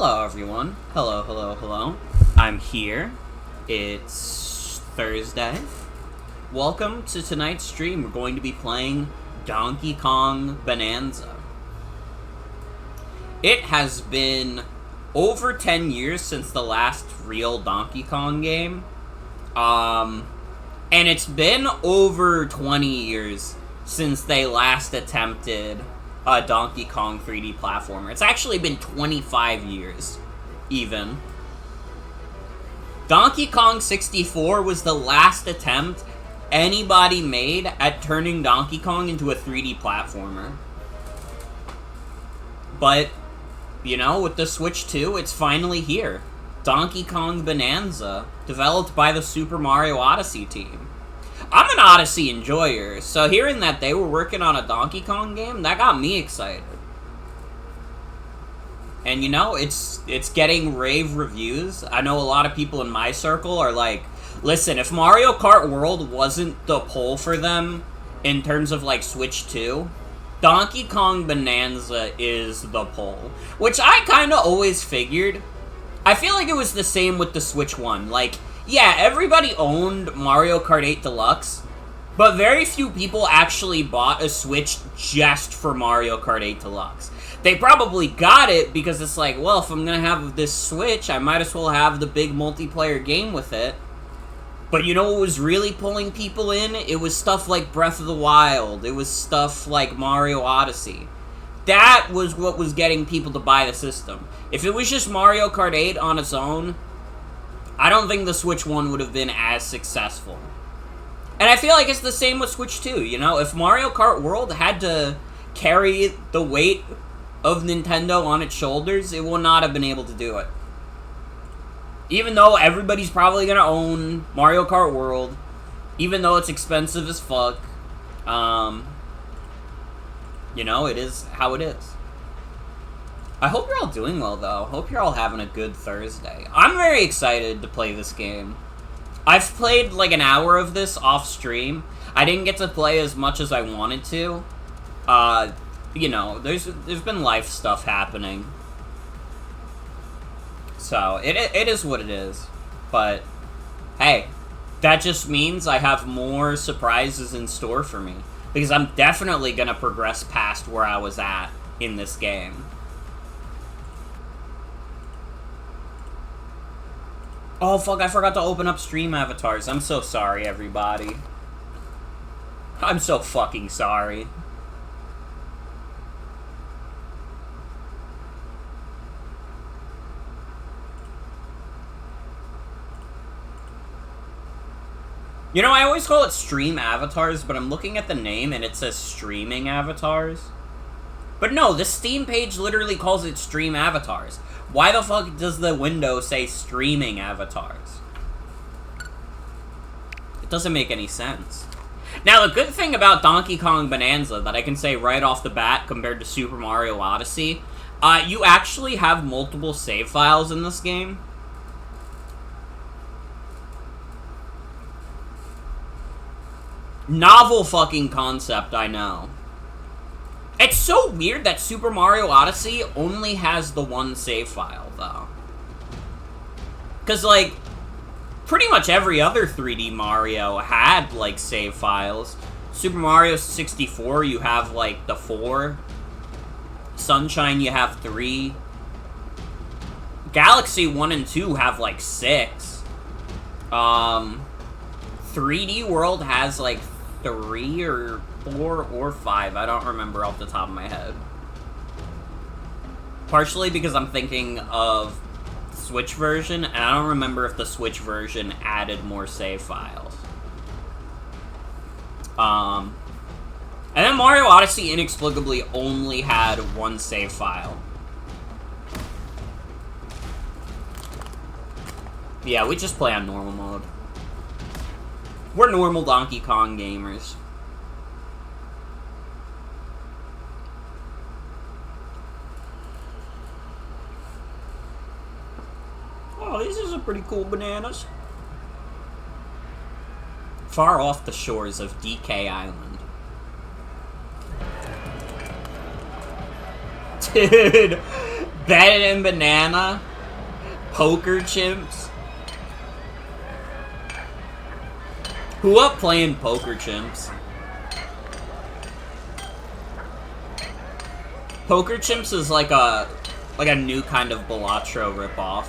Hello, everyone. Hello, hello, hello. I'm here. It's Thursday. Welcome to tonight's stream. We're going to be playing Donkey Kong Bananza. It has been over 10 years since the last real Donkey Kong game. And it's been over 20 years since they last attempted a Donkey Kong 3D platformer. It's actually been 25 years, even. Donkey Kong 64 was the last attempt anybody made at turning Donkey Kong into a 3D platformer. But, you know, with the Switch 2, it's finally here. Donkey Kong Bananza, developed by the Super Mario Odyssey team. I'm an Odyssey enjoyer, so hearing that they were working on a Donkey Kong game, that got me excited. And you know, it's getting rave reviews. I know a lot of people in my circle are like, listen, if Mario Kart World wasn't the pull for them in terms of like Switch 2, Donkey Kong Bananza is the pull. Which I kind of always figured. I feel like it was the same with the Switch 1. Like, yeah, everybody owned Mario Kart 8 Deluxe, but very few people actually bought a Switch just for Mario Kart 8 Deluxe. They probably got it because it's like, well, if I'm gonna have this Switch, I might as well have the big multiplayer game with it. But you know what was really pulling people in? It was stuff like Breath of the Wild. It was stuff like Mario Odyssey. That was what was getting people to buy the system. If it was just Mario Kart 8 on its own, I don't think the Switch 1 would have been as successful. And I feel like it's the same with Switch 2, you know? If Mario Kart World had to carry the weight of Nintendo on its shoulders, it would not have been able to do it. Even though everybody's probably gonna own Mario Kart World, even though it's expensive as fuck, you know, it is how it is. I hope you're all doing well, though. Hope you're all having a good Thursday. I'm very excited to play this game. I've played like an hour of this off stream. I didn't get to play as much as I wanted to. You know, there's been life stuff happening. So, it is what it is. But, hey, that just means I have more surprises in store for me. Because I'm definitely gonna progress past where I was at in this game. Oh, fuck, I forgot to open up stream avatars. I'm so sorry, everybody. I'm so fucking sorry. You know, I always call it stream avatars, but I'm looking at the name and it says streaming avatars. But no, the Steam page literally calls it stream avatars. Why the fuck does the window say streaming avatars? It doesn't make any sense. Now, the good thing about Donkey Kong Bananza that I can say right off the bat compared to Super Mario Odyssey, you actually have multiple save files in this game. Novel fucking concept, I know. It's so weird that Super Mario Odyssey only has the one save file, though. Because, like, pretty much every other 3D Mario had, like, save files. Super Mario 64, you have, like, the 4. Sunshine, you have 3. Galaxy 1 and 2 have, like, 6. 3D World has, like, 3 or 4 or 5. I don't remember off the top of my head. Partially because I'm thinking of the Switch version, and I don't remember if the Switch version added more save files. And then Mario Odyssey inexplicably only had one save file. Yeah, we just play on normal mode. We're normal Donkey Kong gamers. Oh, these are some pretty cool bananas. Far off the shores of DK Island. Dude, and Banana. Poker Chimps. Who up playing Poker Chimps? Poker Chimps is like a new kind of Balatro ripoff.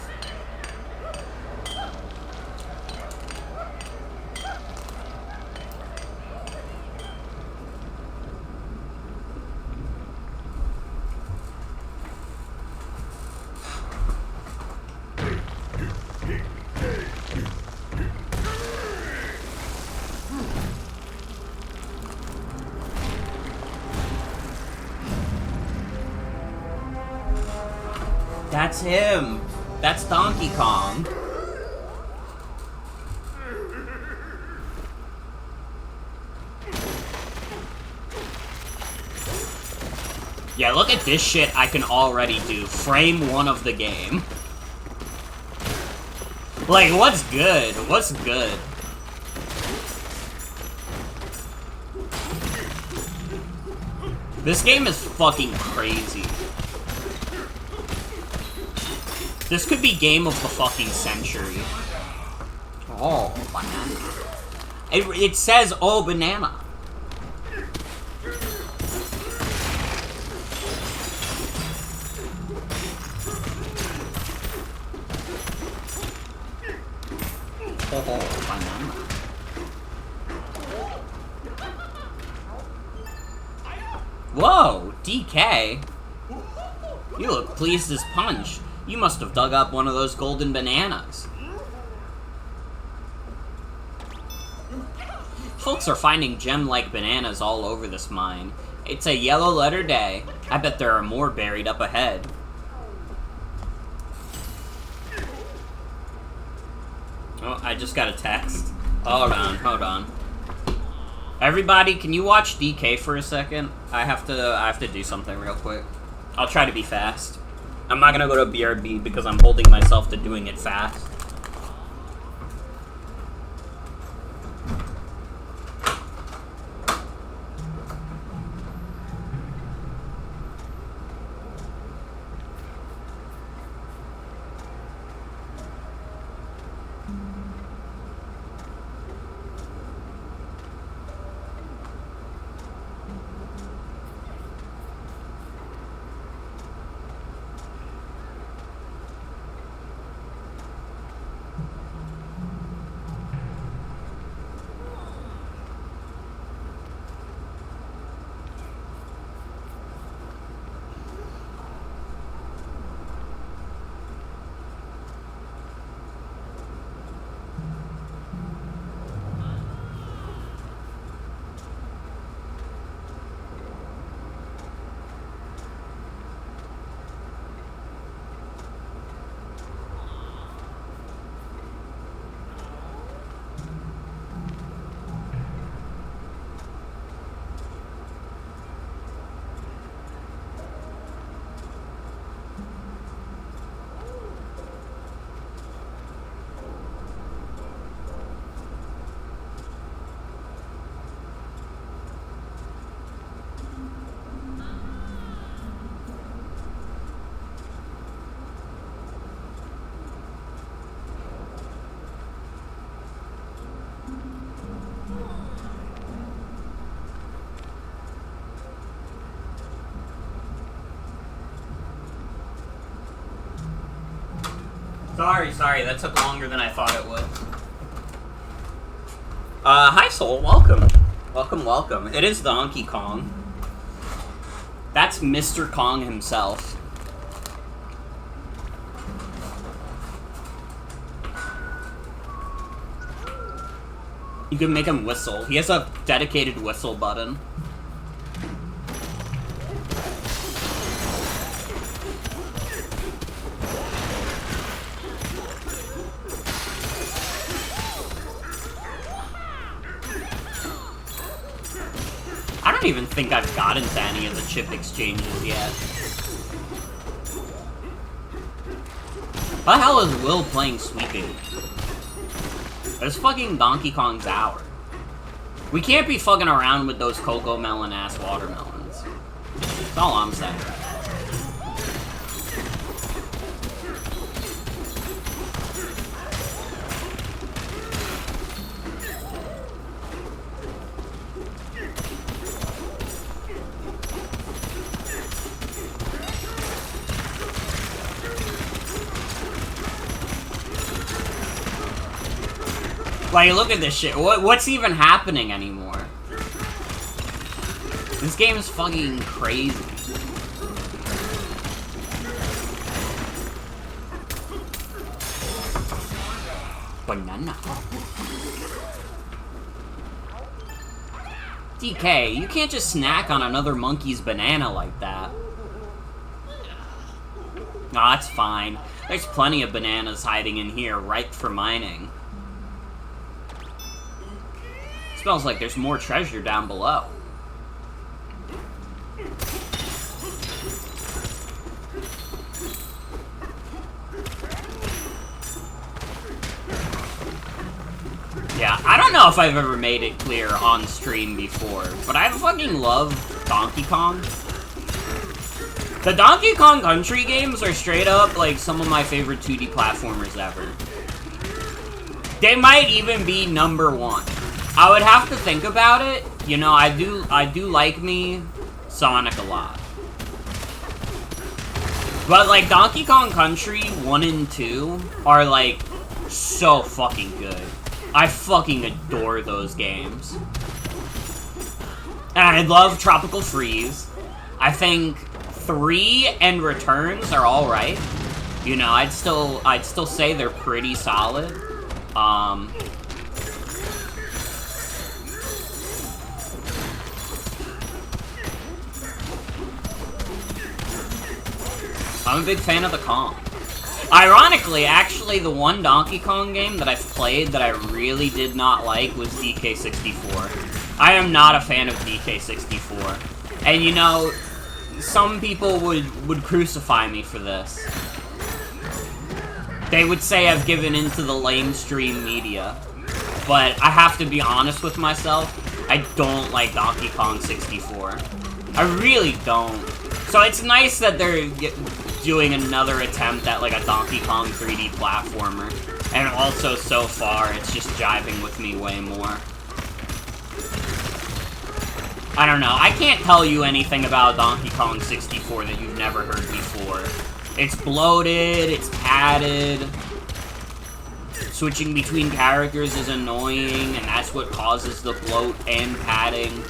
That's him. That's Donkey Kong. Yeah, look at this shit I can already do. Frame 1 of the game. Like, what's good? What's good? This game is fucking crazy. This could be game of the fucking century. Oh, banana. It says, oh, banana. Oh, banana. Whoa, DK. You look pleased as punch. You must have dug up one of those golden bananas. Folks are finding gem-like bananas all over this mine. It's a yellow letter day. I bet there are more buried up ahead. Oh, I just got a text. Hold on. Everybody, can you watch DK for a second? I have to do something real quick. I'll try to be fast. I'm not gonna go to BRB because I'm holding myself to doing it fast. Sorry, that took longer than I thought it would. Hi Soul, welcome. Welcome. It is Donkey Kong. That's Mr. Kong himself. You can make him whistle. He has a dedicated whistle button. I don't even think I've gotten to any of the chip exchanges yet. What the hell is Will playing sweeping? There's fucking Donkey Kong's hour. We can't be fucking around with those cocoa melon ass watermelons. That's all I'm saying. Like, look at this shit. What's even happening anymore? This game is fucking crazy. Banana. DK, you can't just snack on another monkey's banana like that. Nah, it's fine. There's plenty of bananas hiding in here, ripe for mining. Smells like there's more treasure down below. Yeah, I don't know if I've ever made it clear on stream before, but I fucking love Donkey Kong. The Donkey Kong Country games are straight up, like, some of my favorite 2D platformers ever. They might even be #1. I would have to think about it. You know, I do like me Sonic a lot. But, like, Donkey Kong Country 1 and 2 are, like, so fucking good. I fucking adore those games. And I love Tropical Freeze. I think 3 and Returns are alright. You know, I'd still say they're pretty solid. I'm a big fan of the Kong. Ironically, actually, the one Donkey Kong game that I've played that I really did not like was DK64. I am not a fan of DK64. And, you know, some people would crucify me for this. They would say I've given into the lamestream media. But I have to be honest with myself, I don't like Donkey Kong 64. I really don't. So it's nice that they're doing another attempt at, like, a Donkey Kong 3D platformer. And also, so far, it's just jiving with me way more. I don't know. I can't tell you anything about Donkey Kong 64 that you've never heard before. It's bloated, it's padded. Switching between characters is annoying, and that's what causes the bloat and padding.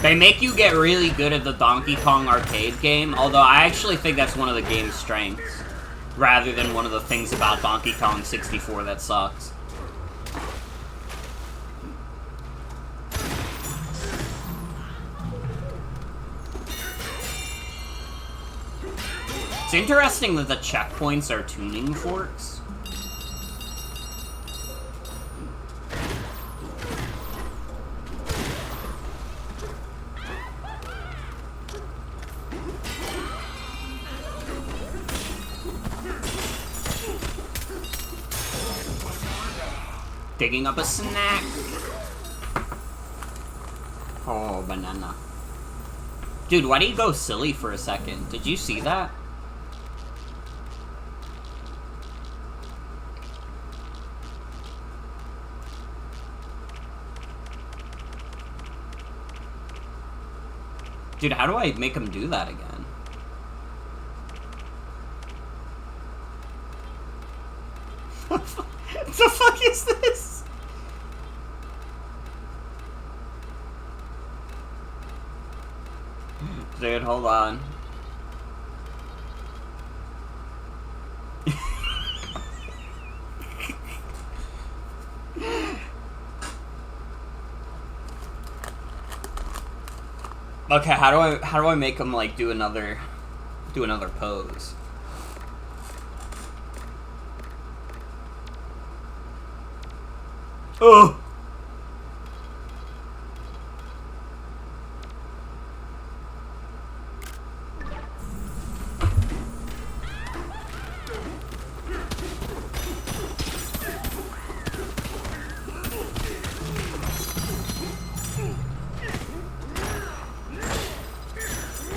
They make you get really good at the Donkey Kong arcade game, although I actually think that's one of the game's strengths, rather than one of the things about Donkey Kong 64 that sucks. It's interesting that the checkpoints are tuning forks. Digging up a snack. Oh, banana. Dude, why do you go silly for a second? Did you see that? Dude, how do I make him do that again? What the fuck is this? Dude, hold on. Okay, how do I make him, like, do another pose? Oh.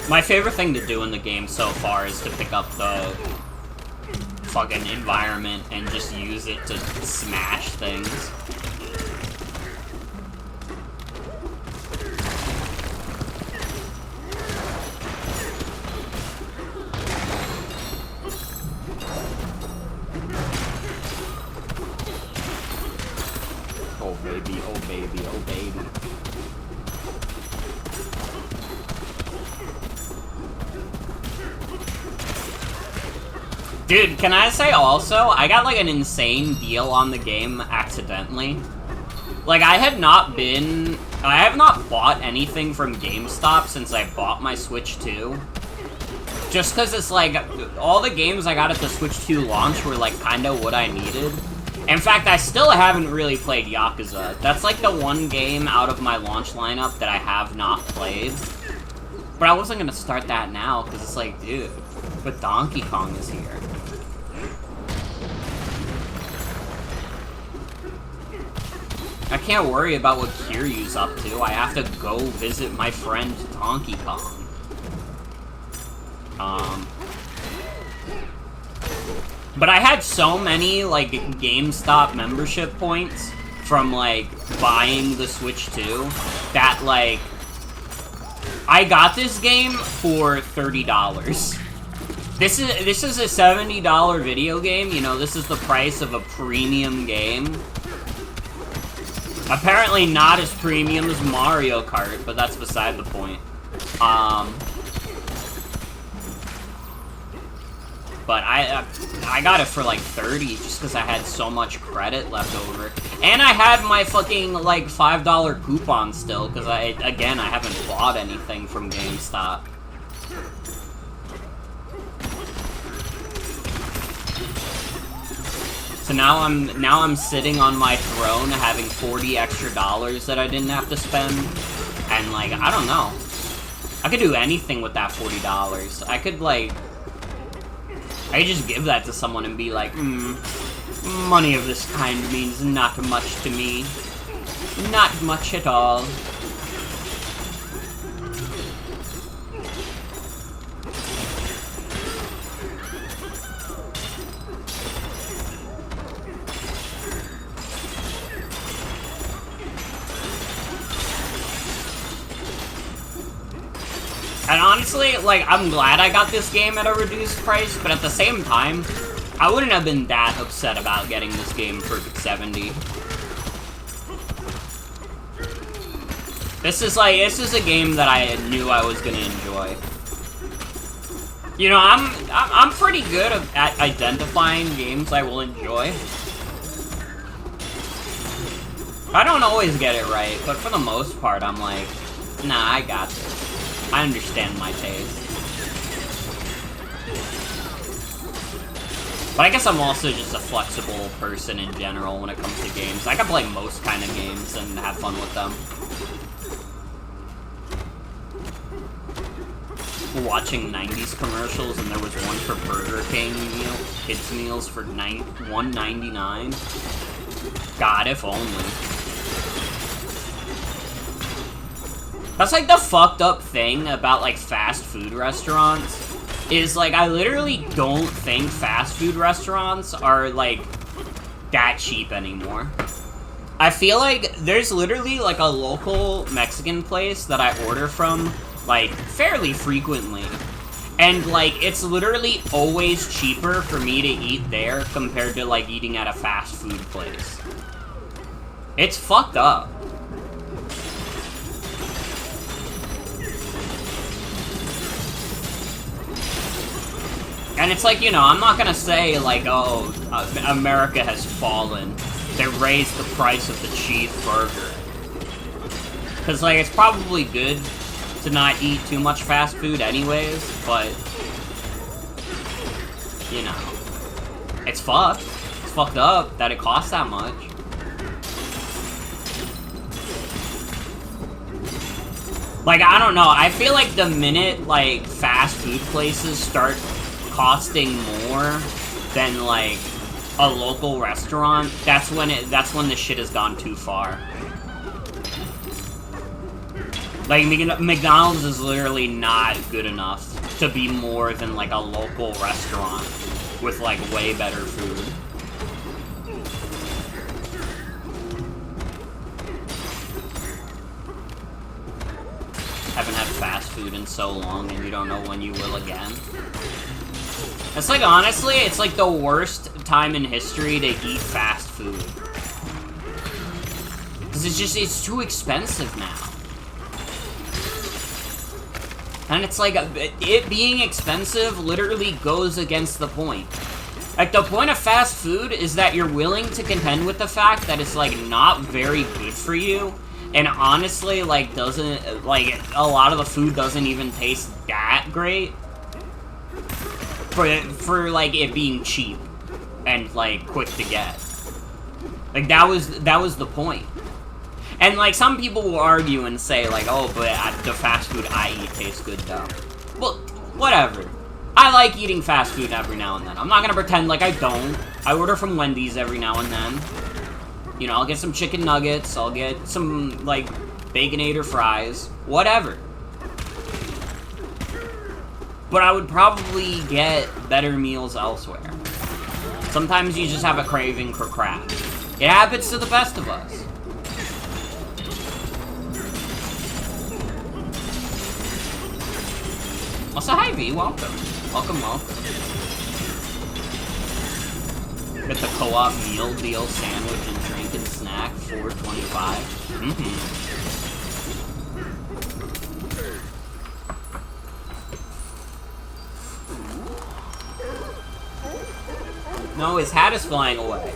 My favorite thing to do in the game so far is to pick up the fucking environment and just use it to smash things. Dude, can I say also, I got like an insane deal on the game accidentally. Like, I have not bought anything from GameStop since I bought my Switch 2. Just because it's like, all the games I got at the Switch 2 launch were like kinda what I needed. In fact, I still haven't really played Yakuza. That's like the one game out of my launch lineup that I have not played. But I wasn't gonna start that now, because it's like, dude, but Donkey Kong is here. I can't worry about what Kiryu's up to. I have to go visit my friend Donkey Kong. But I had so many, like, GameStop membership points from, like, buying the Switch 2 that, like, I got this game for $30. This is a $70 video game, you know, this is the price of a premium game. Apparently not as premium as Mario Kart, but that's beside the point. But I got it for like 30 just because I had so much credit left over. And I had my fucking like $5 coupon still because I haven't bought anything from GameStop. So now I'm sitting on my throne having $40 extra that I didn't have to spend. And like, I don't know. I could do anything with that $40. I could like I just give that to someone and be like, money of this kind means not much to me. Not much at all. And honestly, like, I'm glad I got this game at a reduced price, but at the same time, I wouldn't have been that upset about getting this game for $70. This is a game that I knew I was gonna enjoy. You know, I'm pretty good at identifying games I will enjoy. I don't always get it right, but for the most part, I'm like, nah, I got this. I understand my taste. But I guess I'm also just a flexible person in general when it comes to games. I can play most kind of games and have fun with them. Watching 90s commercials and there was one for Burger King kids meals for $1.99. God, if only. That's like the fucked up thing about like fast food restaurants is like I literally don't think fast food restaurants are like that cheap anymore. I feel like there's literally like a local Mexican place that I order from like fairly frequently, and like it's literally always cheaper for me to eat there compared to like eating at a fast food place. It's fucked up. And it's like, you know, I'm not gonna say, like, oh, America has fallen. They raised the price of the cheeseburger. Because, like, it's probably good to not eat too much fast food anyways, but, you know, it's fucked. It's fucked up that it costs that much. Like, I don't know, I feel like the minute, like, fast food places start costing more than like a local restaurant, that's when the shit has gone too far. Like McDonald's is literally not good enough to be more than like a local restaurant with like way better food. Haven't had fast food in so long and you don't know when you will again. It's like, honestly, it's like the worst time in history to eat fast food. Because it's too expensive now. And it's like, it being expensive literally goes against the point. Like, the point of fast food is that you're willing to contend with the fact that it's, like, not very good for you. And honestly, like, doesn't, like, a lot of the food doesn't even taste that great. For like, it being cheap and, like, quick to get. Like, that was the point. And, like, some people will argue and say, like, oh, but the fast food I eat tastes good, though. Well, whatever. I like eating fast food every now and then. I'm not gonna pretend like I don't. I order from Wendy's every now and then. You know, I'll get some chicken nuggets, I'll get some, like, Baconator fries, whatever. But I would probably get better meals elsewhere. Sometimes you just have a craving for crap. It happens to the best of us. Also, hi V, welcome. Welcome. Get the co-op meal deal sandwich and drink and snack, $4.25. No, his hat is flying away.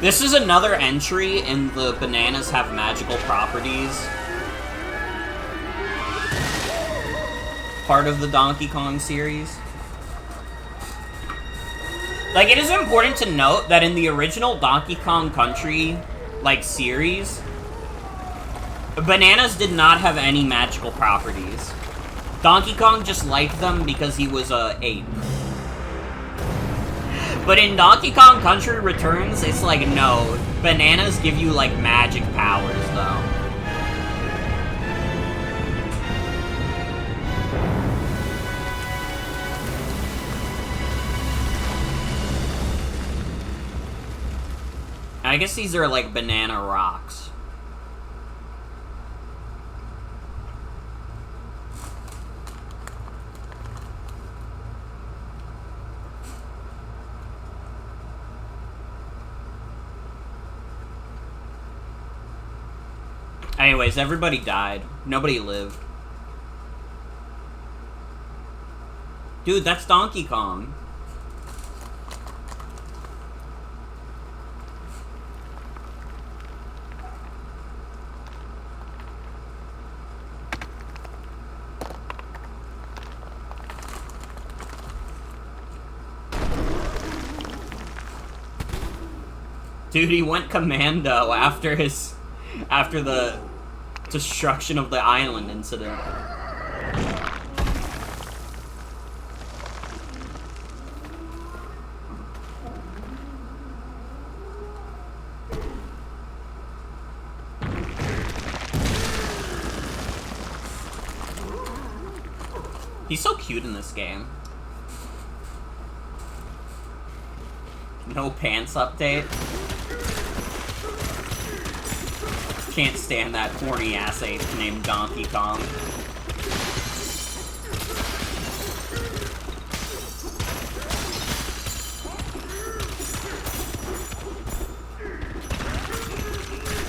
This is another entry in the bananas have magical properties part of the Donkey Kong series. Like, it is important to note that in the original Donkey Kong Country, like, series, bananas did not have any magical properties. Donkey Kong just liked them because he was a ape. But in Donkey Kong Country Returns, it's like, no, bananas give you, like, magic powers, though. I guess these are, like, banana rocks. Anyways, everybody died. Nobody lived. Dude, that's Donkey Kong. Dude, he went commando after the destruction of the island incident. He's so cute in this game. No pants update. Can't stand that horny ass ape named Donkey Kong.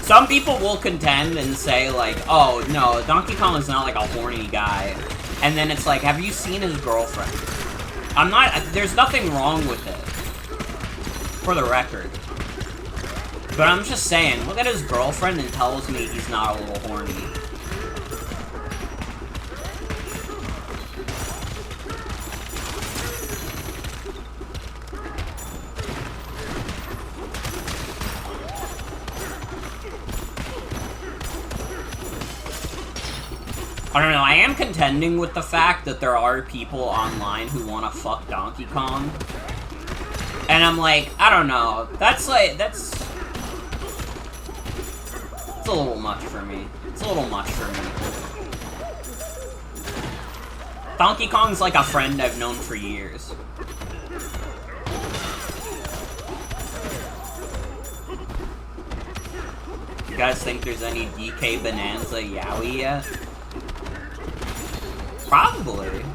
Some people will contend and say, like, oh, no, Donkey Kong is not, like, a horny guy. And then it's like, have you seen his girlfriend? There's nothing wrong with it. For the record. But I'm just saying, look at his girlfriend and tells me he's not a little horny. I don't know, I am contending with the fact that there are people online who want to fuck Donkey Kong. And I'm like, I don't know, that's it's a little much for me. It's a little much for me. Donkey Kong's like a friend I've known for years. guys think there's any DK Bananza Yaoi yet? Probably.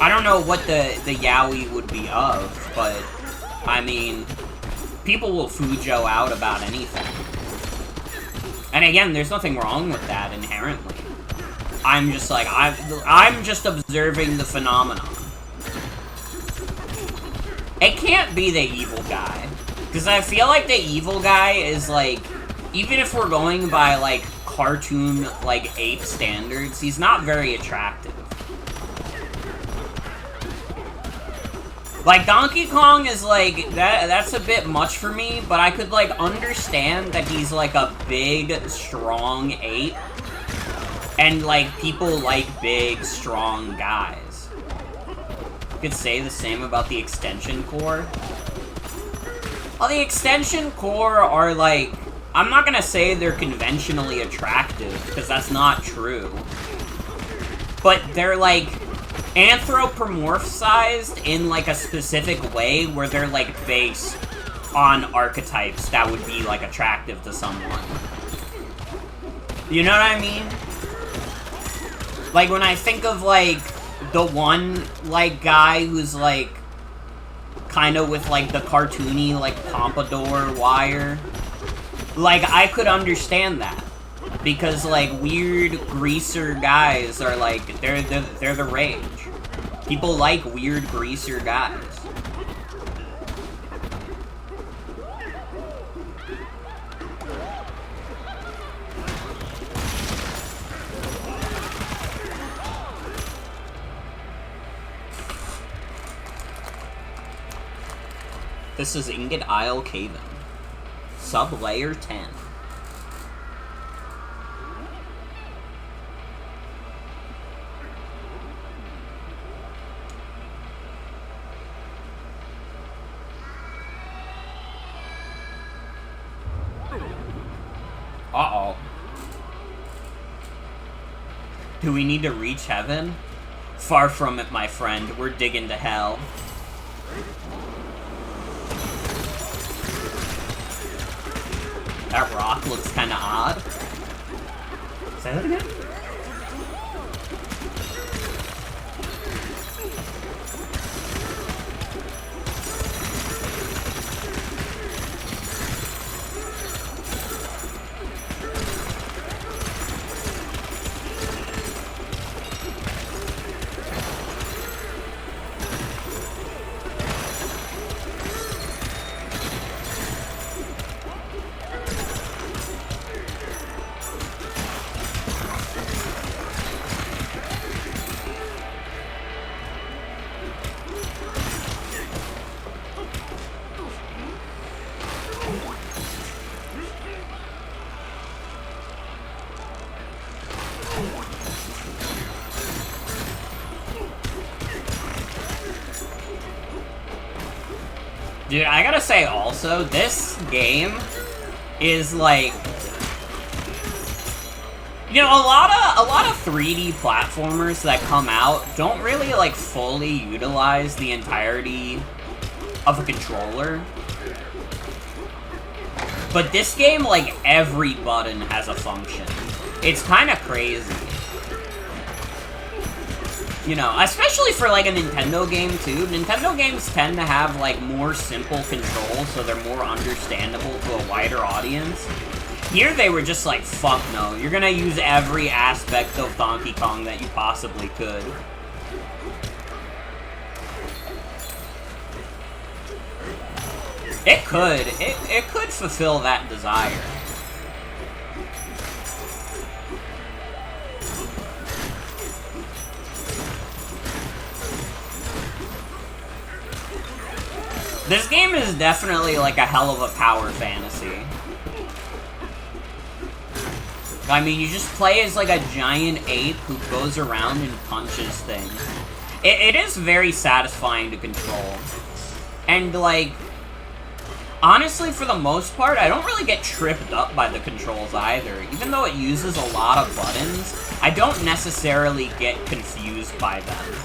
I don't know what the Yaoi would be of, but, I mean, people will Fujo out about anything. And again, there's nothing wrong with that inherently. I'm just like, I'm just observing the phenomenon. It can't be the evil guy. Because I feel like the evil guy is like, even if we're going by like cartoon, like ape standards, he's not very attractive. Like, Donkey Kong is, like, that's a bit much for me, but I could, like, understand that he's, like, a big, strong ape. And, like, people like big, strong guys. You could say the same about the Extension Core. Well, the Extension Core are, like, I'm not gonna say they're conventionally attractive, because that's not true. But they're, like, anthropomorphized in, like, a specific way where they're, like, based on archetypes that would be, like, attractive to someone. You know what I mean? Like, when I think of, like, the one, like, guy who's, like, kind of with, like, the cartoony, like, pompadour wire, like, I could understand that. Because, like, weird greaser guys are, like, they're the rage. People like weird greaser guys. This is Ingot Isle Caven. Sub-layer 10. Uh-oh. Do we need to reach heaven? Far from it, my friend. We're digging to hell. That rock looks kinda odd. Say that again? Dude, I gotta say also, this game is like, you know, a lot of 3D platformers that come out don't really like fully utilize the entirety of a controller. But this game, like, every button has a function. It's kind of crazy. You know, especially for, like, a Nintendo game, too. Nintendo games tend to have, like, more simple controls, so they're more understandable to a wider audience. Here, they were just like, fuck no. You're gonna use every aspect of Donkey Kong that you possibly could. It could. It could fulfill that desire. This game is definitely like a hell of a power fantasy. I mean, you just play as like a giant ape who goes around and punches things. It is very satisfying to control. And like, honestly, for the most part, I don't really get tripped up by the controls either. Even though it uses a lot of buttons, I don't necessarily get confused by them.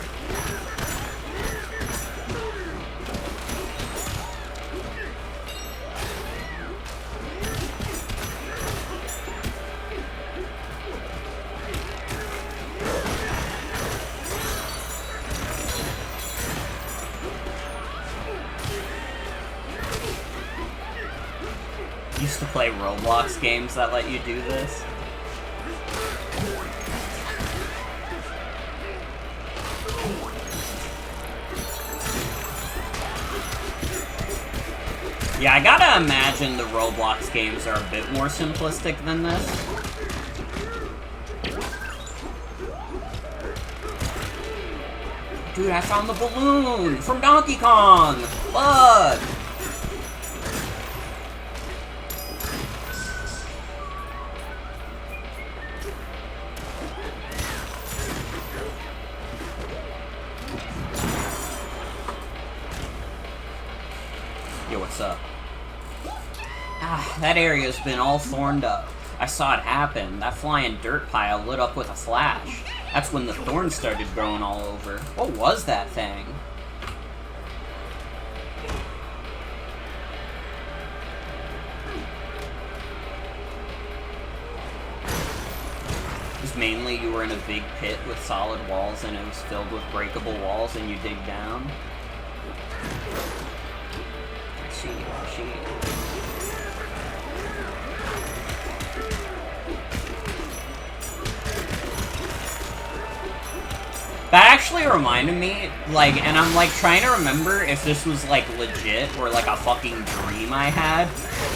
Used to play Roblox games that let you do this. Yeah, I gotta imagine the Roblox games are a bit more simplistic than this. Dude, I found the balloon from Donkey Kong! Look! Yo, what's up? Ah, that area's been all thorned up. I saw it happen. That flying dirt pile lit up with a flash. That's when the thorns started growing all over. What was that thing? Just mainly you were in a big pit with solid walls and it was filled with breakable walls and you dig down? I see. That actually reminded me, like, and I'm, like, trying to remember if this was, like, legit or, like, a fucking dream I had.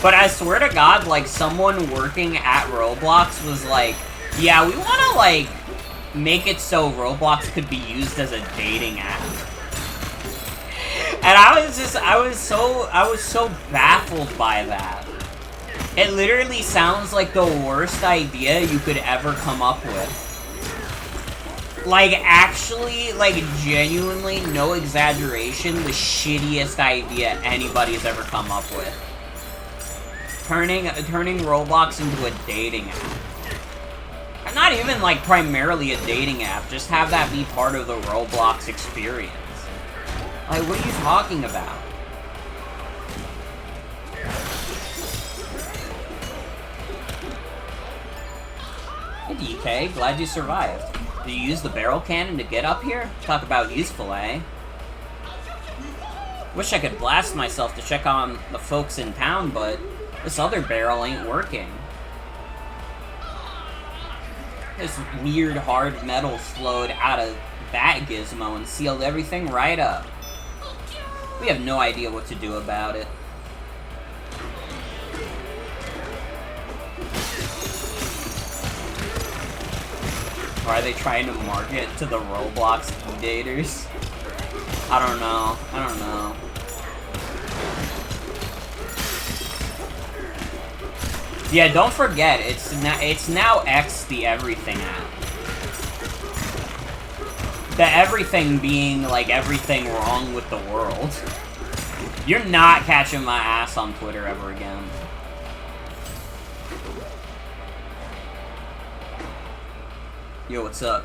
But I swear to God, like, someone working at Roblox was like, yeah, we want to, like, make it so Roblox could be used as a dating app. And I was so baffled by that. It literally sounds like the worst idea you could ever come up with. Like, actually, like, genuinely, no exaggeration, the shittiest idea anybody's ever come up with. Turning Roblox into a dating app. And not even, like, primarily a dating app, just have that be part of the Roblox experience. Like, what are you talking about? Hey, DK, glad you survived. Did you use the barrel cannon to get up here? Talk about useful, eh? Wish I could blast myself to check on the folks in town, but this other barrel ain't working. This weird hard metal flowed out of that gizmo and sealed everything right up. We have no idea what to do about it. Or are they trying to market to the Roblox e-daters? I don't know. Yeah, don't forget, it's now X the everything app. The everything being, like, everything wrong with the world. You're not catching my ass on Twitter ever again. Yo, what's up?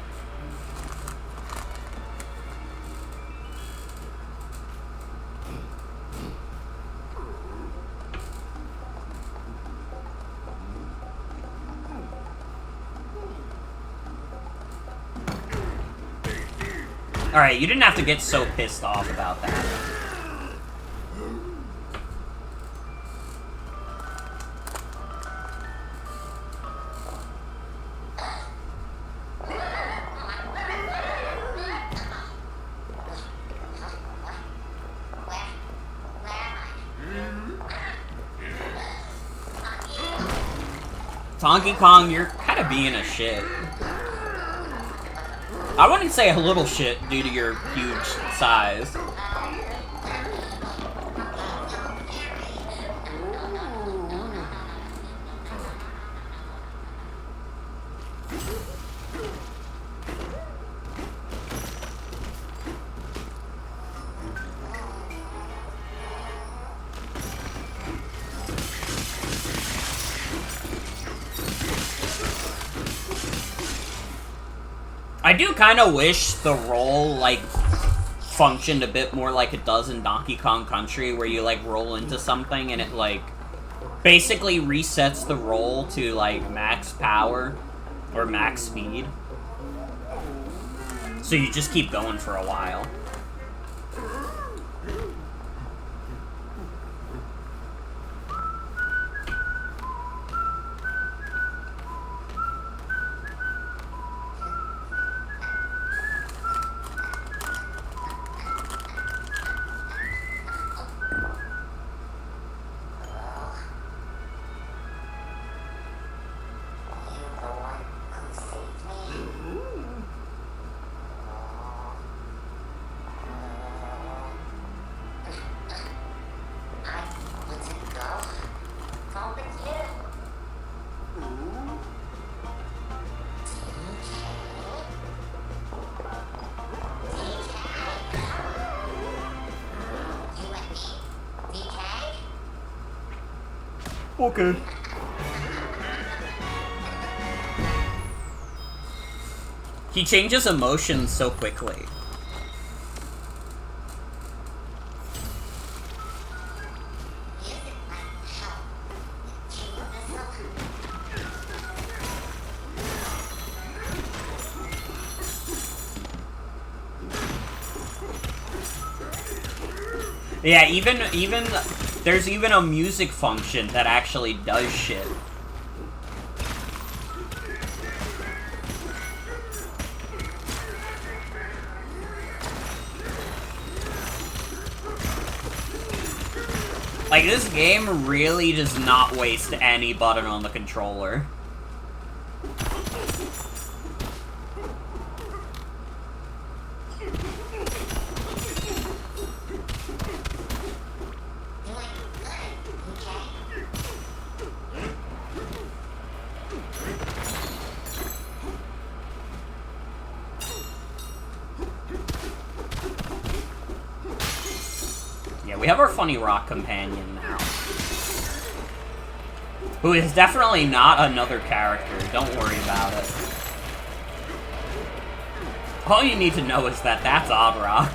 Alright, you didn't have to get so pissed off about that. Donkey Kong, you're kind of being a shit. I wouldn't say a little shit due to your huge size. I do kind of wish the roll, like, functioned a bit more like it does in Donkey Kong Country, where you, like, roll into something and it, like, basically resets the roll to, like, max power or max speed. So you just keep going for a while. Okay. He changes emotions so quickly. Yeah, even there's even a music function that actually does shit. Like, this game really does not waste any button on the controller. We have our funny rock companion now. Who is definitely not another character. Don't worry about it. All you need to know is that that's Odd Rock.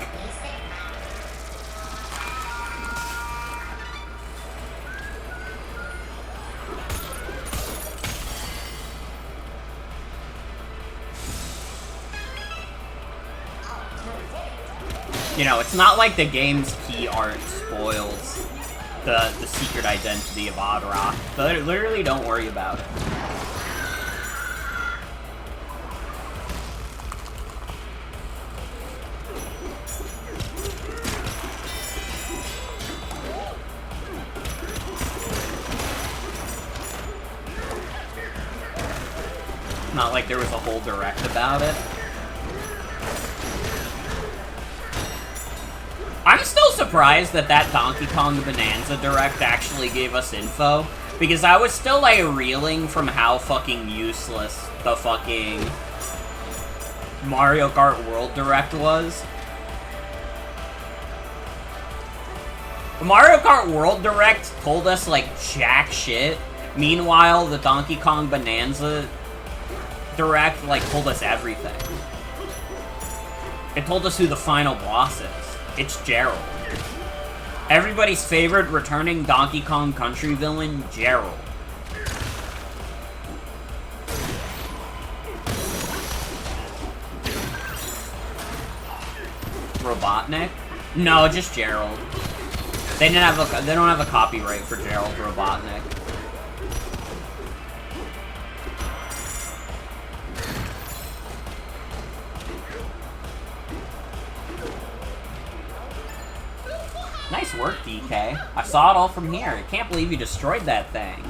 You know, it's not like the game's key art spoils the secret identity of Odd Rock. Literally, don't worry about it. Not like there was a whole direct about it. I'm still surprised that Donkey Kong Bananza Direct actually gave us info, because I was still, like, reeling from how fucking useless the fucking Mario Kart World Direct was. The Mario Kart World Direct told us, like, jack shit. Meanwhile, the Donkey Kong Bananza Direct, like, told us everything. It told us who the final boss is. It's Gerald. Everybody's favorite returning Donkey Kong Country villain, Gerald. Robotnik? No, just Gerald. They don't have a copyright for Gerald Robotnik. Nice work, DK. I saw it all from here. I can't believe you destroyed that thing.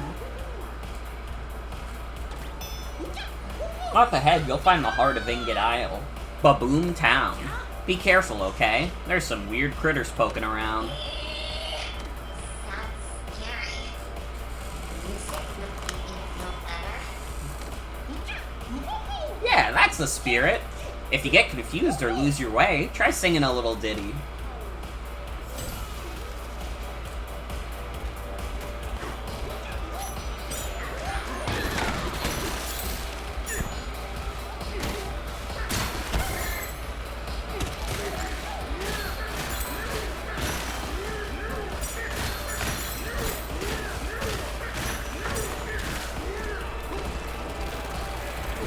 Up ahead, you'll find the heart of Ingot Isle. Baboom Town. Be careful, okay? There's some weird critters poking around. Yeah, that's the spirit. If you get confused or lose your way, try singing a little ditty.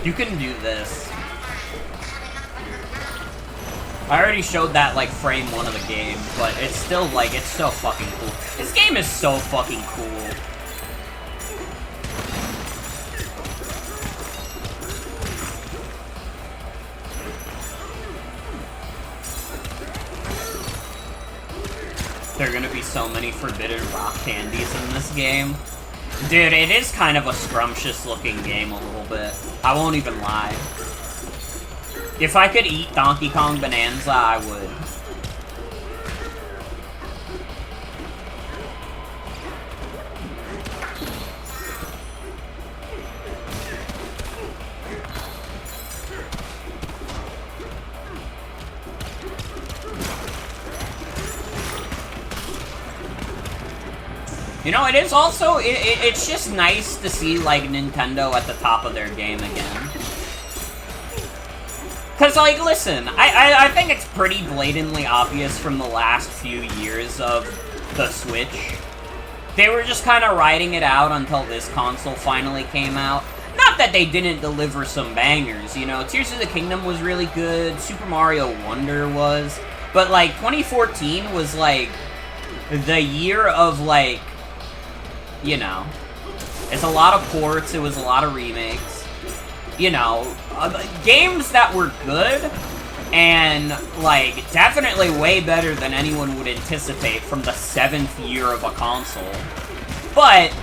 You can do this. I already showed that, like, frame 1 of the game, but it's still, like, it's so fucking cool. This game is so fucking cool. There are gonna be so many forbidden rock candies in this game. Dude, it is kind of a scrumptious-looking game a little bit. I won't even lie. If I could eat Donkey Kong Bananza, I would. You know, it is also, it's just nice to see, like, Nintendo at the top of their game again. Because, like, listen, I think it's pretty blatantly obvious from the last few years of the Switch. They were just kind of riding it out until this console finally came out. Not that they didn't deliver some bangers, you know, Tears of the Kingdom was really good, Super Mario Wonder was, but, like, 2014 was, like, the year of, like, you know, it's a lot of ports, it was a lot of remakes, you know, games that were good, and, like, definitely way better than anyone would anticipate from the 7th year of a console. But,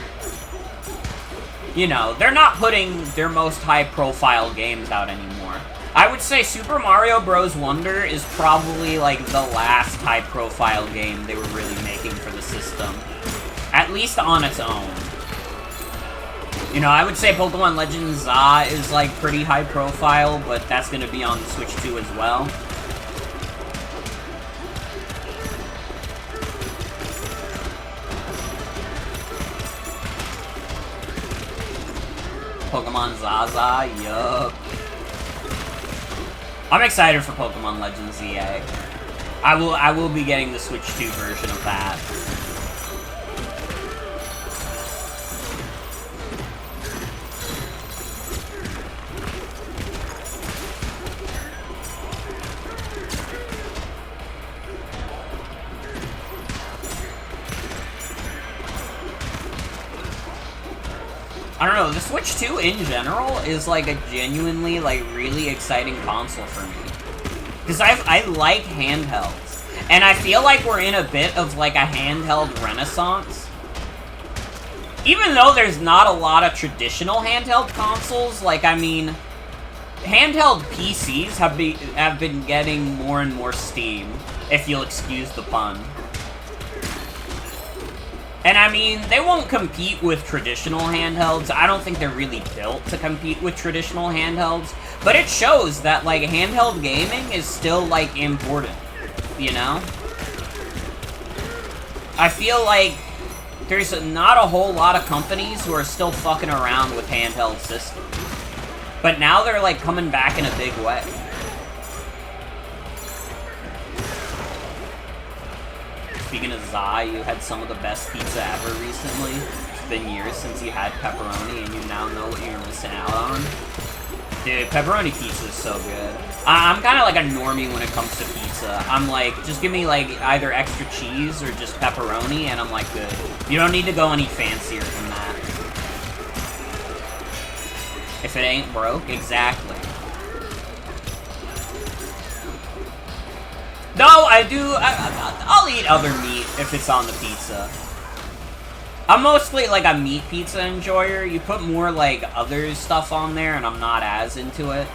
you know, they're not putting their most high-profile games out anymore. I would say Super Mario Bros. Wonder is probably, like, the last high-profile game they were really making for the system. At least on its own. You know, I would say Pokemon Legends ZA is, like, pretty high profile, but that's gonna be on the Switch 2 as well. Pokemon Zaza, yup. I'm excited for Pokemon Legends ZA. I will be getting the Switch 2 version of that. I don't know, the Switch 2 in general is, like, a genuinely, like, really exciting console for me. Because I like handhelds. And I feel like we're in a bit of, like, a handheld renaissance. Even though there's not a lot of traditional handheld consoles, like, I mean, handheld PCs have been getting more and more steam, if you'll excuse the pun. And I mean, they won't compete with traditional handhelds. I don't think they're really built to compete with traditional handhelds. But it shows that, like, handheld gaming is still, like, important. You know? I feel like there's not a whole lot of companies who are still fucking around with handheld systems. But now they're, like, coming back in a big way. Speaking of ZA, you had some of the best pizza ever recently. It's been years since you had pepperoni, and you now know what you're missing out on. Dude, pepperoni pizza is so good. I'm kind of like a normie when it comes to pizza. I'm like, just give me like either extra cheese or just pepperoni, and I'm like, good. You don't need to go any fancier than that. If it ain't broke, exactly. No, I do. I'll eat other meat if it's on the pizza. I'm mostly like a meat pizza enjoyer. You put more like other stuff on there, and I'm not as into it.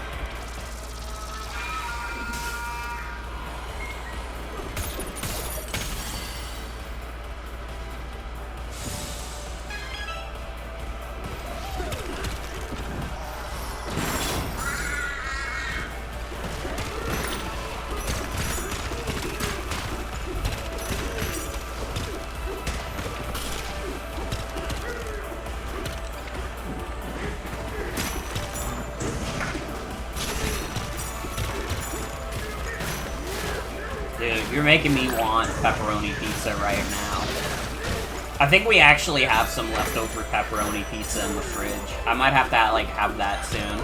You're making me want pepperoni pizza right now. I think we actually have some leftover pepperoni pizza in the fridge. I might have to, like, have that soon.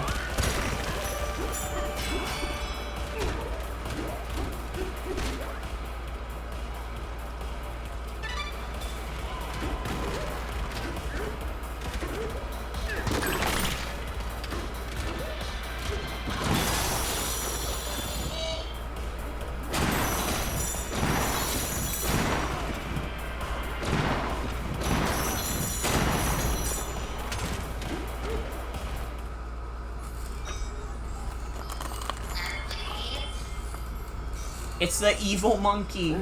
It's the evil monkey.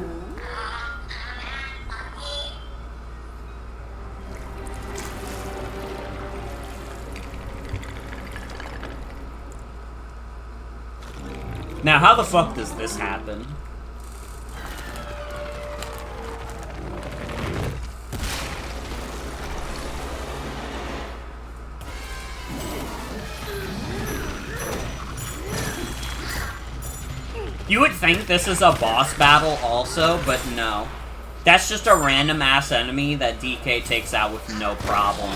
Now, how the fuck does this happen? You would think this is a boss battle also, but no. That's just a random-ass enemy that DK takes out with no problem.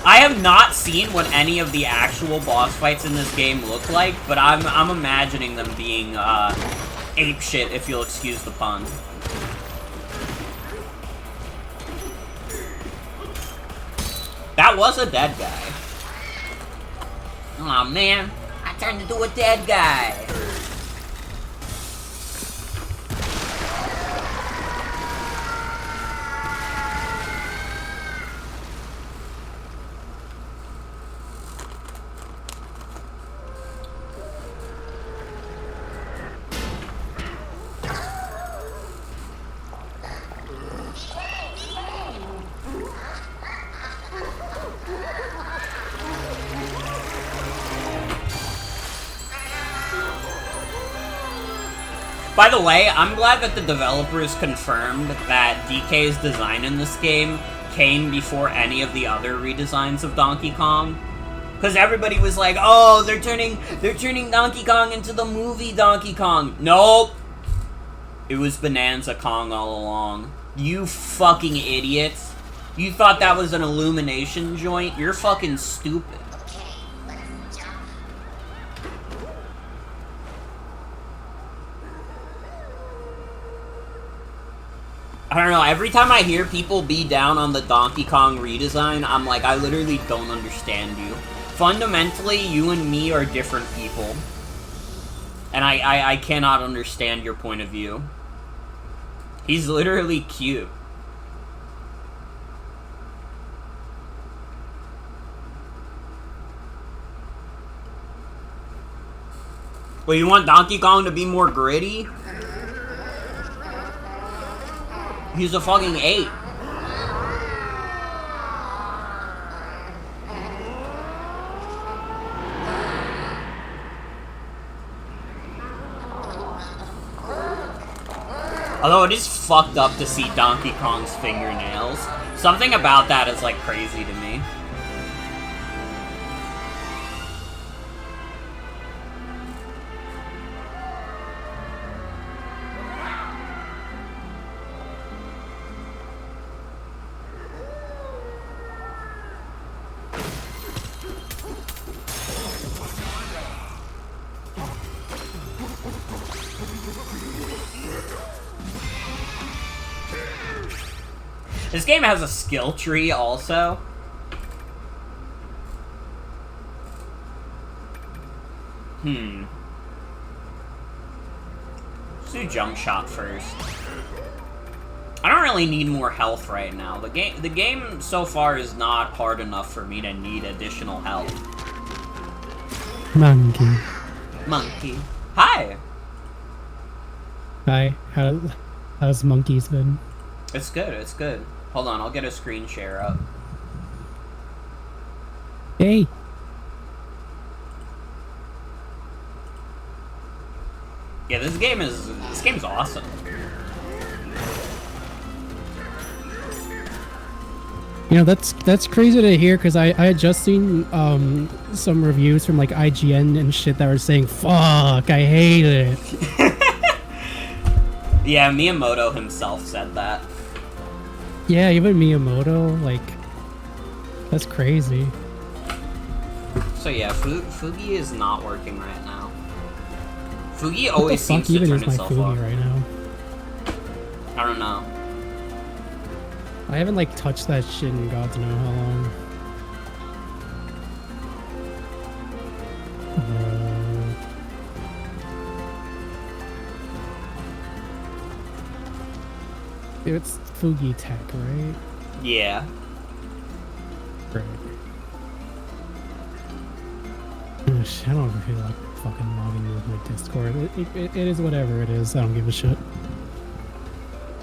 I have not seen what any of the actual boss fights in this game look like, but I'm imagining them being, apeshit, if you'll excuse the pun. That was a dead guy. Aw, man. I turned into a dead guy. By the way, I'm glad that the developers confirmed that DK's design in this game came before any of the other redesigns of Donkey Kong. Because everybody was like, oh, they're turning Donkey Kong into the movie Donkey Kong. Nope. It was Bananza Kong all along. You fucking idiots. You thought that was an Illumination joint? You're fucking stupid. I don't know, every time I hear people be down on the Donkey Kong redesign, I'm like, I literally don't understand you. Fundamentally, you and me are different people. And I cannot understand your point of view. He's literally cute. Well, you want Donkey Kong to be more gritty? He's a fucking 8. Although it is fucked up to see Donkey Kong's fingernails. Something about that is, like, crazy to me. This game has a skill tree, also. Let's do jump shot first. I don't really need more health right now. The game so far is not hard enough for me to need additional health. Monkey. Monkey. Hi. Hi. How's monkeys been? It's good, it's good. Hold on, I'll get a screen share up. Hey. Yeah, this game's awesome. You know, that's crazy to hear, because I had just seen some reviews from like IGN and shit that were saying, fuck, I hate it. Yeah, Miyamoto himself said that. Yeah, even Miyamoto, like, that's crazy. So yeah, Fugi is not working right now. Fugi always seems to even turn is my itself Fugi off. right now? I don't know. I haven't like touched that shit in God to know how long. It's Fugi Tech, right? Yeah. Right. I don't ever feel like fucking logging with my Discord. It is whatever it is. I don't give a shit.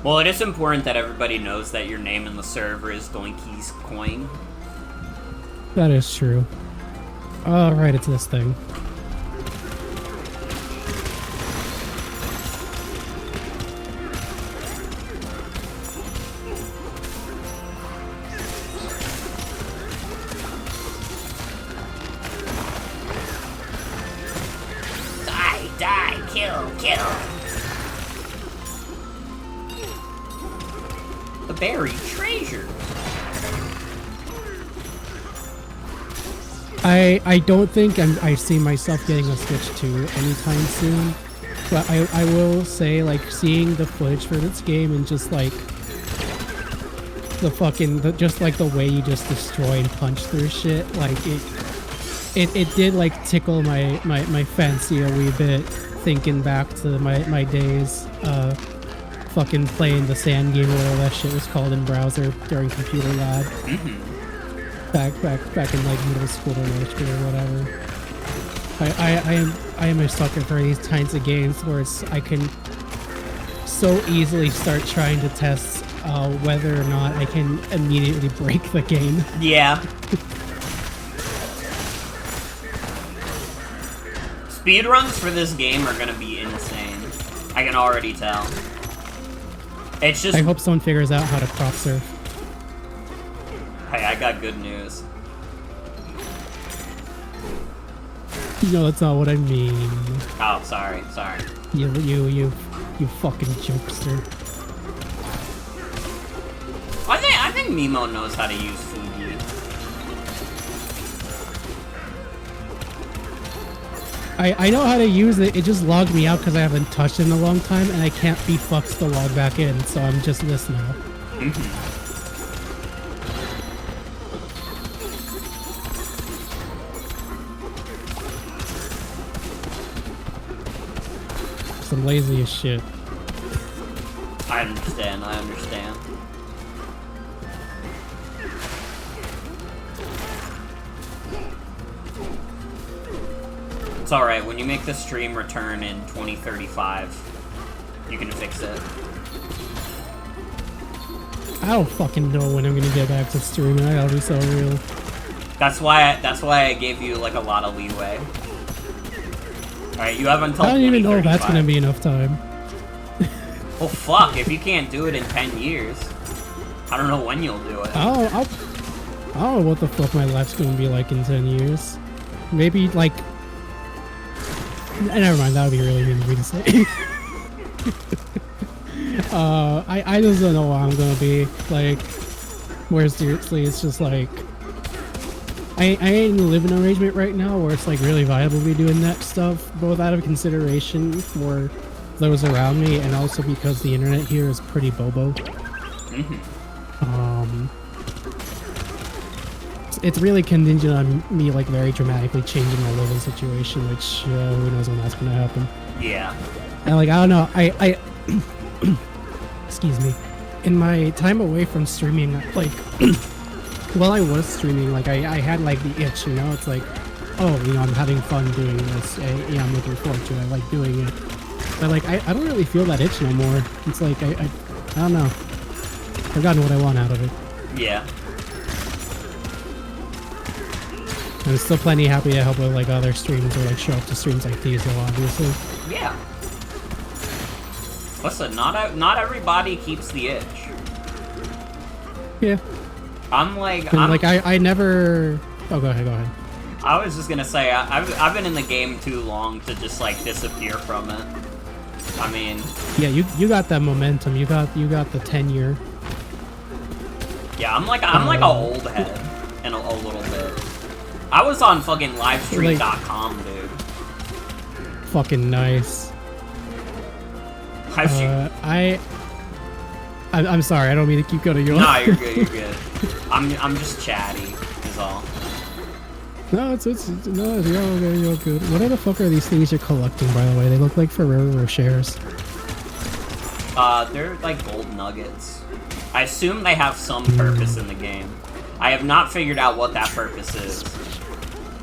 Well, it is important that everybody knows that your name in the server is Doinky's Coin. That is true. Oh, right, it's this thing. buried treasure. I don't think I see myself getting a Switch 2 anytime soon. But I will say, like, seeing the footage for this game and just like just like the way you just destroy and punch through shit, like it did like tickle my fancy a wee bit, thinking back to my days fucking playing the sand game or whatever that shit was called in browser during computer lab. Back in like middle school or middle school or whatever. I am a sucker for these kinds of games where I can so easily start trying to test whether or not I can immediately break the game. Yeah. Speedruns for this game are gonna be insane. I can already tell. It's just... I hope someone figures out how to crop surf. Hey, I got good news. No, that's not what I mean. Oh, sorry. You fucking jokester. I think Mimo knows how to use Fugi. I know how to use it. It just logged me out because I haven't touched it in a long time, and I can't be fucked to log back in. So I'm just this now. I'm lazy as shit. I understand. It's alright, when you make the stream return in 2035, you can fix it. I don't fucking know when I'm gonna get back to streaming. I gotta be so real. That's why I gave you like a lot of leeway. Alright, you have until 2035. I don't even know if that's gonna be enough time. Well, fuck, if you can't do it in 10 years, I don't know when you'll do it. I don't know what the fuck my life's gonna be like in 10 years. Maybe, like... Never mind, that would be really mean of me to say. I just don't know what I'm gonna be. Like, where seriously, it's just like... I ain't in a living arrangement right now where it's like really viable to be doing that stuff, both out of consideration for those around me and also because the internet here is pretty bobo. It's really contingent on me like very dramatically changing my living situation, which who knows when that's gonna happen. Yeah. And like, I don't know, I excuse me. In my time away from streaming, like, while I was streaming, like, I had, like, the itch, you know? It's like, oh, you know, I'm having fun doing this. Yeah, I'm looking forward to it. I like doing it. But, like, I don't really feel that itch no more. It's like, I don't know. I've gotten what I want out of it. Yeah. I'm still plenty happy to help with, like, other streams or, like, show up to streams like these, though, obviously. Yeah. Listen, not everybody keeps the itch. Yeah. I never... Oh, go ahead. I was just gonna say, I've been in the game too long to just, like, disappear from it. I mean... Yeah, you got that momentum. You got the tenure. Yeah, I'm like a old head in a little bit. I was on fucking livestream.com, dude. Fucking nice. I'm sorry, I don't mean to keep going to you. Nah, you're good. I'm just chatty, is all. No, you're good. What the fuck are these things you're collecting, by the way? They look like Ferrero shares. They're like gold nuggets. I assume they have some purpose in the game. I have not figured out what that purpose is,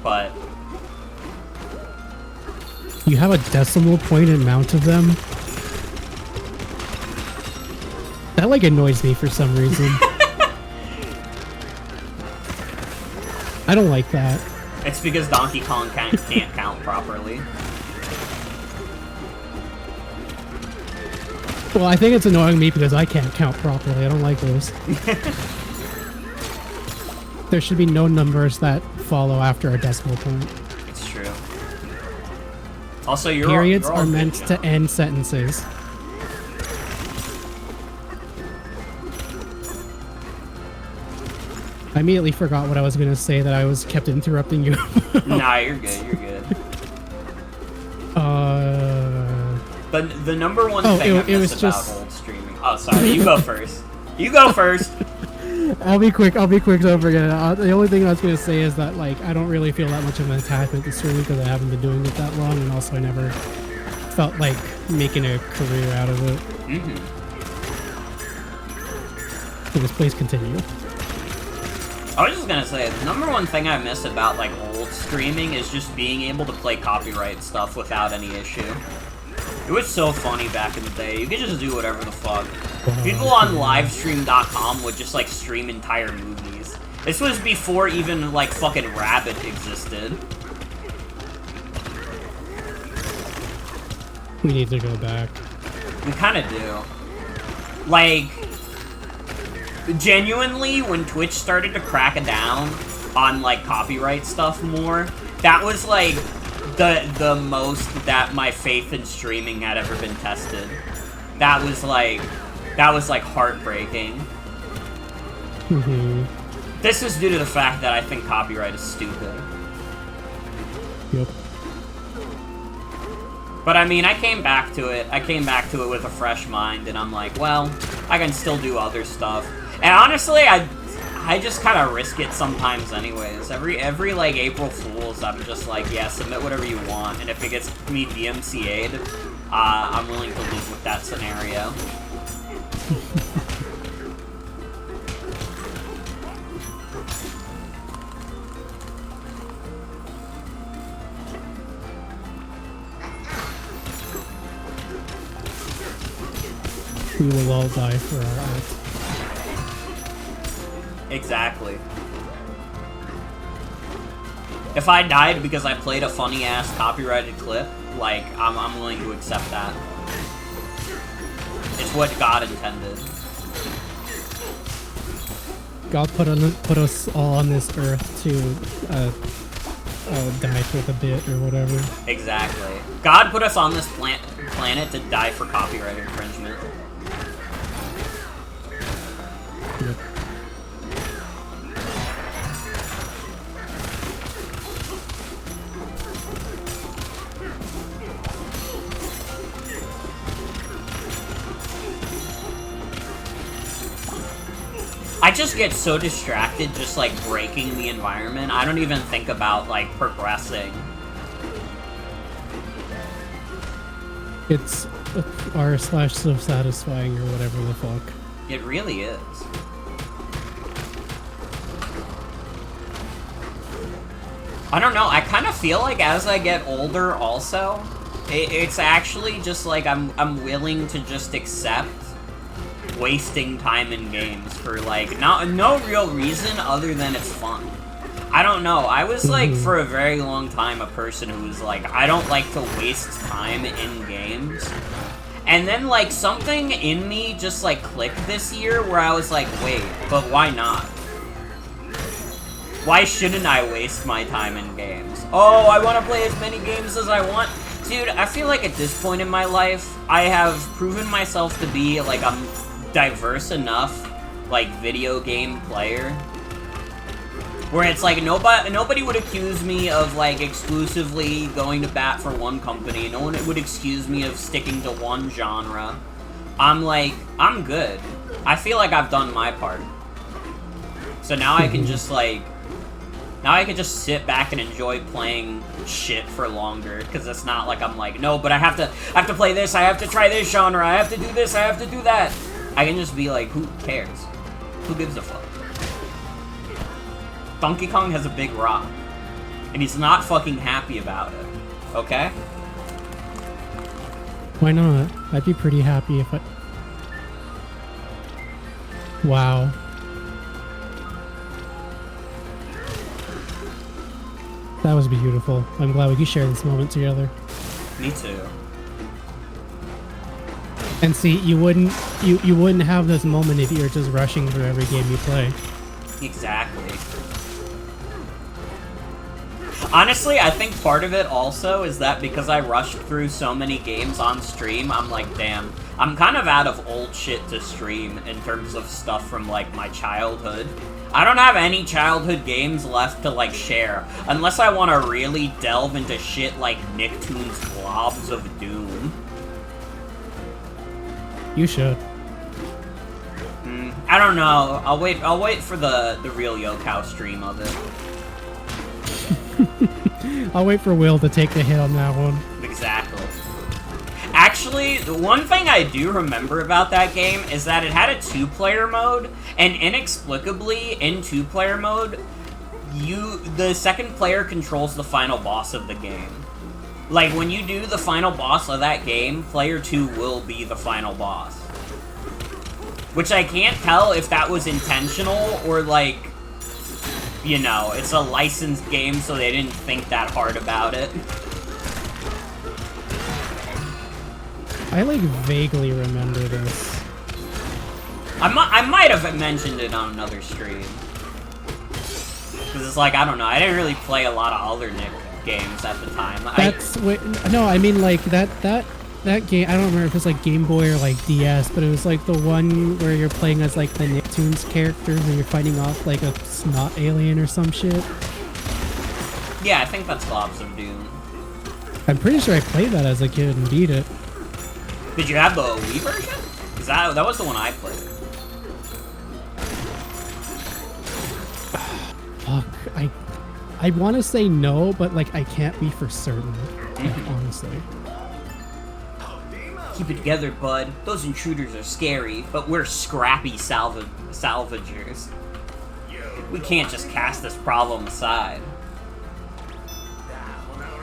but... You have a decimal point amount of them? That, like, annoys me for some reason. I don't like that. It's because Donkey Kong can't count properly. Well, I think it's annoying me because I can't count properly. I don't like those. There should be no numbers that follow after a decimal point. It's true. Also, periods are meant to end sentences. I immediately forgot what I was gonna say. That I was kept interrupting you. Nah, you're good. You're good. But the number one thing I miss about old streaming. Oh, sorry. You go first. You go first. I'll be quick. Don't forget it. The only thing I was gonna say is that like I don't really feel that much of an attachment to streaming because I haven't been doing it that long, and also I never felt like making a career out of it. So just please continue. I was just gonna say, the number one thing I miss about like old streaming is just being able to play copyright stuff without any issue. It was so funny back in the day. You could just do whatever the fuck. People on livestream.com would just like stream entire movies. This was before even like fucking Rabbit existed. We need to go back. We kind of do. Like, genuinely, when Twitch started to crack down on like copyright stuff more, that was like the most that my faith in streaming had ever been tested. That was like heartbreaking. This is due to the fact that I think copyright is stupid. Yep. But I mean, I came back to it. I came back to it with a fresh mind, and I'm like, well, I can still do other stuff. And honestly, I just kind of risk it sometimes anyways. Every like April Fools, I'm just like, yeah, submit whatever you want, and if it gets me DMCA'd, I'm willing to live with that scenario. We will all die for our art. Exactly. If I died because I played a funny-ass copyrighted clip, like, I'm willing to accept that. It's what God intended. God put us all on this earth to die for the bit or whatever. Exactly. God put us on this planet to die for copyright infringement. Yep. I just get so distracted just, like, breaking the environment. I don't even think about, like, progressing. It's r/so satisfying or whatever the fuck. It really is. I don't know, I kind of feel like as I get older also, it's actually just like I'm willing to just accept wasting time in games for like no real reason other than it's fun. I don't know, I was like for a very long time a person who was like, I don't like to waste time in games. And then like something in me just like clicked this year where I was like, wait, but why not? Why shouldn't I waste my time in games? Oh, I want to play as many games as I want. Dude, I feel like at this point in my life, I have proven myself to be like a diverse enough like video game player where it's like nobody would accuse me of like exclusively going to bat for one company. No one would excuse me of sticking to one genre. I'm like, I'm good. I feel like I've done my part. So now I can just like, now I can just sit back and enjoy playing shit for longer, because it's not like I'm like, no, but I have to play this, I have to try this genre, I have to do this, I have to do that. I can just be like, who cares? Who gives a fuck? Donkey Kong has a big rock, and he's not fucking happy about it, okay? Why not? I'd be pretty happy if I... Wow. That was beautiful. I'm glad we could share this moment together. Me too. And see, you wouldn't have this moment if you were just rushing through every game you play. Exactly. Honestly, I think part of it also is that because I rushed through so many games on stream, I'm like, damn, I'm kind of out of old shit to stream in terms of stuff from, like, my childhood. I don't have any childhood games left to, like, share, unless I want to really delve into shit like Nicktoons Globs of Doom. You should. I don't know. I'll wait for the real Yokow stream of it. I'll wait for Will to take the hit on that one. Exactly. Actually, the one thing I do remember about that game is that it had a 2-player mode, and inexplicably, in 2-player mode, the second player controls the final boss of the game. Like, when you do the final boss of that game, player 2 will be the final boss. Which I can't tell if that was intentional, or, like, you know, it's a licensed game, so they didn't think that hard about it. I, like, vaguely remember this. I might have mentioned it on another stream. Because it's like, I don't know, I didn't really play a lot of other Nick games at the time. No, I mean, like, that game, I don't remember if it was, like, Game Boy or, like, DS, but it was, like, the one where you're playing as, like, the Nicktoons characters and you're fighting off, like, a snot alien or some shit. Yeah, I think that's Globs of Doom. I'm pretty sure I played that as a kid and beat it. Did you have the Wii version? Because that was the one I played. Fuck, I want to say no, but, like, I can't be for certain, honestly. Keep it together, bud. Those intruders are scary, but we're scrappy salvagers. We can't just cast this problem aside.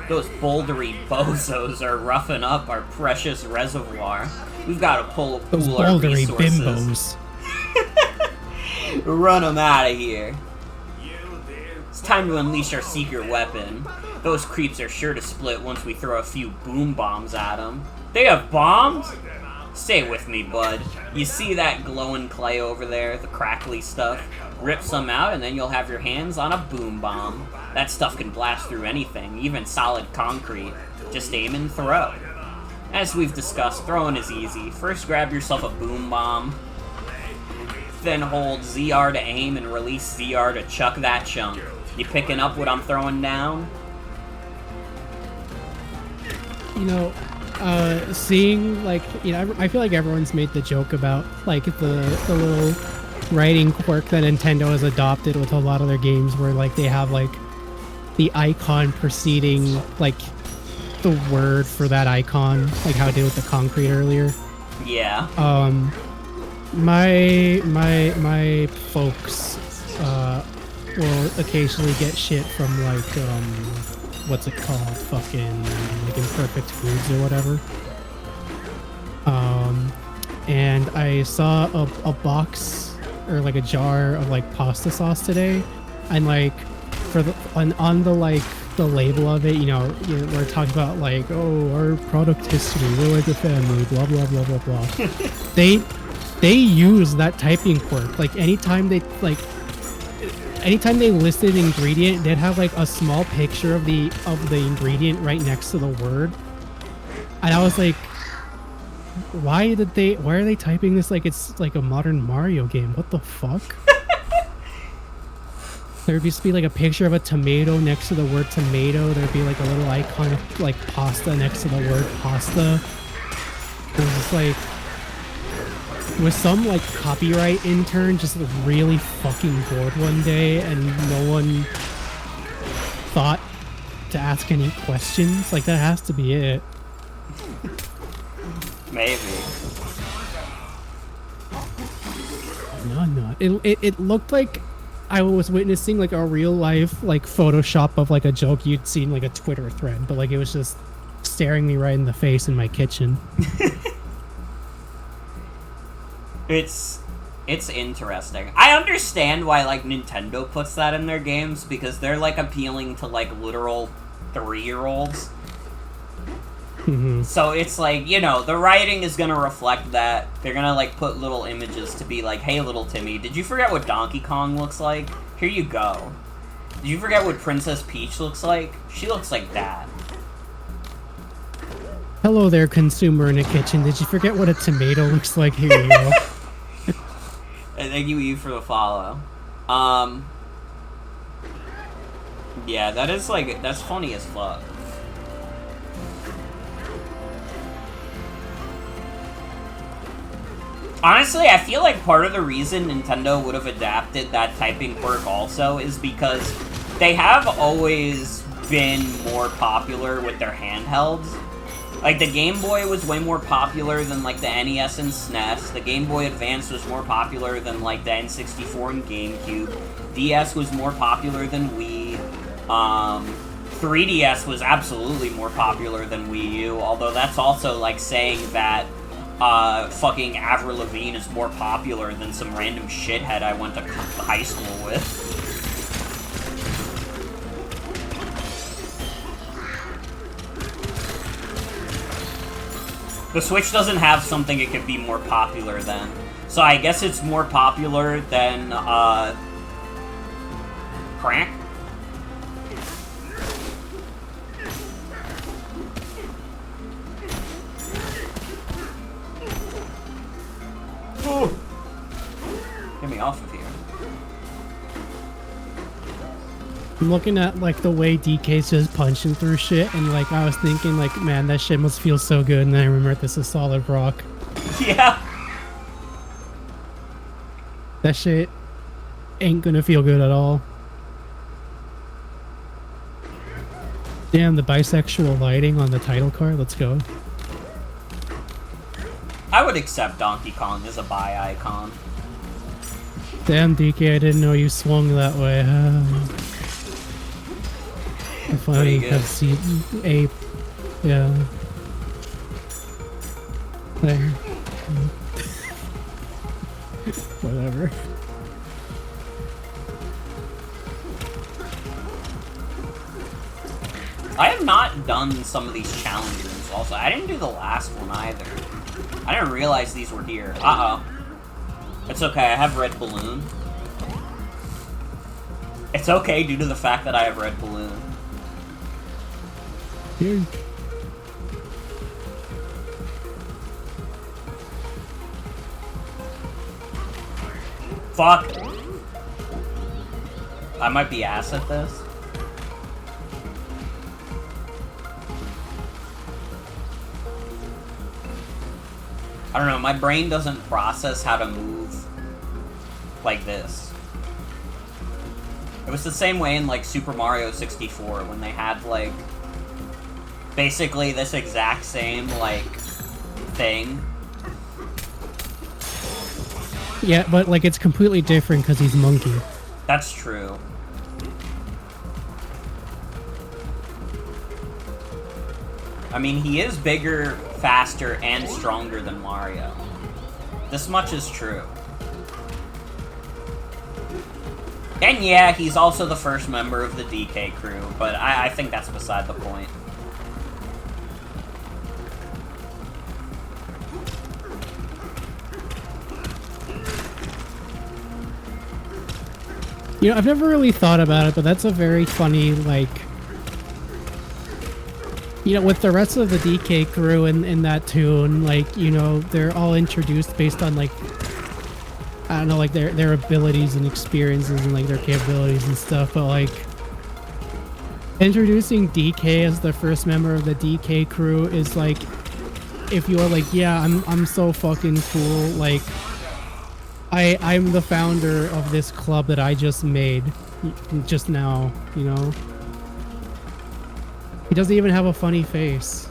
Those bouldery bozos are roughing up our precious reservoir. We've got to pool our resources. Bimbos. Run them out of here. It's time to unleash our secret weapon. Those creeps are sure to split once we throw a few boom bombs at them. They have bombs? Stay with me, bud. You see that glowing clay over there, the crackly stuff? Rip some out and then you'll have your hands on a boom bomb. That stuff can blast through anything, even solid concrete. Just aim and throw. As we've discussed, throwing is easy. First grab yourself a boom bomb, then hold ZR to aim and release ZR to chuck that chunk. You picking up what I'm throwing down? You know, seeing, like, you know, I feel like everyone's made the joke about, like, the little writing quirk that Nintendo has adopted with a lot of their games where, like, they have, like, the icon preceding, like, the word for that icon, like how I did with the concrete earlier. Yeah. My folks, will occasionally get shit from, like, what's it called? Fucking, like, Imperfect Foods or whatever. And I saw a box, or, like, a jar of, like, pasta sauce today, and, like, on the, like, the label of it, you know, we're talking about, like, oh, our product history, we're like a family, blah, blah, blah, blah, blah. They use that typing quirk. Like, anytime they listed an ingredient, they'd have, like, a small picture of the ingredient right next to the word. And I was like, why are they typing this like it's like a modern Mario game? What the fuck? There'd just be, like, a picture of a tomato next to the word tomato. There'd be, like, a little icon of, like, pasta next to the word pasta. It was just like, was some, like, copyright intern just really fucking bored one day and no one thought to ask any questions? Like, that has to be it. Maybe. No. It looked like I was witnessing, like, a real life, like, Photoshop of, like, a joke you'd seen, like, a Twitter thread, but, like, it was just staring me right in the face in my kitchen. It's interesting. I understand why, like, Nintendo puts that in their games, because they're, like, appealing to, like, literal 3-year-olds. Mm-hmm. So it's like, you know, the writing is gonna reflect that. They're gonna, like, put little images to be like, hey, little Timmy, did you forget what Donkey Kong looks like? Here you go. Did you forget what Princess Peach looks like? She looks like that. Hello there, consumer in a kitchen. Did you forget what a tomato looks like? Here you go. And thank you for the follow. Yeah, that is like, that's funny as fuck. Honestly, I feel like part of the reason Nintendo would have adapted that typing quirk also is because they have always been more popular with their handhelds. Like, the Game Boy was way more popular than, like, the NES and SNES. The Game Boy Advance was more popular than, like, the N64 and GameCube. DS was more popular than Wii. 3DS was absolutely more popular than Wii U, although that's also, like, saying that fucking Avril Lavigne is more popular than some random shithead I went to high school with. The Switch doesn't have something it could be more popular than. So I guess it's more popular than, Crank? Ooh. Get me off of here. I'm looking at, like, the way DK's just punching through shit, and, like, I was thinking, like, man, that shit must feel so good, and then I remember this is solid rock. Yeah. That shit ain't gonna feel good at all. Damn, the bisexual lighting on the title card, let's go. I would accept Donkey Kong as a bi icon. Damn, DK, I didn't know you swung that way. I finally have seen ape. Yeah. There. Whatever. I have not done some of these challenges also. I didn't do the last one either. I didn't realize these were here. Uh-oh. It's okay, I have Red Balloon. It's okay due to the fact that I have Red Balloon. Here. Fuck. I might be ass at this. I don't know, my brain doesn't process how to move like this. It was the same way in, like, Super Mario 64, when they had, like, basically this exact same, like, thing. Yeah, but, like, it's completely different because he's monkey. That's true. I mean, he is bigger, faster, and stronger than Mario. This much is true. And yeah, he's also the first member of the DK crew, but I think that's beside the point. You know, I've never really thought about it, but that's a very funny, like... You know, with the rest of the DK crew in that tune, like, you know, they're all introduced based on, like... I don't know, like, their abilities and experiences and, like, their capabilities and stuff, but, like... Introducing DK as the first member of the DK crew is, like... If you're like, yeah, I'm so fucking cool, like... I'm the founder of this club that I just made just now, you know? He doesn't even have a funny face.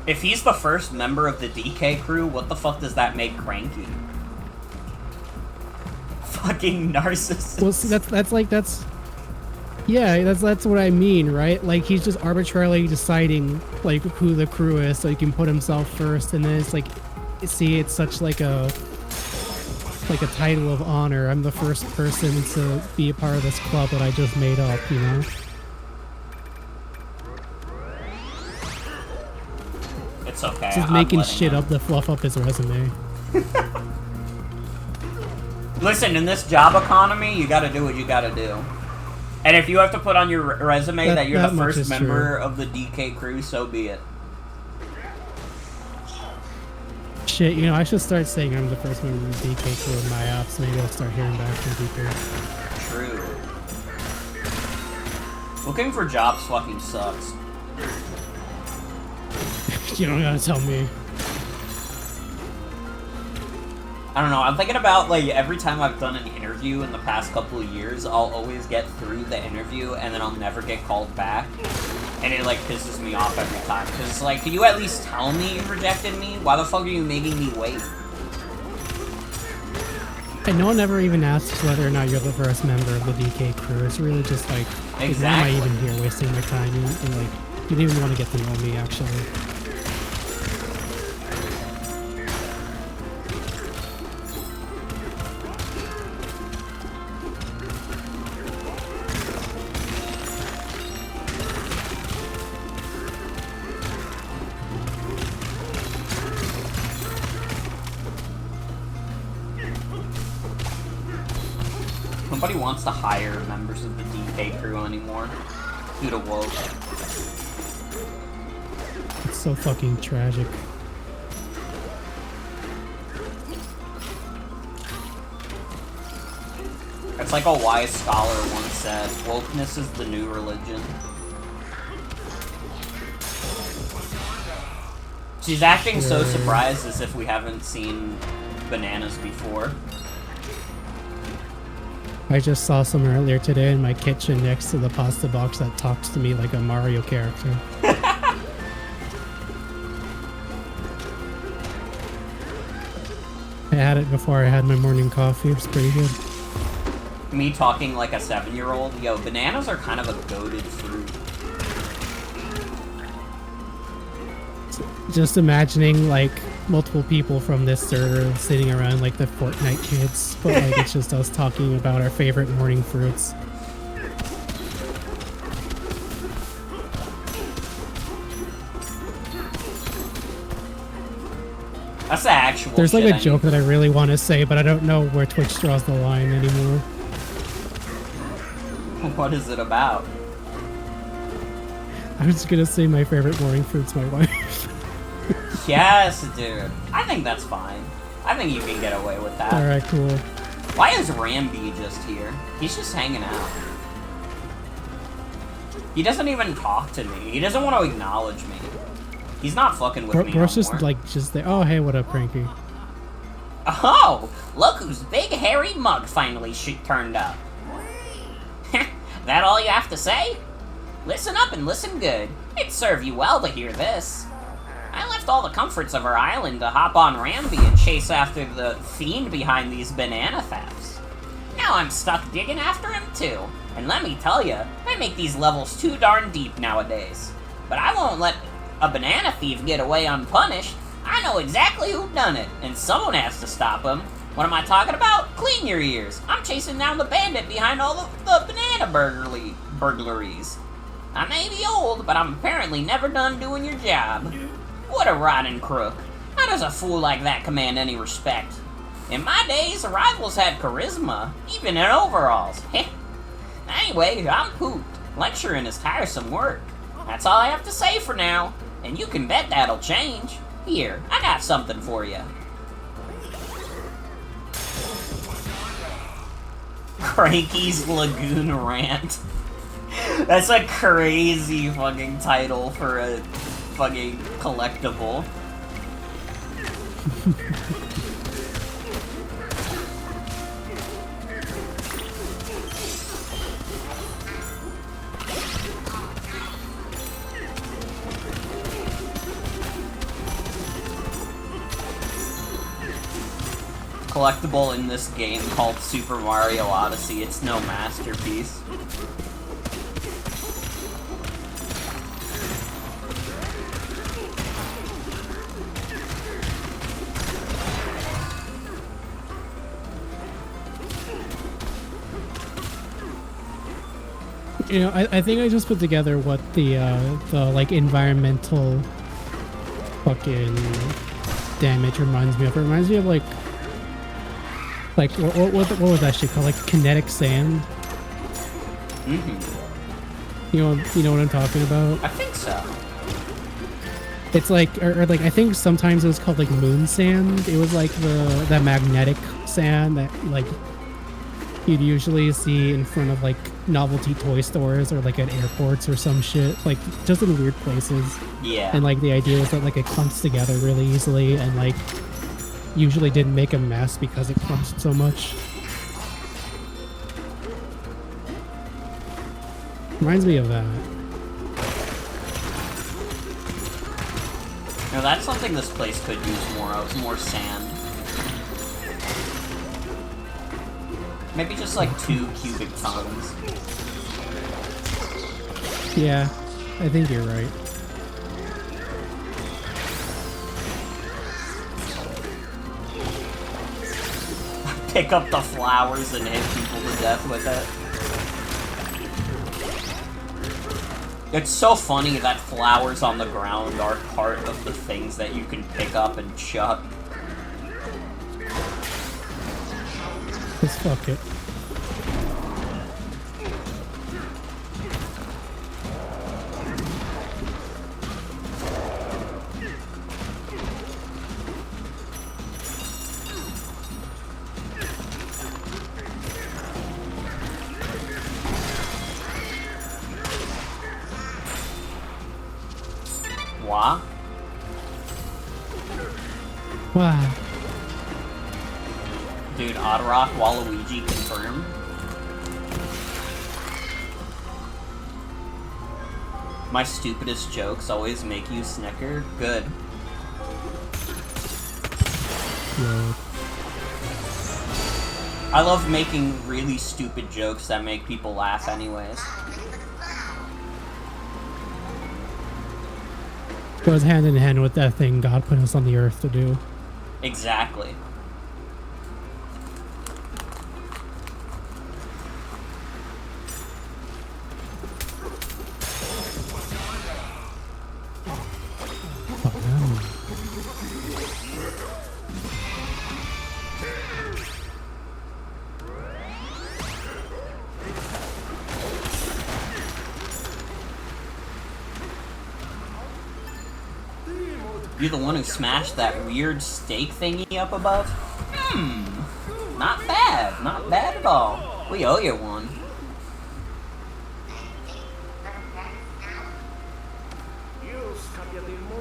If he's the first member of the DK crew, what the fuck does that make Cranky? Fucking narcissist. Well, see, that's yeah, that's what I mean, right? Like, he's just arbitrarily deciding, like, who the crew is so he can put himself first, and then it's like, see, it's such like a title of honor. I'm the first person to be a part of this club that I just made up, you know? It's okay. Just making shit up to fluff up his resume. Listen, in this job economy, you gotta do what you gotta do. And if you have to put on your resume that you're the first member of the DK crew, so be it. Shit, you know, I should start saying I'm the first member of the DK crew in my apps. Maybe I'll start hearing back from people. True. Looking for jobs fucking sucks. You don't gotta tell me. I don't know, I'm thinking about, like, every time I've done an interview in the past couple of years, I'll always get through the interview, and then I'll never get called back. And it, like, pisses me off every time. Because it's like, can you at least tell me you rejected me? Why the fuck are you making me wait? And no one ever even asks whether or not you're the first member of the DK crew. It's really just like, Exactly. why am I even here wasting my time? And like, you didn't even want to get to know me, actually. Nobody wants to hire members of the DK crew anymore. Due to woke. It's so fucking tragic. It's like a wise scholar once said, wokeness is the new religion. She's acting so surprised as if we haven't seen bananas before. I just saw some earlier today in my kitchen next to the pasta box that talks to me like a Mario character. I had it before I had my morning coffee. It was pretty good. Me talking like a 7-year-old? Yo, bananas are kind of a goated fruit. Just imagining like multiple people from this server sitting around like the Fortnite kids, but like it's just us talking about our favorite morning fruits. That's the actual There's like shit a joke that I really want to say, but I don't know where Twitch draws the line anymore. What is it about? I was gonna say my favorite morning fruit's my wife. Yes, dude. I think that's fine. I think you can get away with that. Alright, cool. Why is Ramby just here? He's just hanging out. He doesn't even talk to me. He doesn't want to acknowledge me. He's not fucking with me Bro's no just more. like, just there. Oh, hey, what up, Cranky? Oh, look whose big hairy mug finally turned up. That all you have to say? Listen up and listen good. It'd serve you well to hear this. I left all the comforts of our island to hop on Ramby and chase after the fiend behind these banana thefts. Now I'm stuck digging after him too, and let me tell you, they make these levels too darn deep nowadays. But I won't let a banana thief get away unpunished. I know exactly who done it, and someone has to stop him. What am I talking about? Clean your ears. I'm chasing down the bandit behind all the banana burglaries. I may be old, but I'm apparently never done doing your job. What a rotten crook. How does a fool like that command any respect? In my days, the rivals had charisma, even in overalls. Anyway, I'm pooped. Lecturing is tiresome work. That's all I have to say for now, and you can bet that'll change. Here, I got something for you. Cranky's Lagoon Rant. That's a crazy fucking title for a fucking collectible. Collectible in this game called Super Mario Odyssey. It's no masterpiece. You know, I think I just put together what the like environmental fucking damage reminds me of. It reminds me of like what was that shit called? Like kinetic sand. Mm-hmm. You know what I'm talking about? I think so. It's like, or like I think sometimes it was called like moon sand. It was like the magnetic sand that like you'd usually see in front of like novelty toy stores or like at airports or some shit, like just in weird places. Yeah. And like the idea is that like it clumps together really easily and like usually didn't make a mess because it clumps so much. Reminds me of that. Now that's something this place could use more of, more sand. Maybe just like 2 cubic tons. Yeah, I think you're right. Pick up the flowers and hit people to death with it. It's so funny that flowers on the ground are part of the things that you can pick up and chuck. Just fuck it. Wah? Wow. Dude, Oddrock, Waluigi confirmed. My stupidest jokes always make you snicker. Good. Yo. I love making really stupid jokes that make people laugh anyways. Goes hand in hand with that thing God put us on the earth to do. Exactly. Oh, no. You're the one who smashed that weird steak thingy up above? Not bad. Not bad at all. We owe you one.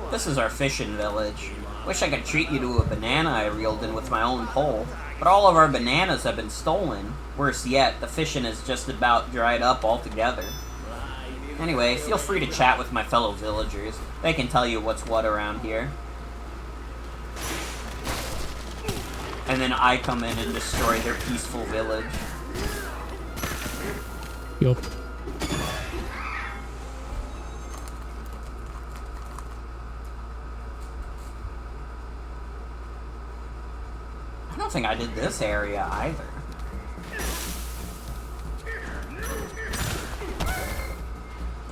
This is our fishing village. Wish I could treat you to a banana I reeled in with my own pole. But all of our bananas have been stolen. Worse yet, the fishing has just about dried up altogether. Anyway, feel free to chat with my fellow villagers. They can tell you what's what around here. And then I come in and destroy their peaceful village. Yup. I don't think I did this area either.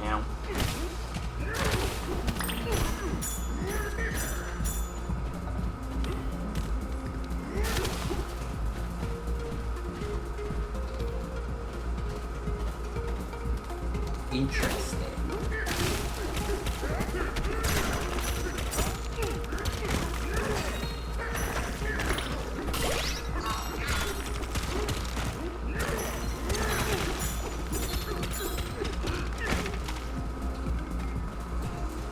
Yeah. Interesting.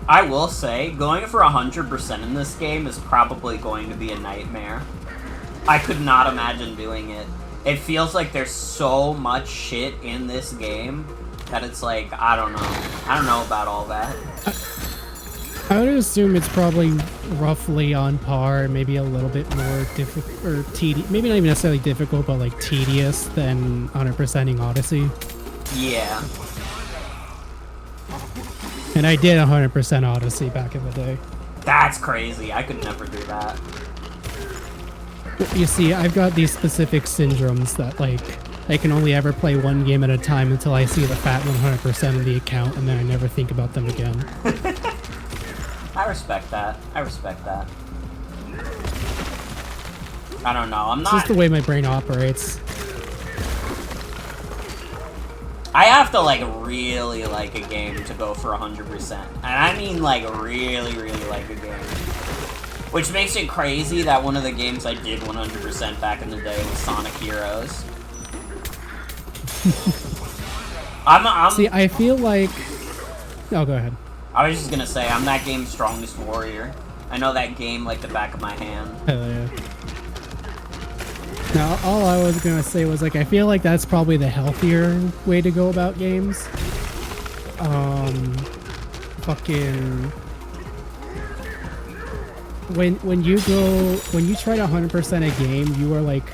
I will say, going for 100% in this game is probably going to be a nightmare. I could not imagine doing it. It feels like there's so much shit in this game that it's like, I don't know. I don't know about all that. I would assume it's probably roughly on par, maybe a little bit more difficult, or tedious, maybe not even necessarily difficult, but like tedious than 100%ing Odyssey. Yeah. And I did 100% Odyssey back in the day. That's crazy. I could never do that. You see, I've got these specific syndromes that, like, I can only ever play one game at a time until I see the fat 100% in the account, and then I never think about them again. I respect that. I respect that. I don't know. I'm It's not... just the way my brain operates. I have to, like, really like a game to go for 100%. And I mean, like, really, really like a game. Which makes it crazy that one of the games I did 100% back in the day was Sonic Heroes. See, I feel like... Oh, go ahead. I was just gonna say, I'm that game's strongest warrior. I know that game like the back of my hand. Hell yeah. Now, all I was gonna say was, like, I feel like that's probably the healthier way to go about games. Fucking... When you try to 100% a game, you are, like,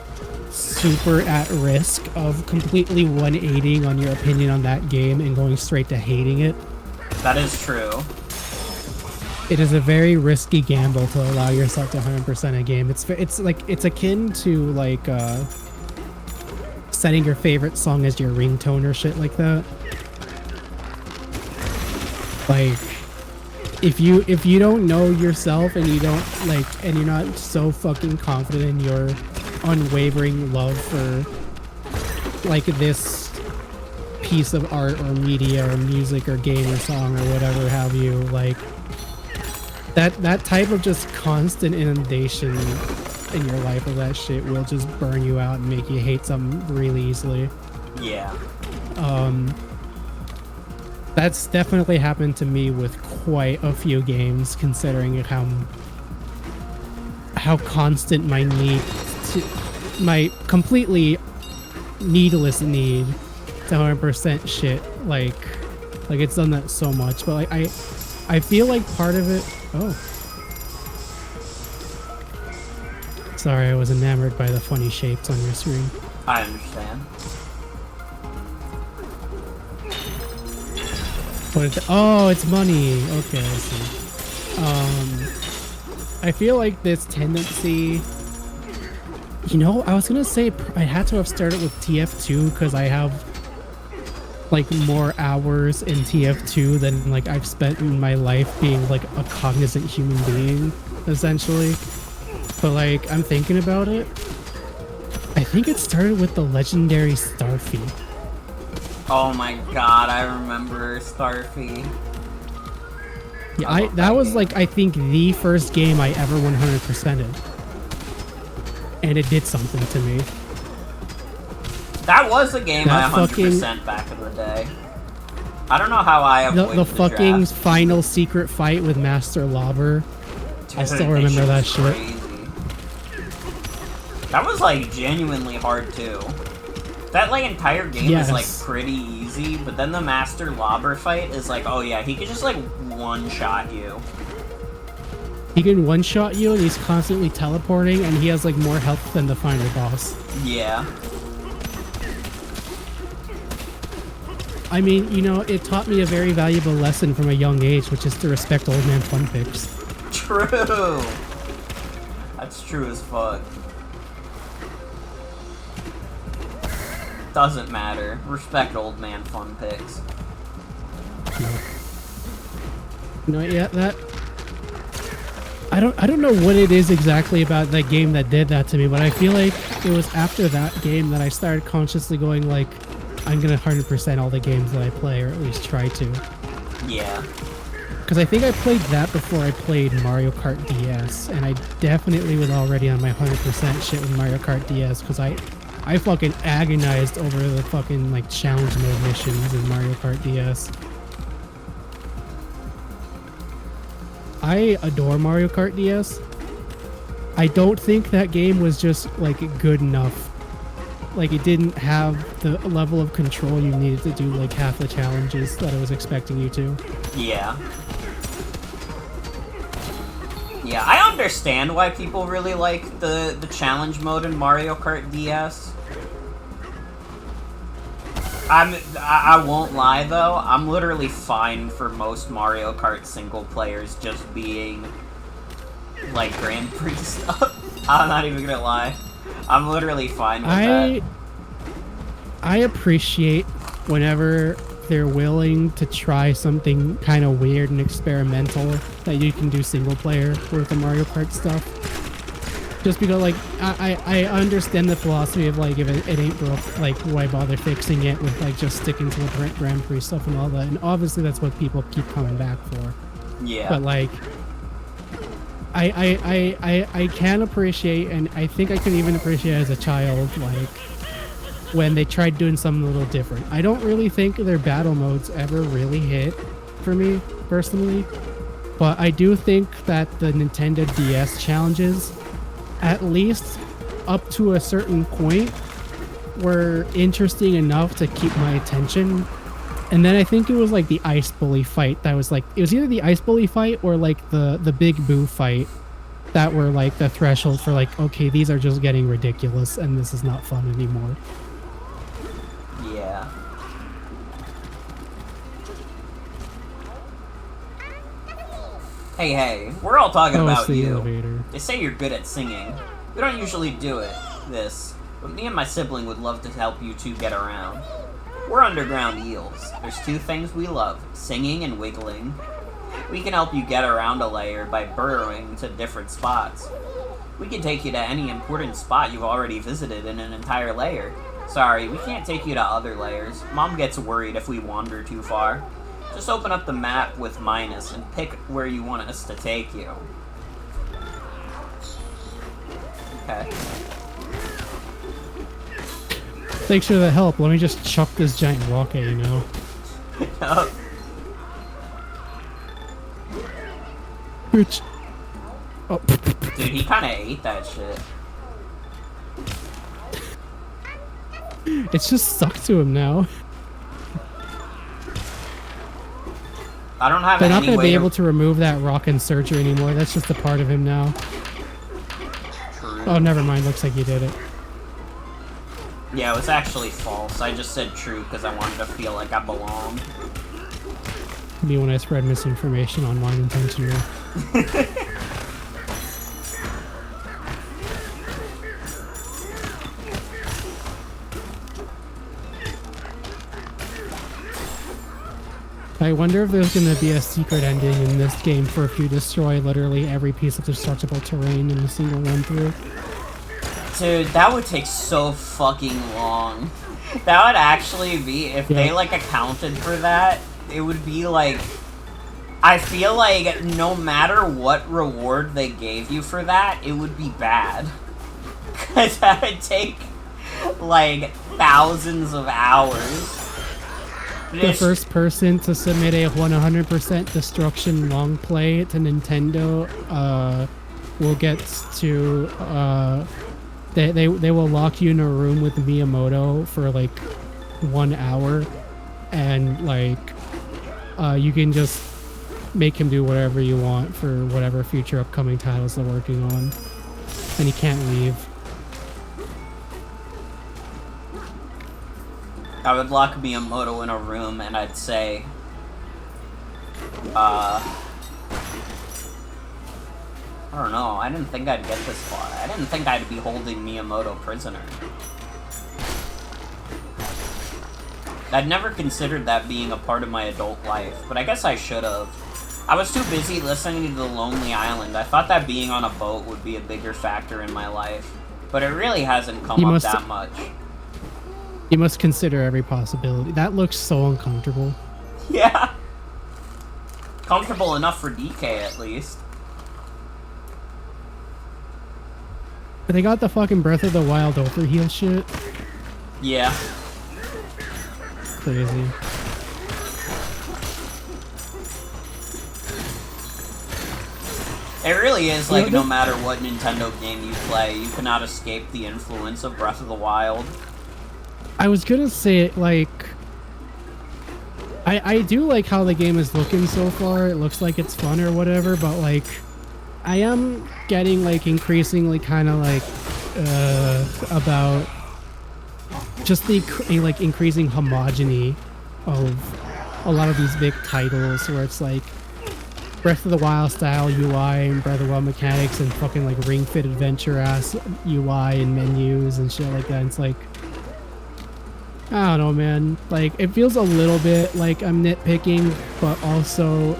super at risk of completely 180ing on your opinion on that game and going straight to hating it. That is true. It is a very risky gamble to allow yourself to 100% a game. It's akin to like setting your favorite song as your ringtone or shit like that. Like if you don't know yourself and you don't like and you're not so fucking confident in your unwavering love for like this piece of art or media or music or game or song or whatever have you, like that type of just constant inundation in your life of that shit will just burn you out and make you hate something really easily. Yeah. That's definitely happened to me with quite a few games, considering how constant my my completely needless need to 100% shit, like it's done that so much. But like I feel like part of it. Oh, sorry, I was enamored by the funny shapes on your screen. I understand. Oh, it's money. Okay, I see. I feel like this tendency. You know, I was gonna say I had to have started with TF2 because I have like more hours in TF2 than like I've spent in my life being like a cognizant human being, essentially. But like I'm thinking about it, I think it started with the legendary Starfy. Oh my god, I remember Starfy. Yeah, that was like I think the first game I ever 100%ed. And it did something to me. That was a game I 100% back in the day. I don't know how I avoided the fucking draft. final secret fight with Master Lobber. I still remember that shit. Crazy. That was like genuinely hard too. That like entire game is like pretty easy, but then the Master Lobber fight is like, oh yeah, he could just like one-shot you. He can one-shot you and he's constantly teleporting and he has like more health than the final boss. Yeah. I mean, you know, it taught me a very valuable lesson from a young age, which is to respect old man fun picks. True. That's true as fuck. Doesn't matter. Respect old man fun picks. No, yeah, that... I don't know what it is exactly about that game that did that to me, but I feel like it was after that game that I started consciously going like, I'm gonna 100% all the games that I play, or at least try to. Yeah. Because I think I played that before I played Mario Kart DS, and I definitely was already on my 100% shit with Mario Kart DS, because I fucking agonized over the fucking like challenge mode missions in Mario Kart DS. I adore Mario Kart DS. I don't think that game was just like good enough. Like it didn't have the level of control you needed to do like half the challenges that I was expecting you to. Yeah. Yeah, I understand why people really like the challenge mode in Mario Kart DS. I won't lie though, I'm literally fine for most Mario Kart single players just being like Grand Prix stuff. I'm not even gonna lie. I'm literally fine with that. I appreciate whenever they're willing to try something kind of weird and experimental that you can do single player with the Mario Kart stuff. Just because, like, I understand the philosophy of, like, if it ain't broke, like, why bother fixing it with, like, just sticking to the Grand Prix stuff and all that. And obviously that's what people keep coming back for. Yeah. But, like, I can appreciate, and I think I can even appreciate as a child, like, when they tried doing something a little different. I don't really think their battle modes ever really hit for me, personally. But I do think that the Nintendo DS challenges, at least up to a certain point, were interesting enough to keep my attention. And then I think it was like the Ice Bully fight that was like, it was either the Ice Bully fight or like the Big Boo fight that were like the threshold for like, okay, these are just getting ridiculous and this is not fun anymore. Yeah. Hey, we're all talking about the you. Elevator. They say you're good at singing. We don't usually do this, but me and my sibling would love to help you two get around. We're underground eels. There's two things we love, singing and wiggling. We can help you get around a layer by burrowing to different spots. We can take you to any important spot you've already visited in an entire layer. Sorry, we can't take you to other layers. Mom gets worried if we wander too far. Just open up the map with minus and pick where you want us to take you. Okay. Thanks for the help. Let me just chuck this giant rock at you now. Yup. Bitch. Oh. Dude, he kinda ate that shit. It's just stuck to him now. I don't have They're not any going to way be able to remove that rock and surgery anymore. That's just a part of him now. True. Oh, never mind. Looks like you did it. Yeah, it was actually false. I just said true because I wanted to feel like I belonged. Me when I spread misinformation online intentionally. I wonder if there's going to be a secret ending in this game for if you destroy literally every piece of destructible terrain in a single run through. Dude, that would take so fucking long. That would actually be, if they like accounted for that, it would be like, I feel like no matter what reward they gave you for that, it would be bad. Because that would take like thousands of hours. The first person to submit a 100% destruction long play to Nintendo will get to they will lock you in a room with Miyamoto for like 1 hour, and like you can just make him do whatever you want for whatever future upcoming titles they're working on, and he can't leave. I would lock Miyamoto in a room and I'd say, I don't know, I didn't think I'd get this far. I didn't think I'd be holding Miyamoto prisoner. I'd never considered that being a part of my adult life, but I guess I should have. I was too busy listening to The Lonely Island. I thought that being on a boat would be a bigger factor in my life, but it really hasn't come up that much. You must consider every possibility. That looks so uncomfortable. Yeah. Comfortable enough for DK, at least. But they got the fucking Breath of the Wild overheal shit. Yeah. Crazy. It really is like no matter what Nintendo game you play, you cannot escape the influence of Breath of the Wild. I was gonna say, like, I do like how the game is looking so far. It looks like it's fun or whatever, but like, I am getting like increasingly kind of like about just the like increasing homogeny of a lot of these big titles, where it's like Breath of the Wild style UI and Breath of the Wild mechanics and fucking like Ring Fit Adventure ass UI and menus and shit like that. And it's like, I don't know, man. Like, it feels a little bit like I'm nitpicking, but also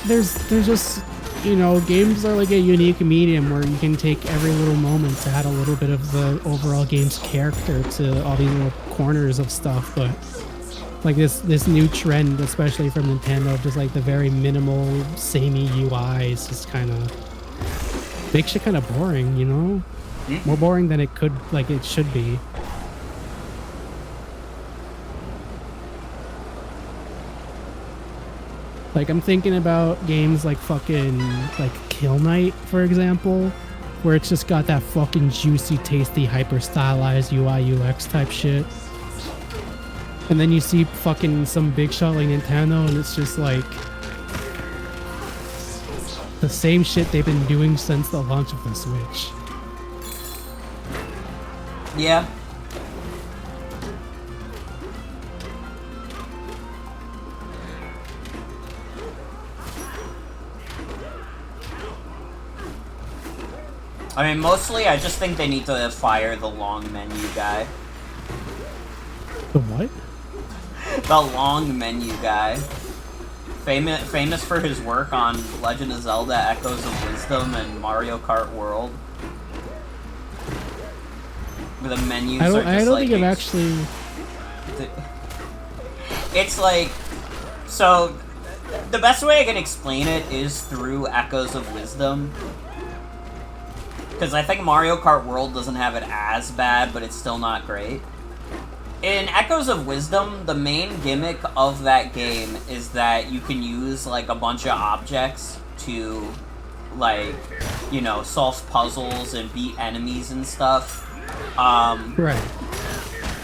there's just you know, games are like a unique medium where you can take every little moment to add a little bit of the overall game's character to all these little corners of stuff. But like this new trend, especially from Nintendo, just like the very minimal, samey UI is just kind of makes it kind of boring, you know? More boring than it could, like it should be. Like, I'm thinking about games like fucking, like Kill Knight, for example, where it's just got that fucking juicy, tasty, hyper-stylized UI, UX type shit. And then you see fucking some big shot like Nintendo, and it's just like the same shit they've been doing since the launch of the Switch. Yeah. I mean, mostly I just think they need to fire the long menu guy. The what? The long menu guy. Famous for his work on Legend of Zelda Echoes of Wisdom and Mario Kart World. The menus are just I don't like... think I've actually... It's like... So, the best way I can explain it is through Echoes of Wisdom. Because I think Mario Kart World doesn't have it as bad, but it's still not great. In Echoes of Wisdom, the main gimmick of that game is that you can use, like, a bunch of objects to, like, you know, solve puzzles and beat enemies and stuff. Right.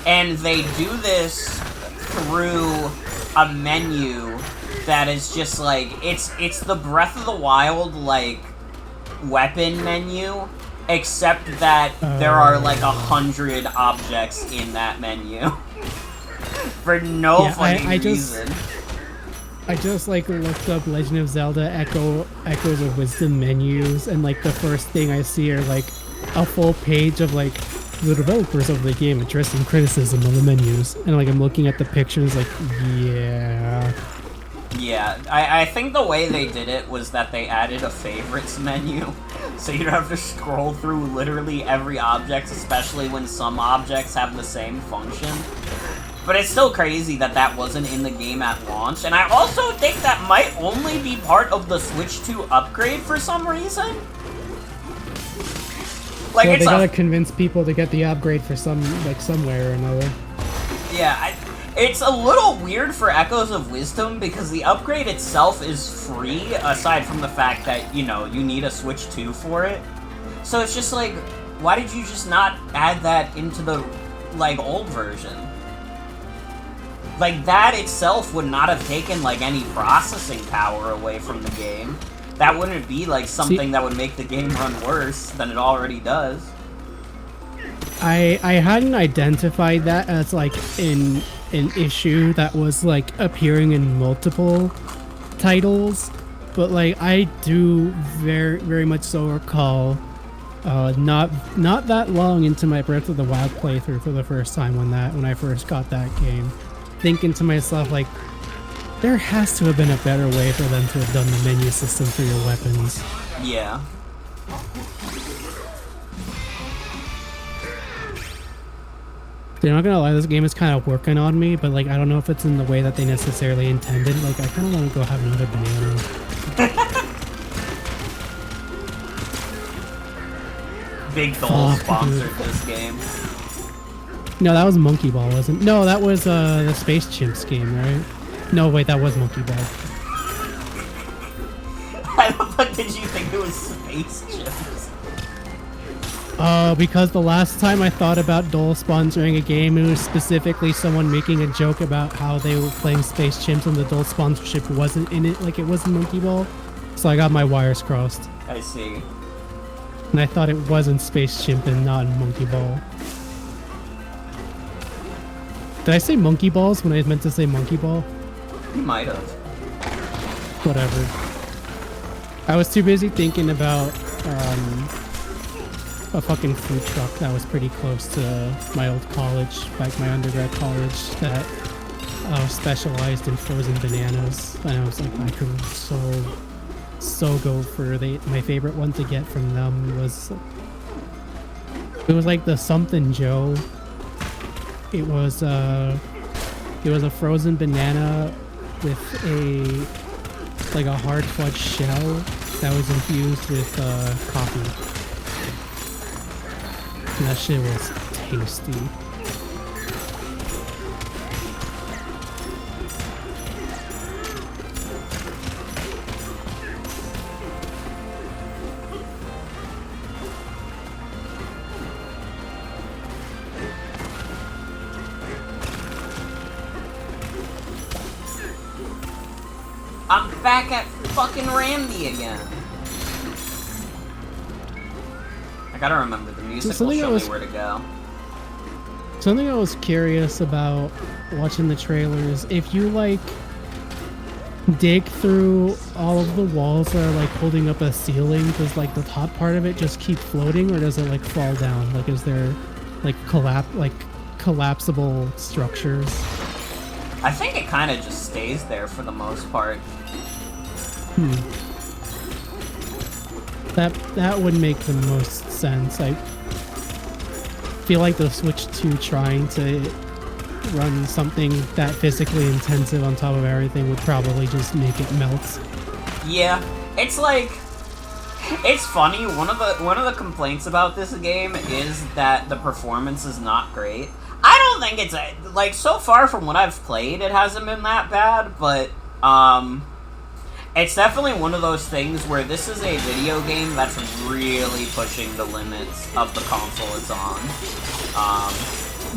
And they do this through a menu that is just, like, it's the Breath of the Wild, like, weapon menu, except that there are like 100 objects in that menu for no fucking reason. I just like looked up Legend of Zelda Echoes of Wisdom menus, and like the first thing I see are like a full page of like the developers of the game addressing criticism of the menus, and like I'm looking at the pictures like, yeah. Yeah, I think the way they did it was that they added a favorites menu, so you don't have to scroll through literally every object, especially when some objects have the same function. But it's still crazy that that wasn't in the game at launch, and I also think that might only be part of the Switch 2 upgrade for some reason. Like, well, it's they gotta convince people to get the upgrade for somewhere or another. Yeah, it's a little weird for Echoes of Wisdom because the upgrade itself is free, aside from the fact that, you know, you need a Switch 2 for it. So it's just like, why did you just not add that into the, like, old version? Like, that itself would not have taken, like, any processing power away from the game. That wouldn't be, like, something that would make the game run worse than it already does. I hadn't identified that as, like, an issue that was, like, appearing in multiple titles, but, like, I do very, very much so recall not that long into my Breath of the Wild playthrough for the first time when I first got that game, thinking to myself, like, there has to have been a better way for them to have done the menu system for your weapons. Yeah. They're not gonna lie, this game is kind of working on me, but, like, I don't know if it's in the way that they necessarily intended. Like, I kind of want to go have another banana. Big Dole sponsored this game. No, that was Monkey Ball, wasn't it? No, that was the Space Chimps game, right? No, wait, that was Monkey Ball. Why the fuck did you think it was Space Chimps? Because the last time I thought about Dole sponsoring a game, it was specifically someone making a joke about how they were playing Space Chimps and the Dole sponsorship wasn't in it, like it was in Monkey Ball. So I got my wires crossed. I see. And I thought it wasn't Space Chimp and not Monkey Ball. Did I say Monkey Balls when I meant to say Monkey Ball? You might have. Whatever. I was too busy thinking about, a fucking food truck that was pretty close to my old college, like my undergrad college, that specialized in frozen bananas. And I was like, I could so Sogo for my favorite one to get from them was it was like the something Joe. It was a frozen banana with a hard fudge shell that was infused with coffee. And that shit was tasty. I'm back at fucking Randy again. I gotta remember the music will show me where to go. Something I was curious about watching the trailers, if you like dig through all of the walls that are like holding up a ceiling, does like the top part of it just keep floating, or does it like fall down? Like is there like collapsible structures? I think it kind of just stays there for the most part. That would make the most sense. I feel like the Switch 2 trying to run something that physically intensive on top of everything would probably just make it melt. Yeah, it's like, it's funny. One of the complaints about this game is that the performance is not great. I don't think it's like, so far from what I've played, it hasn't been that bad, but it's definitely one of those things where this is a video game that's really pushing the limits of the console it's on.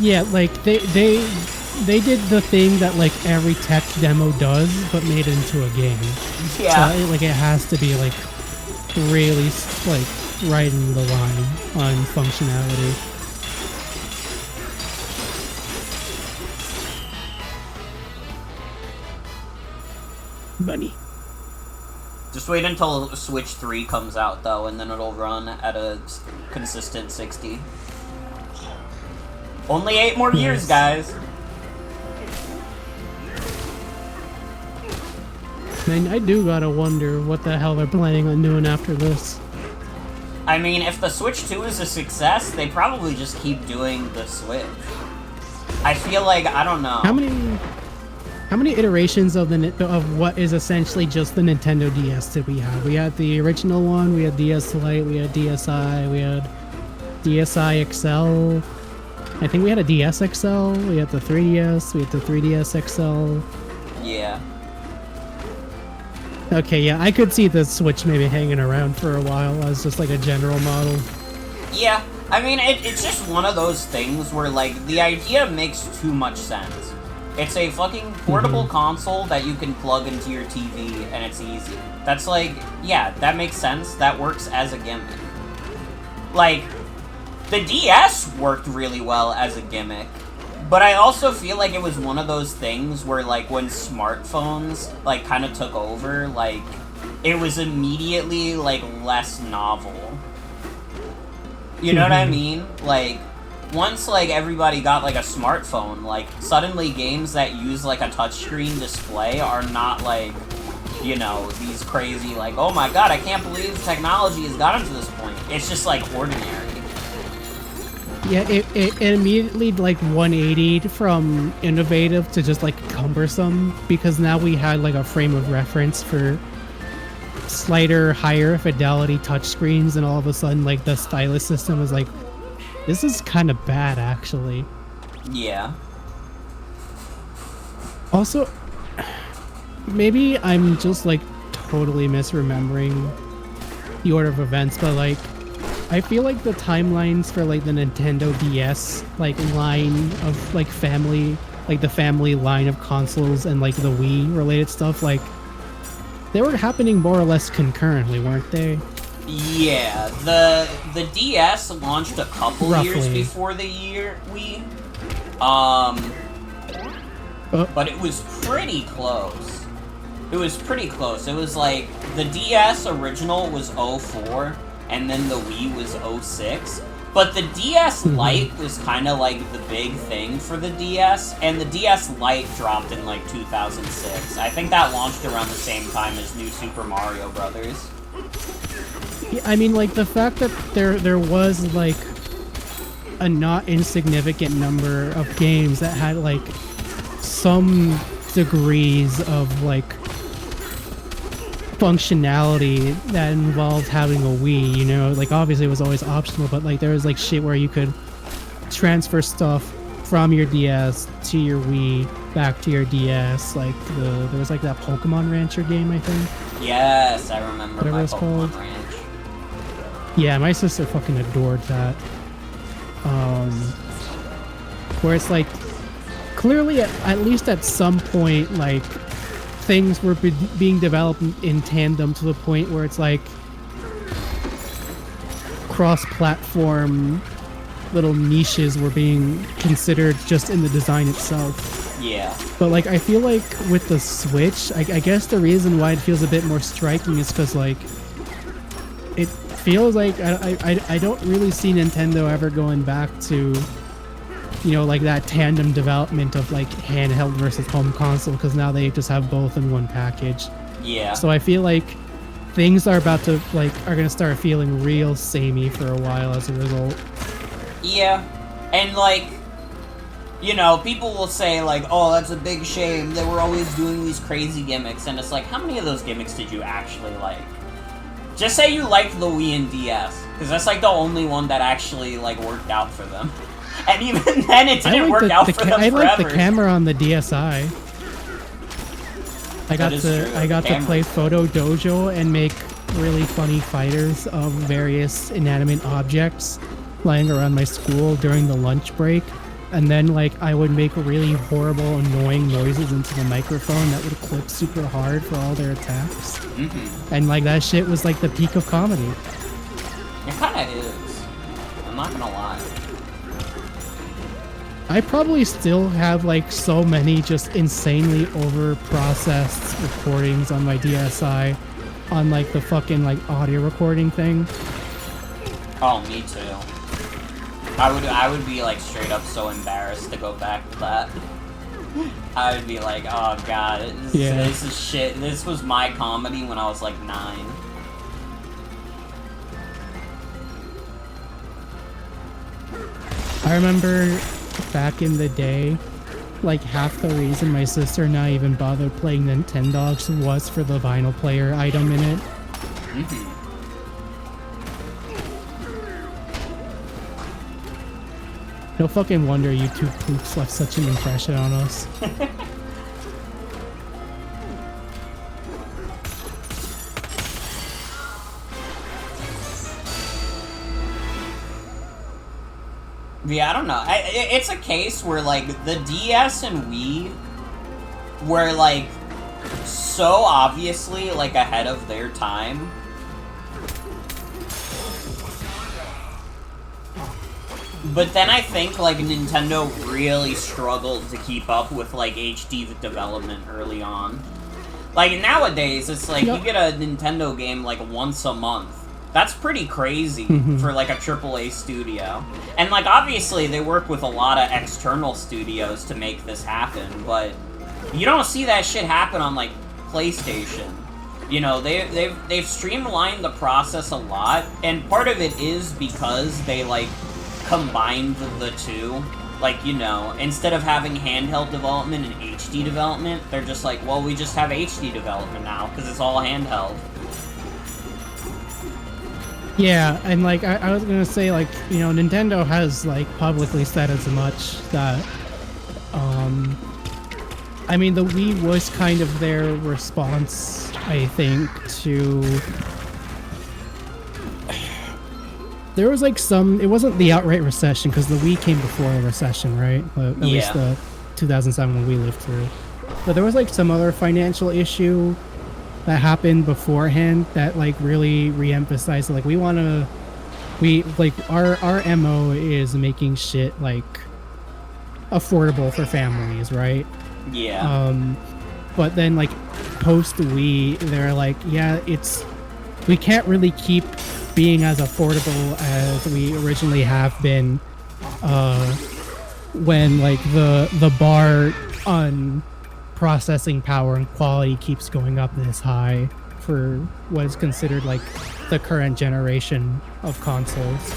Yeah, like they did the thing that like every tech demo does, but made it into a game. Yeah. So like it has to be like really like right in the line on functionality. Bunny. Just wait until Switch 3 comes out, though, and then it'll run at a consistent 60. Only 8 more years, guys! Man, I do gotta wonder what the hell they're planning on doing after this. I mean, if the Switch 2 is a success, they probably just keep doing the Switch. I feel like, I don't know. How many iterations of what is essentially just the Nintendo DS did we have? We had the original one, we had DS Lite, we had DSi, we had DSi XL. I think we had a DS XL, we had the 3DS, we had the 3DS XL. Yeah. Okay, yeah, I could see the Switch maybe hanging around for a while as just like a general model. Yeah, I mean, it's just one of those things where, like, the idea makes too much sense. It's a fucking portable console that you can plug into your TV, and it's easy. That's like, yeah, that makes sense. That works as a gimmick. Like, the DS worked really well as a gimmick, but I also feel like it was one of those things where, like, when smartphones, like, kind of took over, like, it was immediately, like, less novel. You know what I mean? Like, once, like, everybody got, like, a smartphone, like, suddenly games that use, like, a touchscreen display are not, like, you know, these crazy, like, oh my god, I can't believe technology has gotten to this point. It's just, like, ordinary. Yeah, it immediately, like, 180'd from innovative to just, like, cumbersome, because now we had, like, a frame of reference for slighter, higher fidelity touchscreens, and all of a sudden, like, the stylus system was like, this is kind of bad, actually. Yeah. Also, maybe I'm just, like, totally misremembering the order of events, but, like, I feel like the timelines for, like, the Nintendo DS, like, line of, like, family, like, the family line of consoles and, like, the Wii-related stuff, like, they were happening more or less concurrently, weren't they? Yeah, the DS launched a couple years before the Wii. But it was pretty close. It was pretty close. It was like, the DS original was 04, and then the Wii was 06. But the DS Lite was kind of like the big thing for the DS, and the DS Lite dropped in like 2006. I think that launched around the same time as New Super Mario Brothers. Yeah, I mean, like, the fact that there was, like, a not insignificant number of games that had, like, some degrees of, like, functionality that involved having a Wii, you know? Like, obviously it was always optional, but, like, there was, like, shit where you could transfer stuff from your DS to your Wii, back to your DS. Like, there was, like, that Pokemon Rancher game, I think. Yes, I remember Whatever my it's Pokemon called. Ranch. Yeah, my sister fucking adored that. Where it's like, clearly, at least at some point, like, things were being developed in tandem to the point where it's like cross-platform little niches were being considered just in the design itself. Yeah. But, like, I feel like with the Switch, I guess the reason why it feels a bit more striking is because, like, it feels like I don't really see Nintendo ever going back to, you know, like that tandem development of like handheld versus home console, because now they just have both in one package. Yeah. So I feel like things are about to are gonna start feeling real samey for a while as a result. Yeah. And like, you know, people will say like, oh, that's a big shame that we're always doing these crazy gimmicks, and it's like, how many of those gimmicks did you actually like? Just say you liked the Wii and DS, because that's like the only one that actually like worked out for them. And even then, it didn't work out for them forever. I like the camera on the DSi. I got to play Photo Dojo and make really funny fighters of various inanimate objects lying around my school during the lunch break. And then, like, I would make really horrible, annoying noises into the microphone that would clip super hard for all their attacks. Mm-hmm. And, like, that shit was, like, the peak of comedy. It kinda is. I'm not gonna lie. I probably still have, like, so many just insanely over-processed recordings on my DSi on, like, the fucking, like, audio recording thing. Oh, me too. I would be like straight up so embarrassed to go back to that. I would be like, oh god, this is shit. This was my comedy when I was like 9. I remember back in the day, like half the reason my sister and I even bothered playing Nintendogs was for the vinyl player item in it. Mm-hmm. No fucking wonder you two poops left such an impression on us. Yeah, I don't know. It's a case where, like, the DS and Wii were, like, so obviously, like, ahead of their time. But then I think, like, Nintendo really struggled to keep up with, like, HD development early on. Like, nowadays, it's like, you get a Nintendo game, like, once a month. That's pretty crazy for, like, a AAA studio. And, like, obviously, they work with a lot of external studios to make this happen, but you don't see that shit happen on, like, PlayStation. You know, they've streamlined the process a lot, and part of it is because they, like, combined the two. Like, you know, instead of having handheld development and HD development, they're just like, well, we just have HD development now, because it's all handheld. Yeah, and, like, I was gonna say, like, you know, Nintendo has, like, publicly said as much that, I mean, the Wii was kind of their response, I think, to... There was, like, it wasn't the outright recession, because the Wii came before the recession, right? At least the 2007 when we lived through. But there was, like, some other financial issue that happened beforehand that, like, really re-emphasized, like, our MO is making shit, like, affordable for families, right? Yeah. But then, like, post Wii, they're like, yeah, we can't really keep being as affordable as we originally have been, when like the bar on processing power and quality keeps going up this high for what is considered like the current generation of consoles.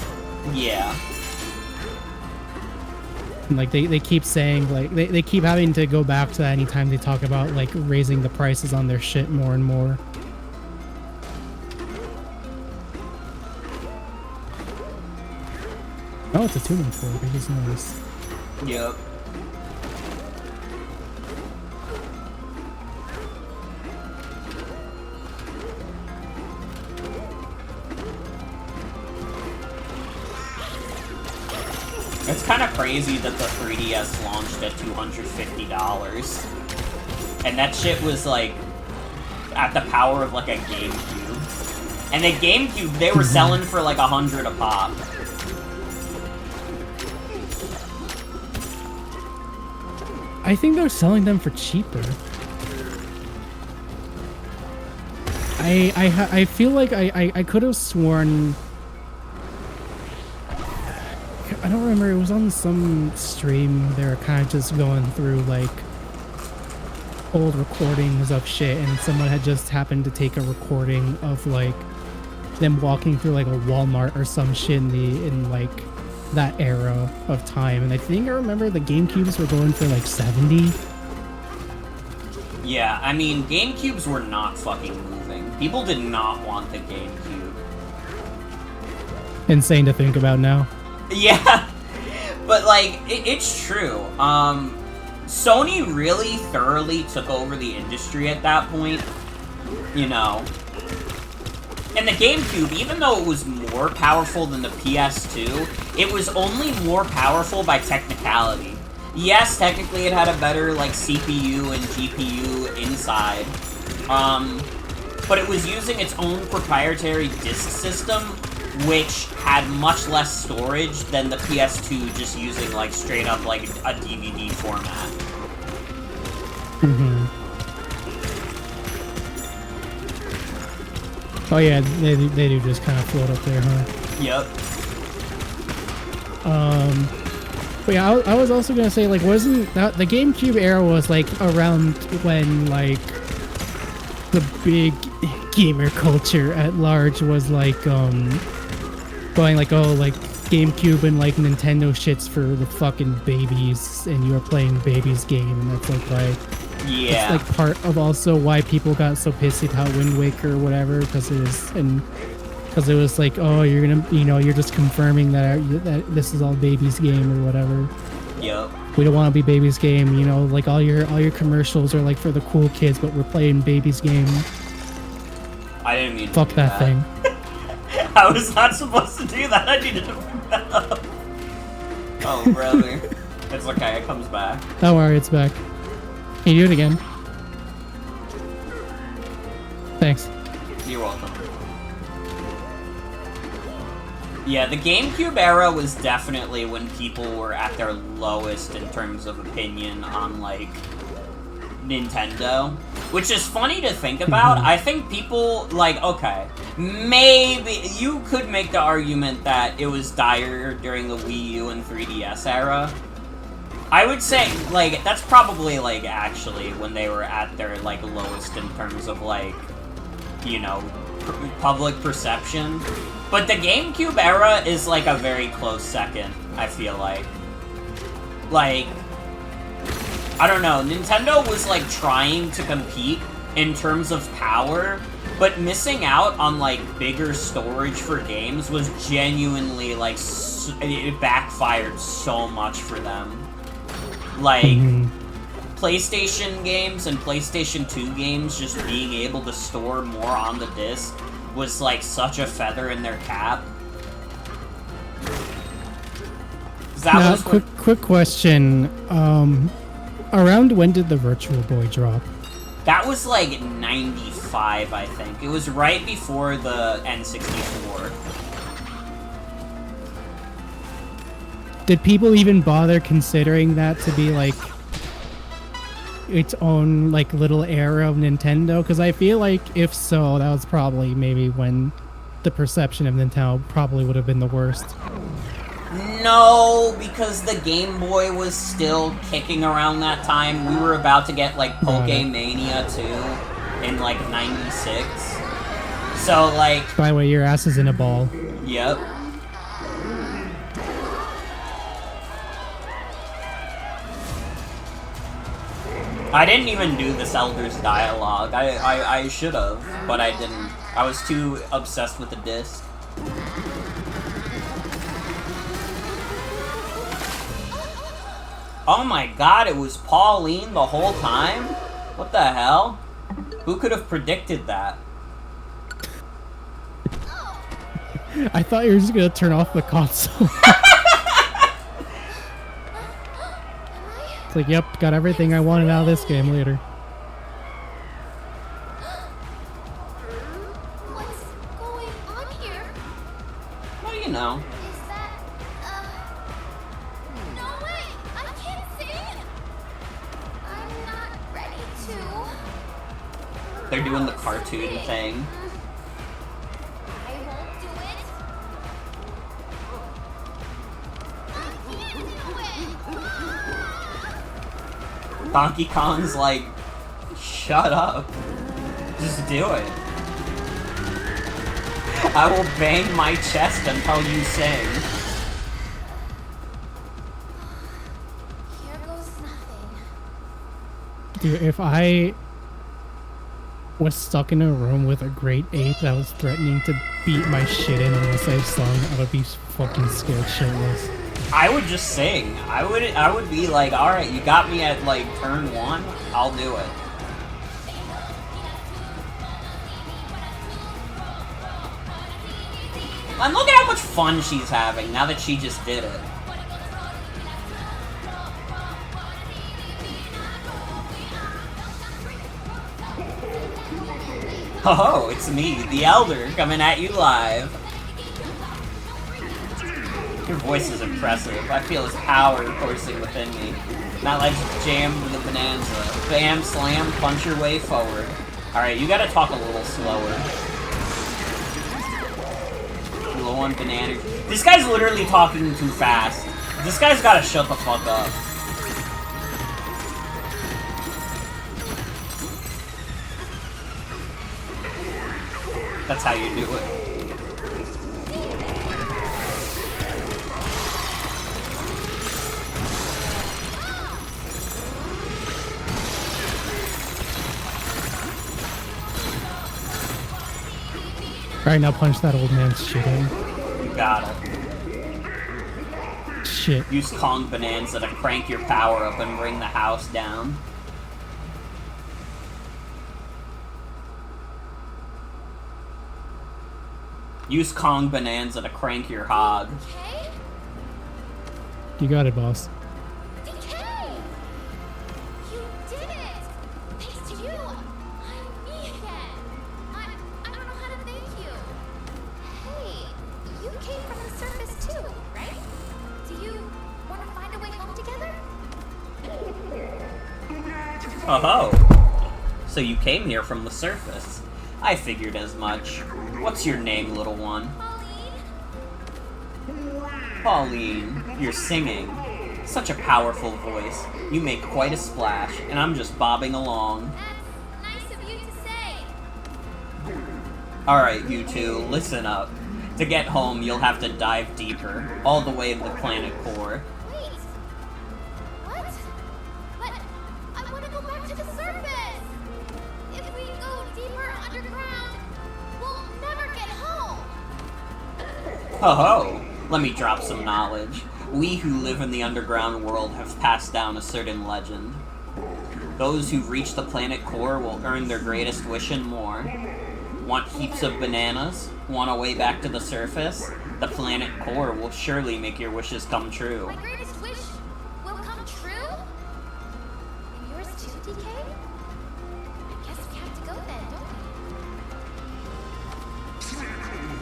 Yeah. And, like they keep saying like they keep having to go back to that anytime they talk about like raising the prices on their shit more and more. Oh, it's a tuning fork. I just noticed. Yep. It's kind of crazy that the 3DS launched at $250. And that shit was like at the power of like a GameCube. And the GameCube, they were selling for like $100 a pop. I think they're selling them for cheaper. I feel like I could have sworn. I don't remember. It was on some stream. They were kind of just going through like old recordings of shit, and someone had just happened to take a recording of like them walking through like a Walmart or some shit in like that era of time, and I think I remember the GameCubes were going for like 70. Yeah, I mean, GameCubes were not fucking moving. People did not want the GameCube. Insane to think about now. Yeah, but like, it's true. Sony really thoroughly took over the industry at that point, you know. And the GameCube, even though it was more powerful than the PS2, it was only more powerful by technicality. Yes, technically it had a better, like, CPU and GPU inside, but it was using its own proprietary disk system, which had much less storage than the PS2 just using, like, straight up, like, a DVD format. Mm-hmm. Oh yeah, they do just kind of float up there, huh? Yep. But yeah, I was also gonna say, like, wasn't that the GameCube era was like around when like the big gamer culture at large was like going like, oh, like GameCube and like Nintendo shits for the fucking babies, and you were playing babies game, and that's like why. Yeah. It's like part of also why people got so pissed about Wind Waker or whatever, because it was like, oh, you're gonna, you know, you're just confirming that this is all baby's game or whatever. Yep. We don't want to be baby's game, you know, like all your commercials are like for the cool kids, but we're playing baby's game. I didn't mean to Fuck do that thing. I was not supposed to do that. I needed to bring that up. Oh, brother. It's okay. It comes back. Don't worry, it's back. Can you do it again? Thanks. You're welcome. Yeah, the GameCube era was definitely when people were at their lowest in terms of opinion on, like, Nintendo. Which is funny to think about. I think people, like, okay, maybe you could make the argument that it was dire during the Wii U and 3DS era. I would say, like, that's probably, like, actually when they were at their, like, lowest in terms of, like, you know, public perception. But the GameCube era is, like, a very close second, I feel like. Like, I don't know, Nintendo was, like, trying to compete in terms of power, but missing out on, like, bigger storage for games was genuinely, like, it backfired so much for them. Like, PlayStation games and PlayStation 2 games just being able to store more on the disc was, like, such a feather in their cap. Now, quick question. Around when did the Virtual Boy drop? That was, like, 95, I think. It was right before the N64. Did people even bother considering that to be, like, its own, like, little era of Nintendo? Because I feel like, if so, that was probably maybe when the perception of Nintendo probably would have been the worst. No, because the Game Boy was still kicking around that time. We were about to get, like, Pokemania 2 in, like, 96. So, like... By the way, your ass is in a ball. Yep. I didn't even do this Elder's dialogue. I should have, but I didn't. I was too obsessed with the disc. Oh my god, it was Pauline the whole time? What the hell? Who could have predicted that? I thought you were just gonna turn off the console. It's like, yep, got everything I wanted out of this game later. What's going on here? Well, you know. Is that, no way! I can't sing! I'm not ready to. They're doing the cartoon thing. I won't do it. I can't do it! Donkey Kong's like, shut up. Just do it. I will bang my chest until you sing. Here goes nothing. Dude, if I was stuck in a room with a great ape that was threatening to beat my shit in unless I sung, I would be fucking scared shitless. I would just sing. I would be like, alright, you got me at like turn 1, I'll do it. And look at how much fun she's having now that she just did it. Oh, it's me, the Elder, coming at you live. Your voice is impressive. I feel his power coursing within me. Not like jam with a Bananza. Bam, slam, punch your way forward. Alright, you gotta talk a little slower. Low on banana. This guy's literally talking too fast. This guy's gotta shut the fuck up. That's how you do it. Alright, now punch that old man's shit in. You got it. Shit. Use Kong Bananza to crank your power up and bring the house down. Use Kong Bananza to crank your hog. Okay? You got it, boss. DK! You did it! Thanks to you, I'm me again. I don't know how to thank you. Hey, you came from the surface too, right? Do you want to find a way home together? Oh, so you came here from the surface. I figured as much. What's your name, little one? Pauline? Pauline, you're singing. Such a powerful voice. You make quite a splash, and I'm just bobbing along. That's nice of you to say. Alright, you two, listen up. To get home, you'll have to dive deeper, all the way to the planet core. Wait. What? But I want to go back to the surface. If we go deeper underground, we'll never get home. Ho-ho! Let me drop some knowledge. We who live in the underground world have passed down a certain legend. Those who reach the planet core will earn their greatest wish and more. Want heaps of bananas? Want a way back to the surface? The planet core will surely make your wishes come true. My greatest wish will come true? And yours too, DK? I guess we have to go then, don't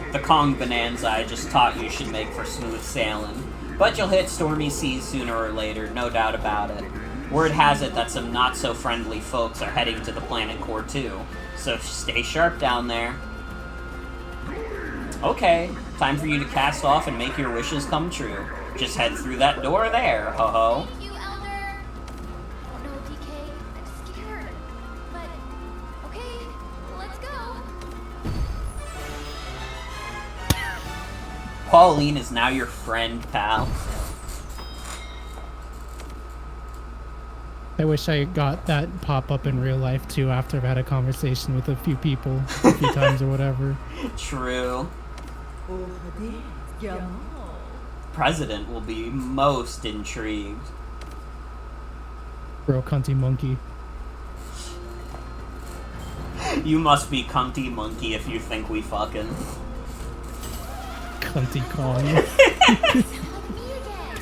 we? The Kong Bananza I just taught you should make for smooth sailing. But you'll hit stormy seas sooner or later, no doubt about it. Word has it that some not-so-friendly folks are heading to the planet core too, so stay sharp down there. Okay, time for you to cast off and make your wishes come true. Just head through that door there, ho-ho. Thank you, Elder. Oh no, DK. I'm scared. But, okay, let's go. Pauline is now your friend, pal. I wish I got that pop up in real life too after I've had a conversation with a few people a few times or whatever. True. President will be most intrigued. Bro, cunty monkey. You must be cunty monkey if you think we fucking. Cunty Kong. Sound like me again.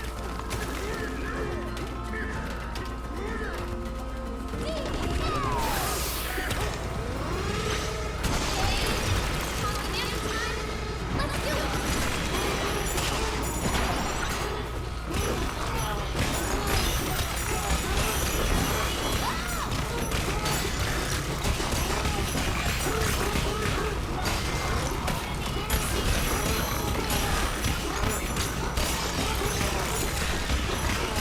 Let's do it.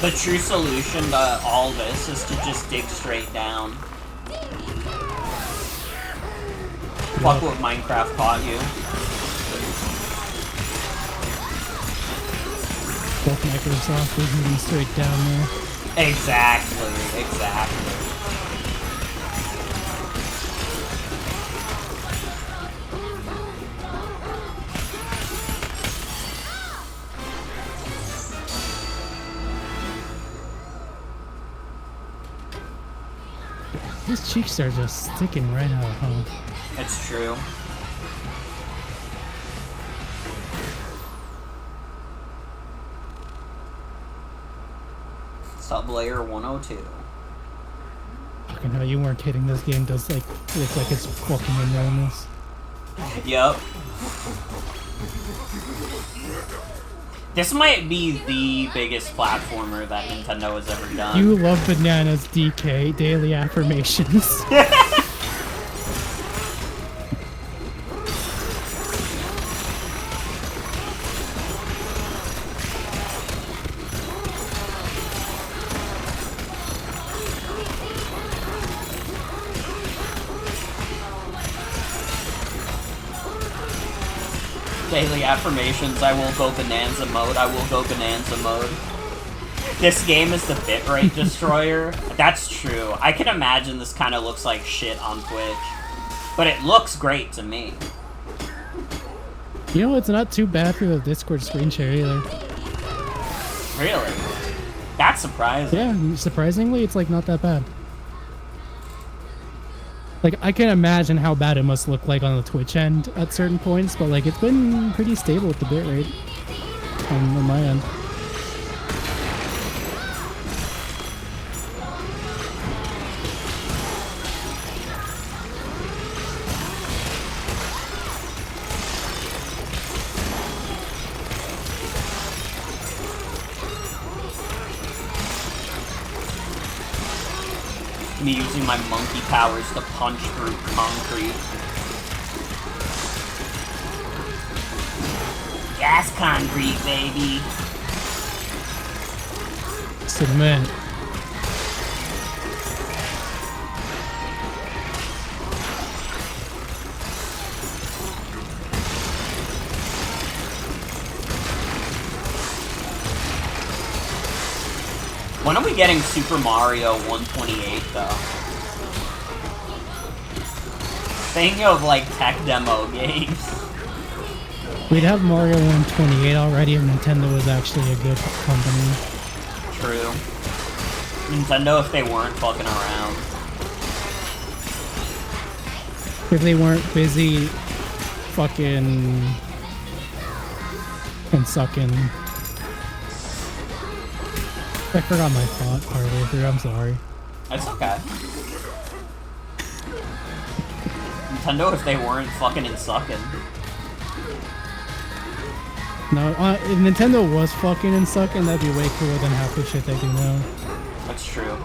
The true solution to all this is to just dig straight down. Fuck what Minecraft taught you. Both Microsoft is moving straight down there. Exactly, exactly. His cheeks are just sticking right out, huh? It's true. Sublayer 102. Fucking hell, you weren't kidding. This game does like look like it's fucking enormous. Yep. This might be the biggest platformer that Nintendo has ever done. You love bananas, DK. Daily affirmations. Daily affirmations, I will go Bananza mode, I will go Bananza mode. This game is the bitrate destroyer. That's true. I can imagine this kind of looks like shit on Twitch. But it looks great to me. You know, it's not too bad for the Discord screen share either. Really? That's surprising. Yeah, surprisingly, it's like not that bad. Like, I can imagine how bad it must look like on the Twitch end at certain points, but like, it's been pretty stable with the bitrate on my end. Me using my monkey powers to punch through concrete. Gas concrete, baby. Cement. When are we getting Super Mario 128 though? Thinking of like tech demo games. We'd have Mario 128 already if Nintendo was actually a good company. True. Nintendo if they weren't fucking around. If they weren't busy fucking and sucking. I forgot my thought partway through, I'm sorry. It's okay. Nintendo if they weren't fucking and sucking. No, if Nintendo was fucking and sucking, that'd be way cooler than half the shit they do now. That's true.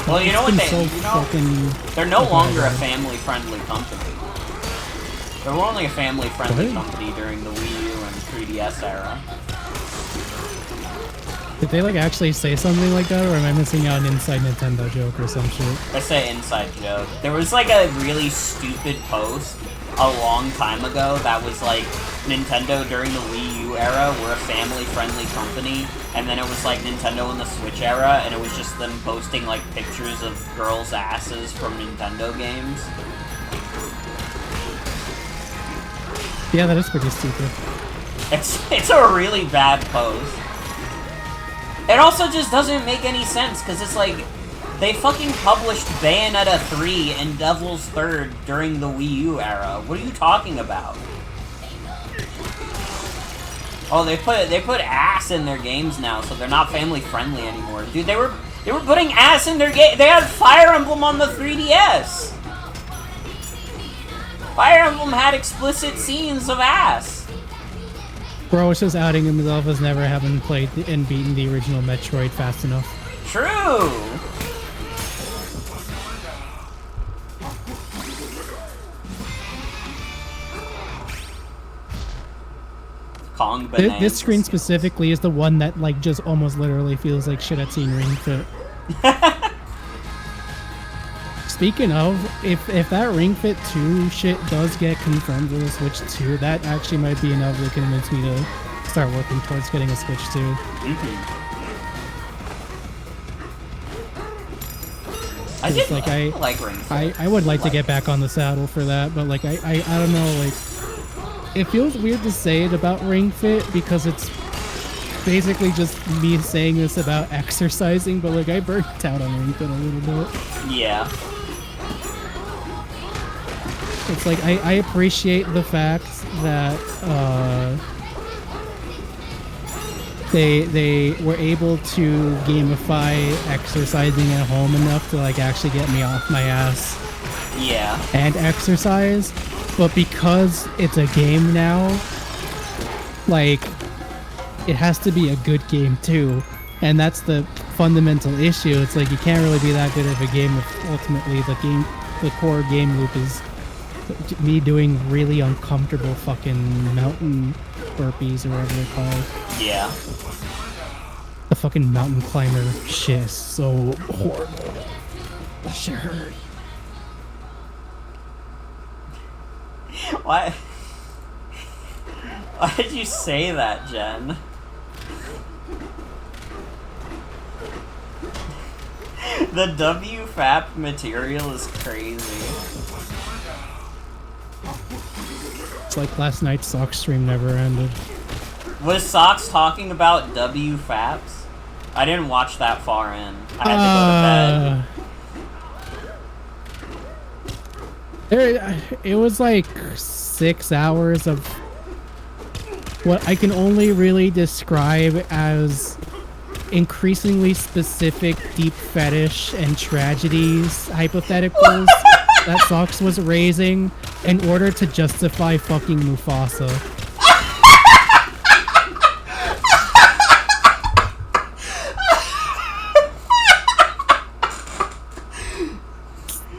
Well, you know what It's been they... so fucking... They're no okay, longer a right. family-friendly company. They were only a family-friendly What? company during the Wii U and 3DS era. Did they like actually say something like that, or am I missing out an inside Nintendo joke or some shit? I say inside joke. There was like a really stupid post a long time ago that was like Nintendo during the Wii U era were a family-friendly company, and then it was like Nintendo in the Switch era, and it was just them posting like pictures of girls' asses from Nintendo games. Yeah, that is pretty stupid. It's a really bad post. It also just doesn't make any sense, because it's like, they fucking published Bayonetta 3 and Devil's Third during the Wii U era. What are you talking about? Oh, they put ass in their games now, so they're not family friendly anymore. Dude, they were putting ass in their game. They had Fire Emblem on the 3DS. Fire Emblem had explicit scenes of ass. Bro was just outing himself as never having played and beaten the original Metroid fast enough. True. Kong Bananza. This screen specifically is the one that like just almost literally feels like shit at seen Ring Fit. Speaking of, if that Ring Fit 2 shit does get confirmed with a Switch 2, that actually might be enough to convince me to start working towards getting a Switch 2. I did like like Ring Fit. I would like to get back on the saddle for that, but like I don't know, like it feels weird to say it about Ring Fit because it's basically just me saying this about exercising, but like I burnt out on Ring Fit a little bit. Yeah. It's like I appreciate the fact that they were able to gamify exercising at home enough to like actually get me off my ass. Yeah. And exercise, but because it's a game now, like it has to be a good game too, and that's the fundamental issue. It's like you can't really be that good of a game if ultimately the core game loop is me doing really uncomfortable fucking mountain burpees or whatever they're called. Yeah. The fucking mountain climber shit is so horrible. That shit hurt. Why? Why did you say that, Jen? The WFAP material is crazy. It's like last night's Sock stream never ended. Was Socks talking about WFAPs? I didn't watch that far in. I had to go to bed. It was like 6 hours of what I can only really describe as increasingly specific deep fetish and tragedies hypotheticals that Sox was raising in order to justify fucking Mufasa.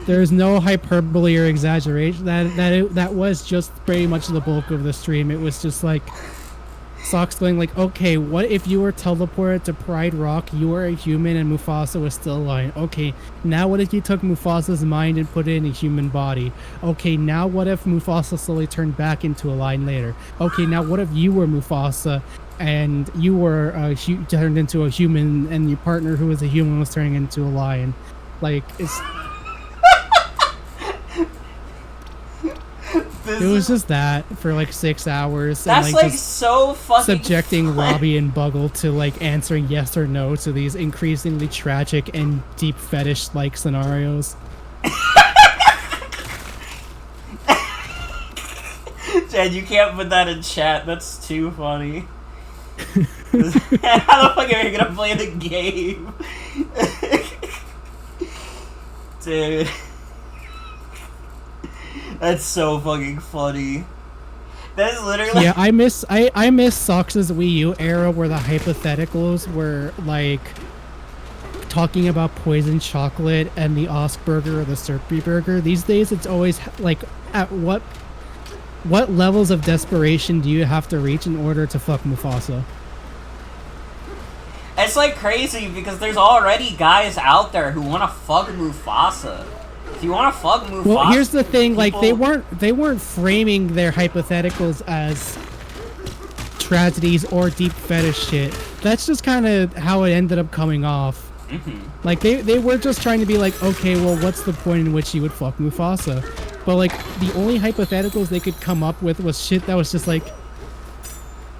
There's no hyperbole or exaggeration. That was just pretty much the bulk of the stream. It was just like Sox going like, okay, what if you were teleported to Pride Rock, you were a human, and Mufasa was still alive? Okay, now what if you took Mufasa's mind and put it in a human body? Okay, now what if Mufasa slowly turned back into a lion later? Okay, now what if you were Mufasa and you were turned into a human, and your partner who was a human was turning into a lion? Like, it's... It was just that for like 6 hours. That's and, like just so fucking subjecting fun. Robbie and Buggle to like answering yes or no to these increasingly tragic and deep fetish-like scenarios. Chad, you can't put that in chat. That's too funny. How the fuck are you gonna play the game? Dude. That's so fucking funny. That is literally... Yeah, I miss Sox's Wii U era where the hypotheticals were like talking about poison chocolate and the Osburger or the Slurpee burger. These days, it's always like, at what levels of desperation do you have to reach in order to fuck Mufasa? It's like crazy because there's already guys out there who want to fuck Mufasa. If you want to fuck Mufasa, Well, here's the thing: like people- they weren't framing their hypotheticals as tragedies or deep fetish shit. That's just kind of how it ended up coming off. Like they were just trying to be like, okay, well, what's the point in which you would fuck Mufasa? But like the only hypotheticals they could come up with was shit that was just like,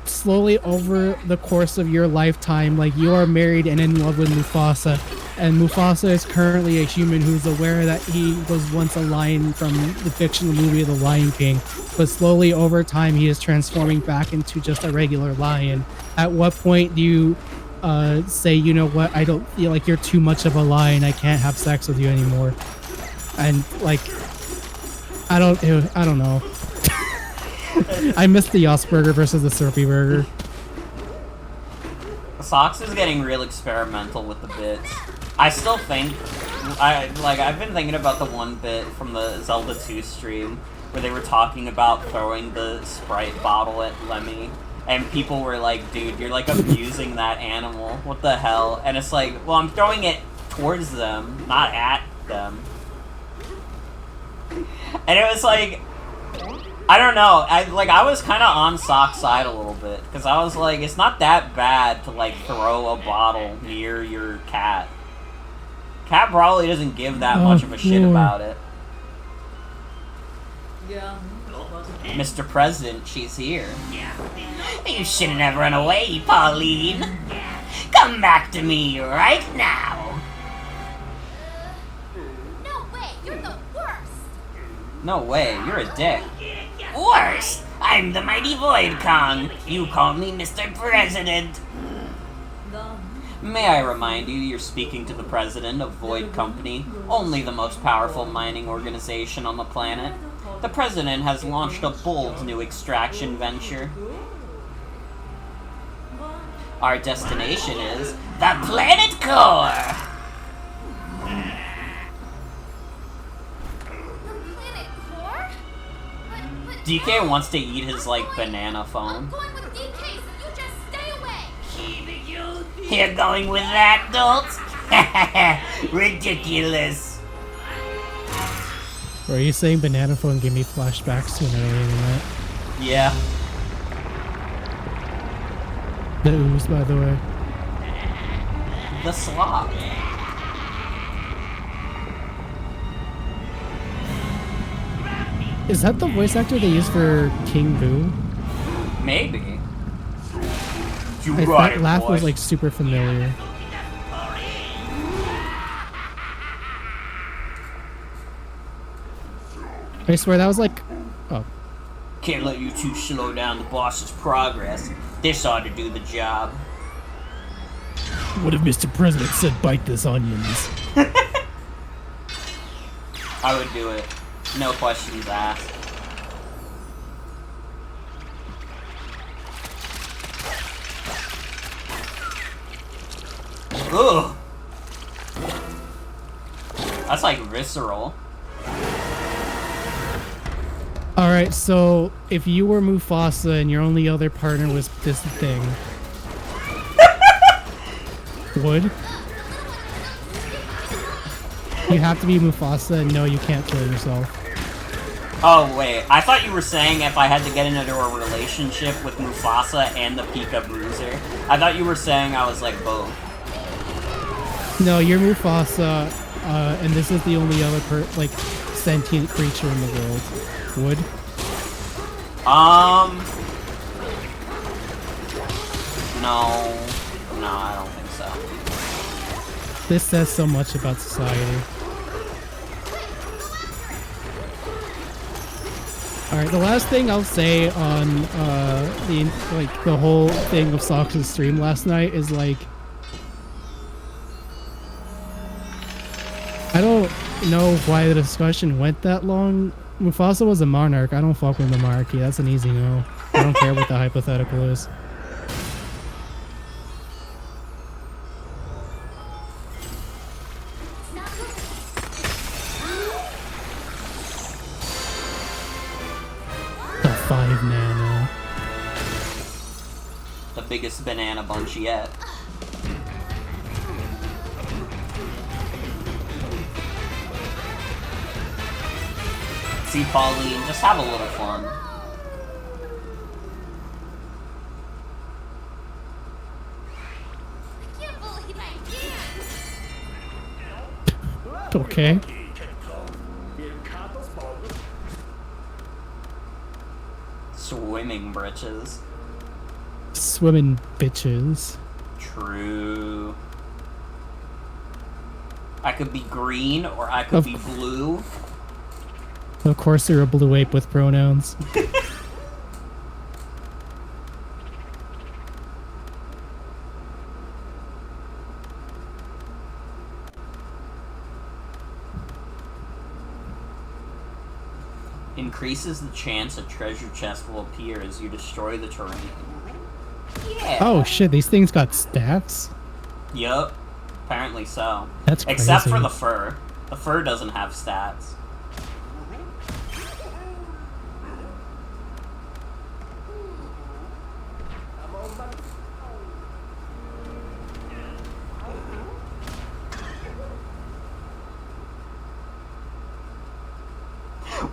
slowly over the course of your lifetime, like you are married and in love with Mufasa, and Mufasa is currently a human who's aware that he was once a lion from the fictional movie of The Lion King, but slowly over time he is transforming back into just a regular lion. At what point do you say, you know what, I don't feel like you're too much of a lion, I can't have sex with you anymore? And like, I don't know. I missed the Osburger versus the Slurpee burger. Socks is getting real experimental with the bits. I still think, I've been thinking about the one bit from the Zelda 2 stream where they were talking about throwing the Sprite bottle at Lemmy, and people were like, dude, you're like abusing that animal, what the hell? And it's like, well, I'm throwing it towards them, not at them. And it was like, I don't know, I was kind of on Sock's side a little bit, because I was like, it's not that bad to, like, throw a bottle near your cat. Cat probably doesn't give that much of a shit about it. Yeah. Mr. President, she's here. You shouldn't have run away, Pauline. Come back to me right now. No way, you're the worst. No way, you're a dick. Worse, I'm the mighty Void Kong. You call me Mr. President. May I remind you, you're speaking to the president of Void Company, only the most powerful mining organization on the planet. The president has launched a bold new extraction venture. Our destination is the Planet Core! The planet core? But DK wants to eat his, like, banana I'm phone. going with DK, so you just stay away. You're going with that, Dolt? Ridiculous. Or are you saying banana phone gave me flashbacks to an earlier event? Yeah. The ooze, by the way. The slop. Is that the voice actor they use for King Boo? Maybe. That laugh was like super familiar. I swear that was like, oh, Can't let you two slow down the boss's progress. This ought to do the job. what if Mr. President said bite this onions? I would do it. No questions asked. Ugh. That's like visceral. Alright, so if you were Mufasa and your only other partner was this thing, would? You have to be Mufasa and no, you can't kill yourself. Oh, wait. I thought you were saying if I had to get into a relationship with Mufasa and the Pika Bruiser. I thought you were saying I was like both. No, you're Mufasa, and this is the only other sentient creature in the world. Would? No. No, I don't think so. This says so much about society. Alright, the last thing I'll say on the whole thing of Sox' stream last night is like, I don't know why the discussion went that long. Mufasa was a monarch. I don't fuck with the monarchy. That's an easy no. I don't care what the hypothetical is. 5 nano. The biggest banana bunch yet. See, Pauline, just have a little fun. I can't believe I did. Okay. Swimming britches. Swimming bitches. True. I could be green or I could be blue. Of course, you're a blue ape with pronouns. Increases the chance a treasure chest will appear as you destroy the terrain. Yeah. Oh shit, these things got stats? Yup. Apparently so. That's crazy. Except for the fur. The fur doesn't have stats.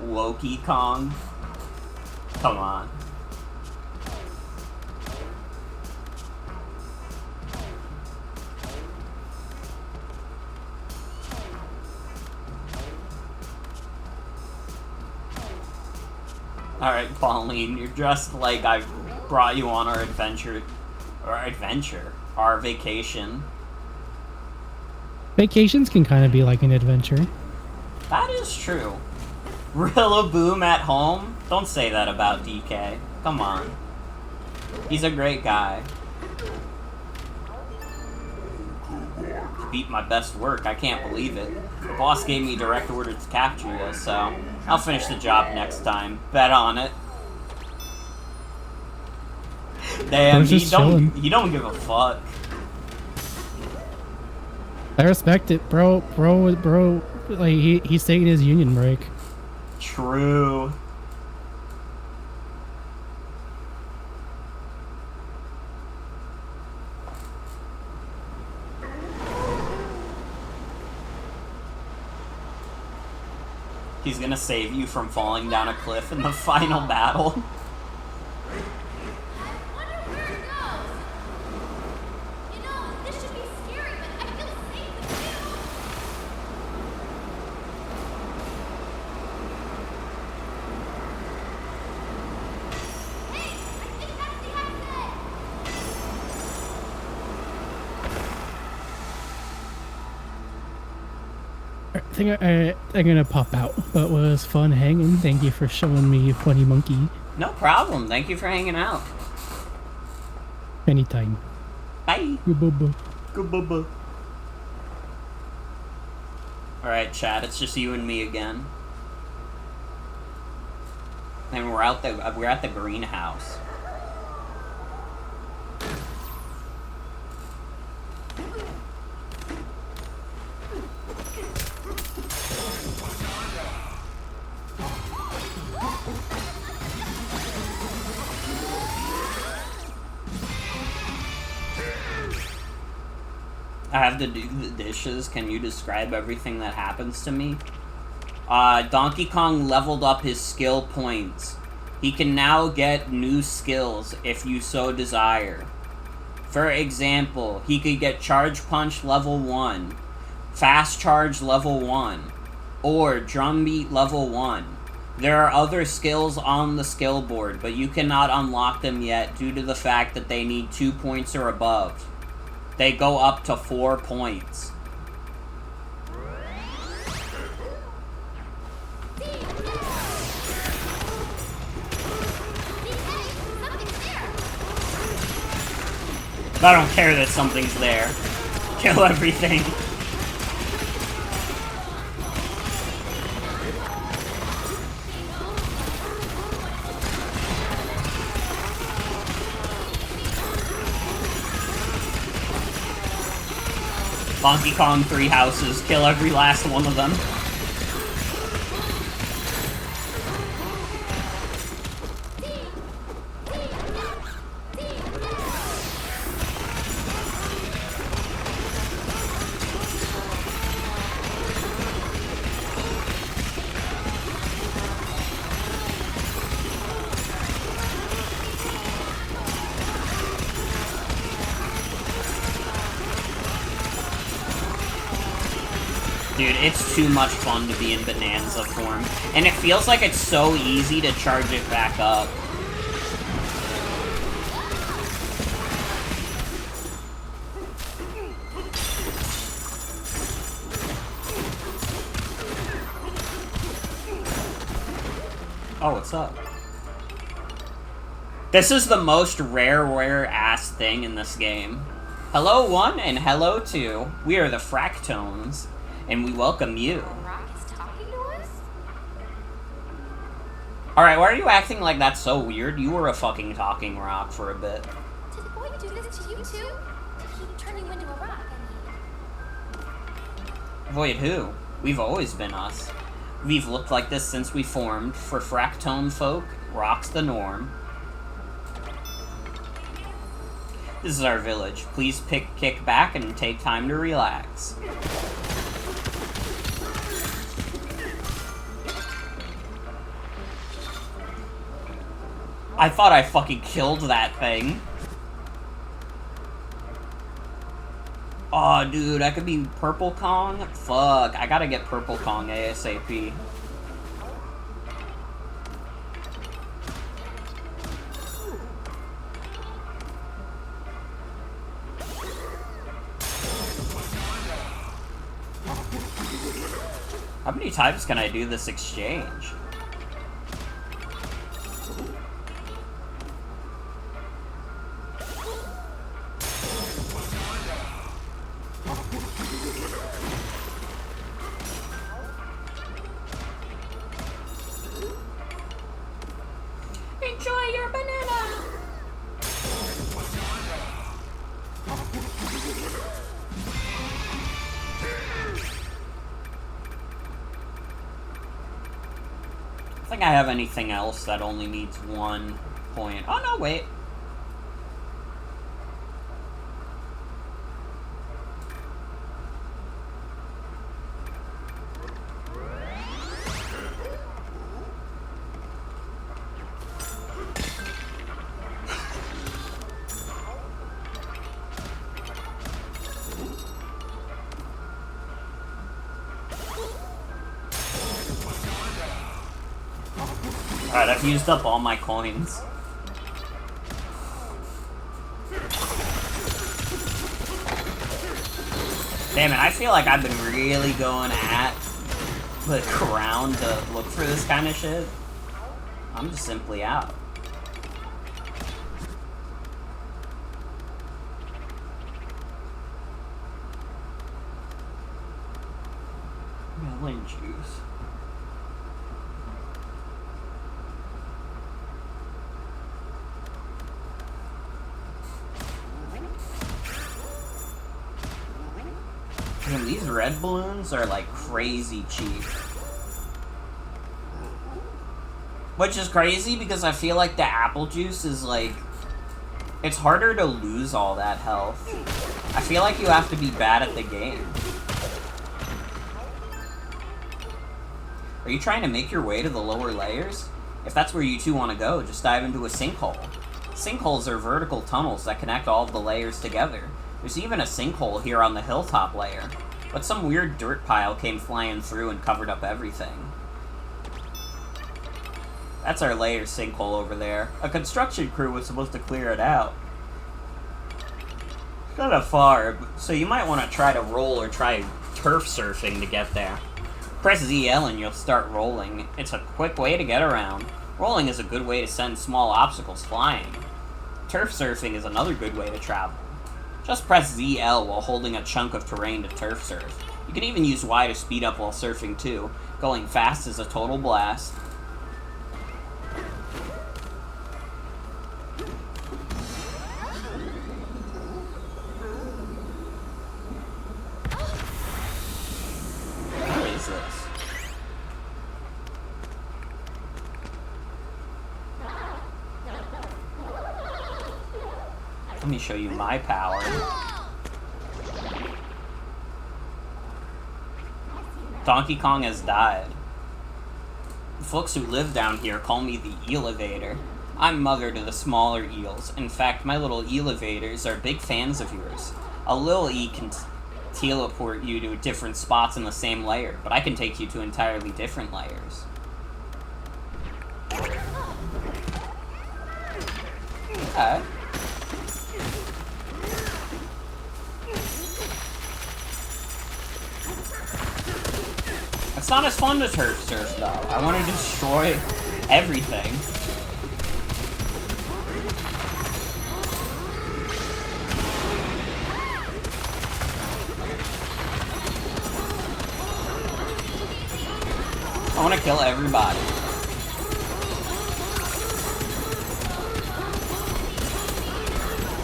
Loki Kong. Come on. Alright, Pauline, you're dressed like I brought you on our adventure. Our vacation. Vacations can kind of be like an adventure. That is true. Rillaboom at home? Don't say that about DK. Come on. He's a great guy. Beat my best work. I can't believe it. The boss gave me direct order to capture you, so I'll finish the job next time. Bet on it. Damn, he don't give a fuck. I respect it, bro. Like he's taking his union break. True. He's gonna save you from falling down a cliff in the final battle. I wonder where it goes. You know, this should be scary, but I feel safe with you. Hey, I think that's the exit. I think I'm gonna pop out, but it was fun hanging. Thank you for showing me Funny Monkey. No problem. Thank you for hanging out. Anytime. Bye. Boo-boo-boo. Good. Alright, chat, it's just you and me again. And we're at the greenhouse. I have to do the dishes. Can you describe everything that happens to me? Donkey Kong leveled up his skill points. He can now get new skills if you so desire. For example, he could get Charge Punch level 1, Fast Charge level 1, or Drum Beat level 1. There are other skills on the skill board, but you cannot unlock them yet due to the fact that they need 2 points or above. They go up to 4 points. I don't care that something's there. Kill everything. Donkey Kong 3 houses. Kill every last one of them. Dude, it's too much fun to be in Bananza form. And it feels like it's so easy to charge it back up. Oh, what's up? This is the most rare-ass thing in this game. Hello 1 and hello 2. We are the Fractones, and we welcome you. Rock is talking to us? Alright, why are you acting like that's so weird? You were a fucking talking rock for a bit. Did the boy do this to you too? Did he turn you into a rock? Avoid who? We've always been us. We've looked like this since we formed. For Fractone folk, rock's the norm. This is our village. Please kick back and take time to relax. I thought I fucking killed that thing. Aw, dude, I could be Purple Kong? Fuck, I gotta get Purple Kong ASAP. How many times can I do this exchange? Enjoy your banana! I think I have anything else that only needs 1 point. Oh no, wait. Alright, I've used up all my coins. Damn it, I feel like I've been really going at the crown to look for this kind of shit. I'm just simply out. Melon juice. Damn, these red balloons are like crazy cheap. Which is crazy because I feel like the apple juice is like... It's harder to lose all that health. I feel like you have to be bad at the game. Are you trying to make your way to the lower layers? If that's where you two want to go, just dive into a sinkhole. Sinkholes are vertical tunnels that connect all of the layers together. There's even a sinkhole here on the hilltop layer, but some weird dirt pile came flying through and covered up everything. That's our layer sinkhole over there. A construction crew was supposed to clear it out. It's kind of far, so you might want to try to roll or try turf surfing to get there. Press ZL and you'll start rolling. It's a quick way to get around. Rolling is a good way to send small obstacles flying. Turf surfing is another good way to travel. Just press ZL while holding a chunk of terrain to turf surf. You can even use Y to speed up while surfing too. Going fast is a total blast. What is this? Let me show you my power. Donkey Kong has died. The folks who live down here call me the Elevator. I'm mother to the smaller eels. In fact, my little elevators are big fans of yours. A little E can teleport you to different spots in the same layer, but I can take you to entirely different layers. Okay. It's not as fun to turf surf, though. I want to destroy everything. I want to kill everybody.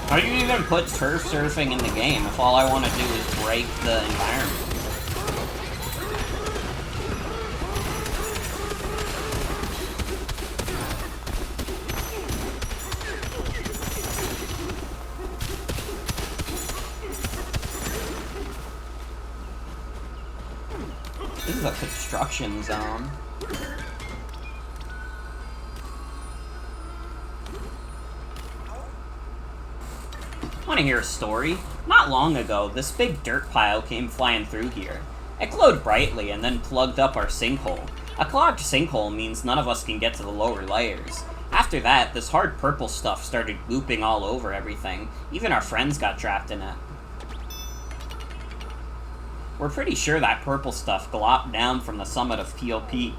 How do you even put turf surfing in the game if all I want to do is break the environment? This is a construction zone. Want to hear a story? Not long ago, this big dirt pile came flying through here. It glowed brightly and then plugged up our sinkhole. A clogged sinkhole means none of us can get to the lower layers. After that, this hard purple stuff started looping all over everything. Even our friends got trapped in it. We're pretty sure that purple stuff glopped down from the summit of Peel Peak.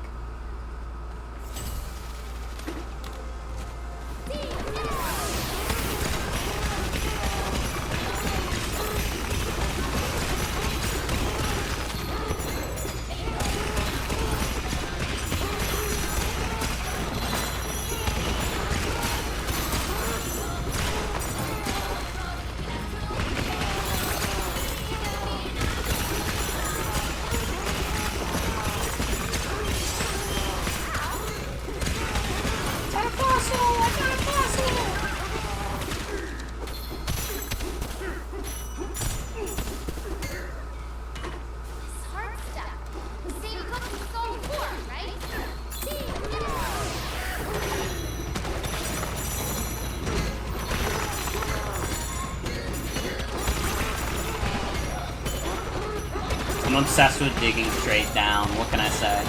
I'm obsessed with digging straight down, what can I say?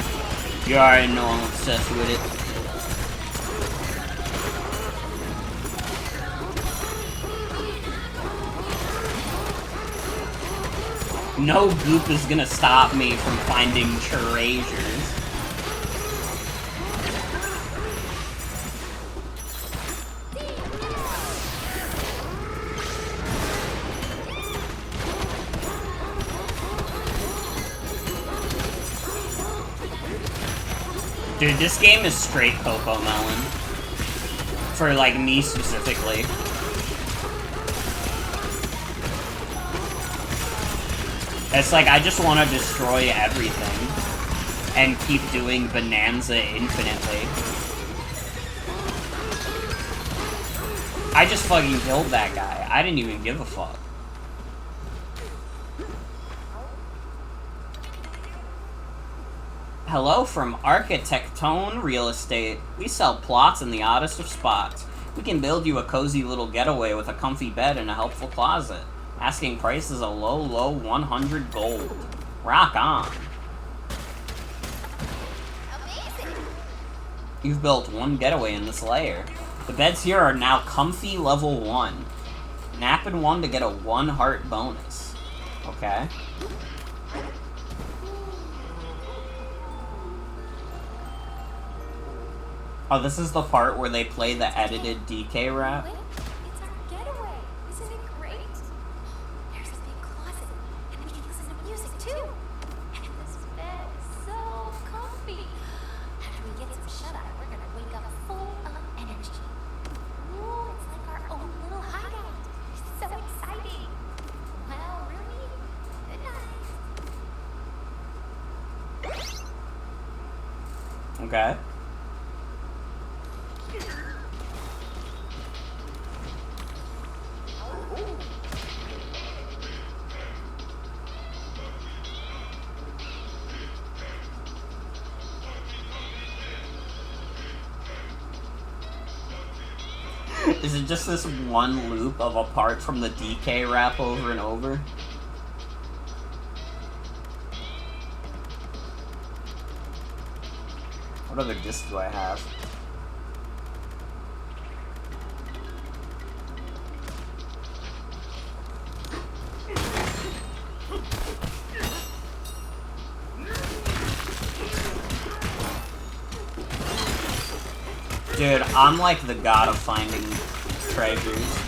You already know I'm obsessed with it. No goop is gonna stop me from finding treasures. Dude, this game is straight Coco Melon. For, like, me specifically. It's like, I just want to destroy everything. And keep doing Bananza infinitely. I just fucking killed that guy. I didn't even give a fuck. Hello from Architectone Real Estate. We sell plots in the oddest of spots. We can build you a cozy little getaway with a comfy bed and a helpful closet. Asking price is a low 100 gold. Rock on. Amazing. You've built one getaway in this layer. The beds here are now comfy level 1. Nap in one to get a 1 heart bonus. Okay. Oh, this is the part where they play the edited DK rap? Wait, it's our getaway. Isn't it great? There's a big closet, and we can listen to music too. And this bed is so comfy. After we get some shut-eye, we're gonna wake up full of energy. Ooh, it's like our own little hideout. So exciting. Well, Ruby, good night. Okay. Is it just this one loop of a part from the DK rap over and over? What other disc do I have? Dude, I'm like the god of finding treasures.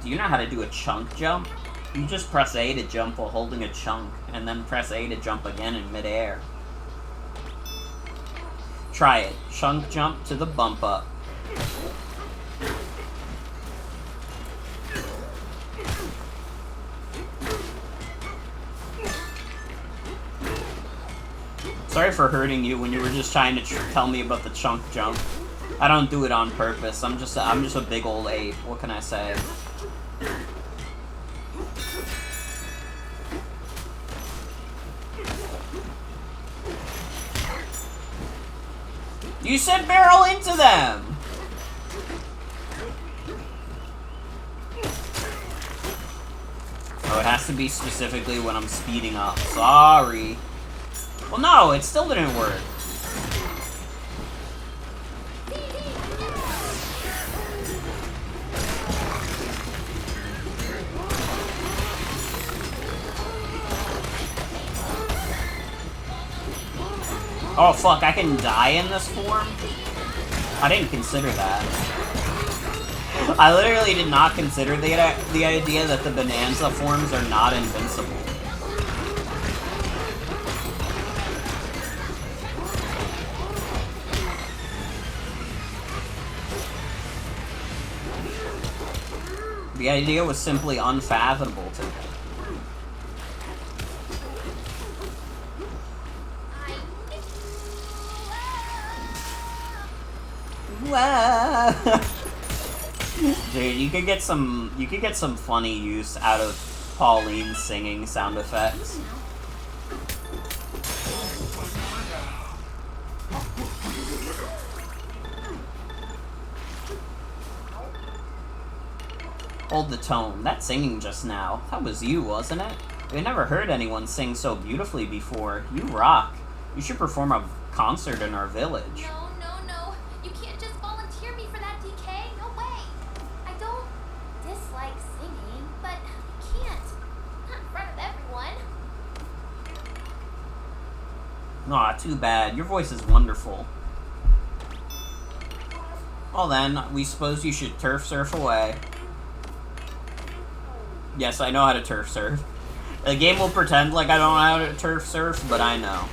Do you know how to do a chunk jump? You just press A to jump while holding a chunk, and then press A to jump again in midair. Try it. Chunk jump to the bump up. Sorry for hurting you when you were just trying to tell me about the chunk jump. I don't do it on purpose. I'm just a big old ape. What can I say? You said barrel into them! Oh, it has to be specifically when I'm speeding up. Sorry. Well, no, it still didn't work. Oh fuck, I can die in this form? I didn't consider that. I literally did not consider the idea that the Bananza forms are not invincible. The idea was simply unfathomable to me. Dude, you could get some funny use out of Pauline singing sound effects. Hold the tone. That singing just now, that was you, wasn't it? We never heard anyone sing so beautifully before. You rock. You should perform a concert in our village. No. You can't just volunteer me for that, DK. No way. I don't dislike singing, but I can't. Not in front of everyone. Aw, too bad. Your voice is wonderful. Well then, we suppose you should turf surf away. Yes, I know how to turf surf. The game will pretend like I don't know how to turf surf, but I know.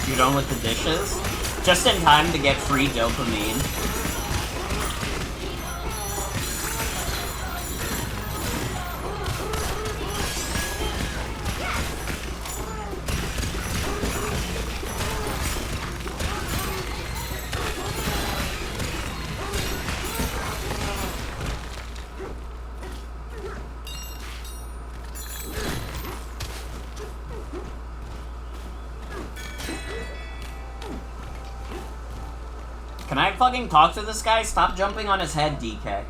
You done with the dishes? Just in time to get free dopamine. Can I fucking talk to this guy? Stop jumping on his head, DK.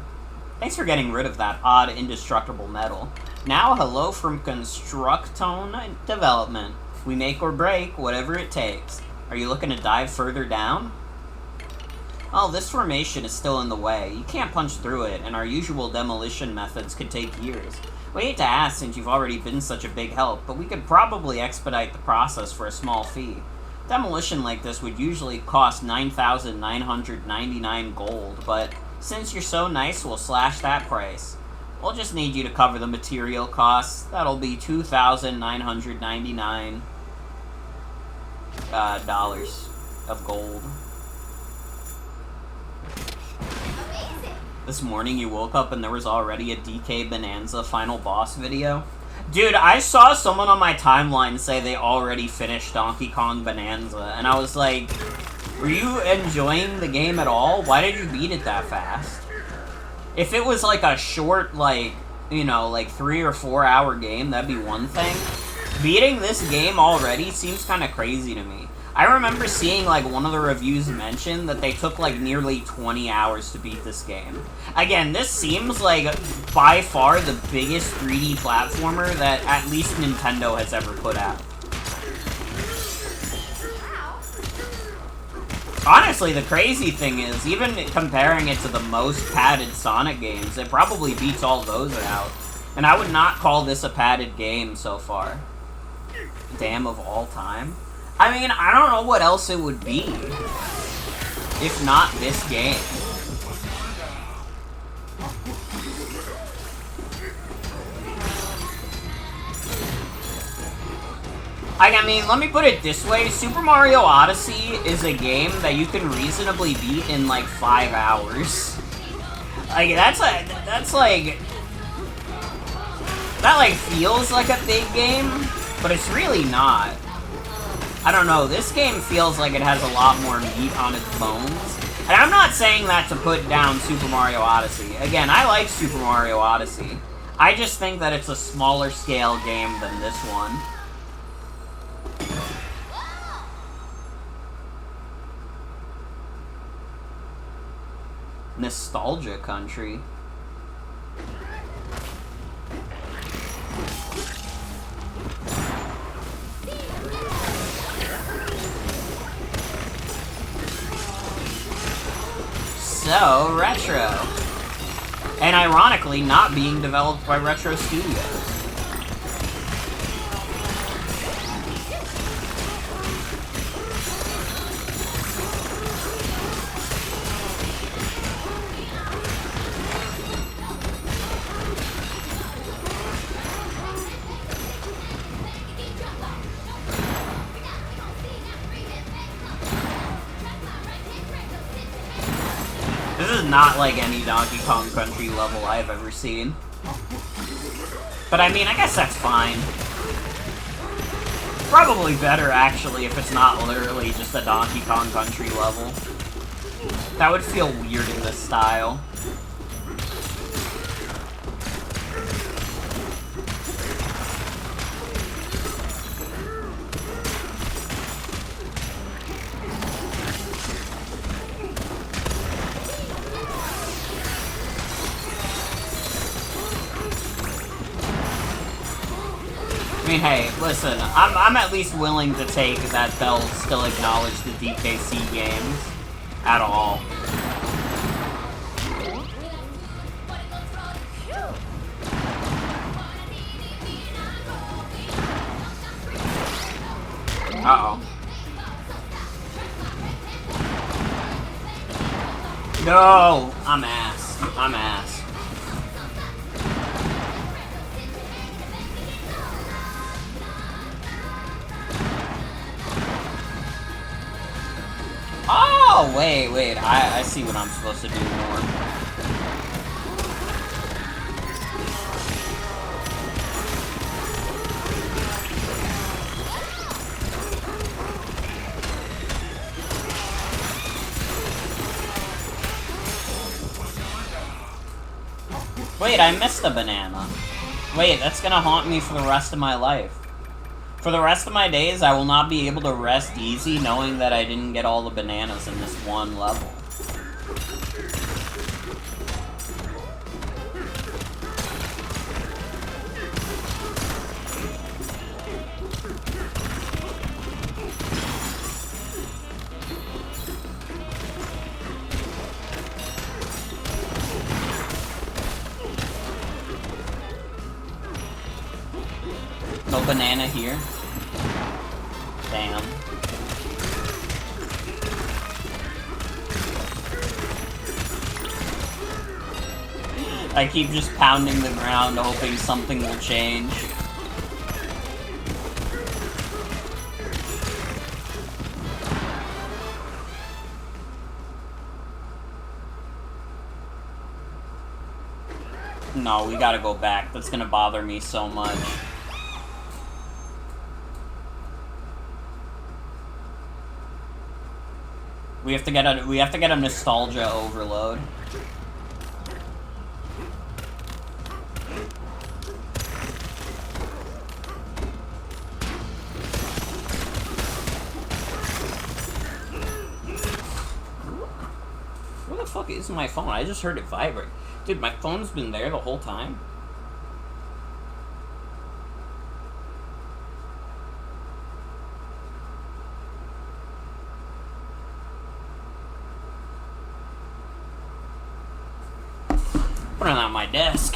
Thanks for getting rid of that odd, indestructible metal. Now, hello from Constructone Development. We make or break, whatever it takes. Are you looking to dive further down? Oh, this formation is still in the way. You can't punch through it, and our usual demolition methods could take years. We hate to ask since you've already been such a big help, but we could probably expedite the process for a small fee. Demolition like this would usually cost 9,999 gold, but since you're so nice, we'll slash that price. We'll just need you to cover the material costs. That'll be 2,999 dollars of gold. Amazing. This morning you woke up and there was already a DK Bananza final boss video. Dude, I saw someone on my timeline say they already finished Donkey Kong Bonanza, and I was like, were you enjoying the game at all? Why did you beat it that fast? If it was like a short, like, you know, like 3 or 4 hour game, that'd be one thing. Beating this game already seems kind of crazy to me. I remember seeing, like, one of the reviews mention that they took, like, nearly 20 hours to beat this game. Again, this seems like, by far, the biggest 3D platformer that at least Nintendo has ever put out. Honestly, the crazy thing is, even comparing it to the most padded Sonic games, it probably beats all those out. And I would not call this a padded game so far. Damn, of all time? I mean, I don't know what else it would be, if not this game. I mean, let me put it this way, Super Mario Odyssey is a game that you can reasonably beat in, like, 5 hours. Like, that, like, feels like a big game, but it's really not. I don't know, this game feels like it has a lot more meat on its bones. And I'm not saying that to put down Super Mario Odyssey. Again, I like Super Mario Odyssey. I just think that it's a smaller scale game than this one. Nostalgia country. So, Retro. And ironically, not being developed by Retro Studios. This is not like any Donkey Kong Country level I've ever seen. But I mean, I guess that's fine. Probably better, actually, if it's not literally just a Donkey Kong Country level. That would feel weird in this style. I mean, hey, listen, I'm at least willing to take that they'll still acknowledge the DKC games at all. Uh-oh. No! I'm ass. I'm ass. Oh, wait, I see what I'm supposed to do more. Wait, I missed a banana. Wait, that's gonna haunt me for the rest of my life. For the rest of my days, I will not be able to rest easy knowing that I didn't get all the bananas in this one level. No banana here. Damn. I keep just pounding the ground hoping something will change. No, we gotta go back. That's gonna bother me so much. We have to get a nostalgia overload. Where the fuck is my phone? I just heard it vibrate. Dude, my phone's been there the whole time. Put it on my desk.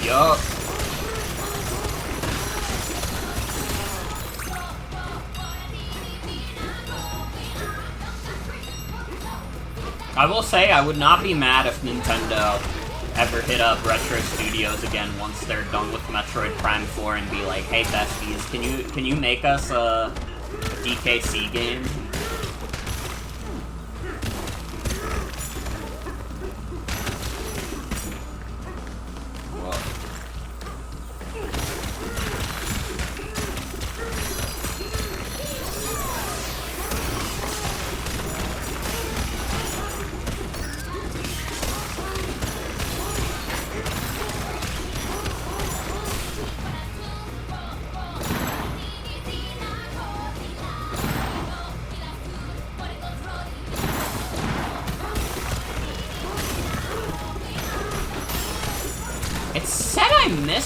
Yup. I will say I would not be mad if Nintendo ever hit up Retro Studios again once they're done with Metroid Prime 4 and be like, hey besties, can you make us a DKC game?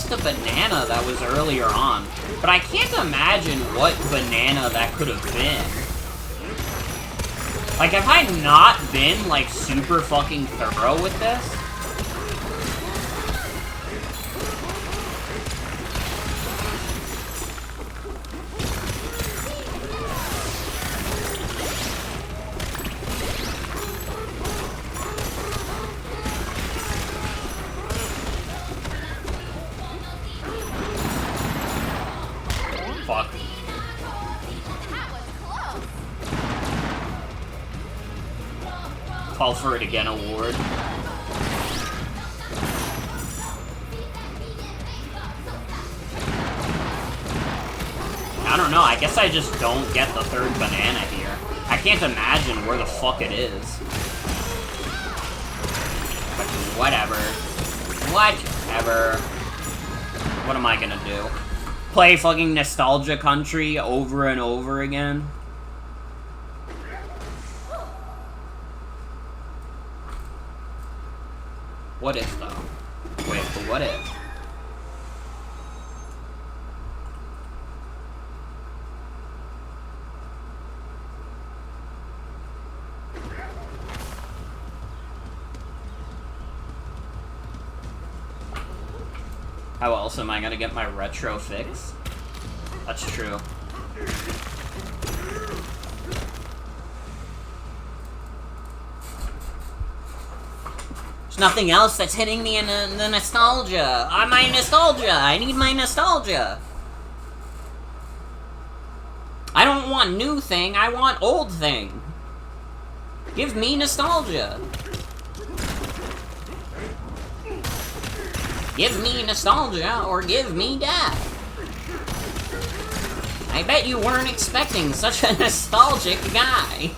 The banana that was earlier on, but I can't imagine what banana that could have been. Like, have I not been, like, super fucking thorough with this? Call for it again award. I don't know, I guess I just don't get the third banana here. I can't imagine where the fuck it is. But whatever. Whatever. What am I gonna do? Play fucking Nostalgia Country over and over again? What if, though? Wait, but what if? How else am I gonna get my retro fix? That's true. There's nothing else that's hitting me in the nostalgia. My nostalgia! I need my nostalgia! I don't want new thing, I want old thing. Give me nostalgia. Give me nostalgia, or give me death. I bet you weren't expecting such a nostalgic guy.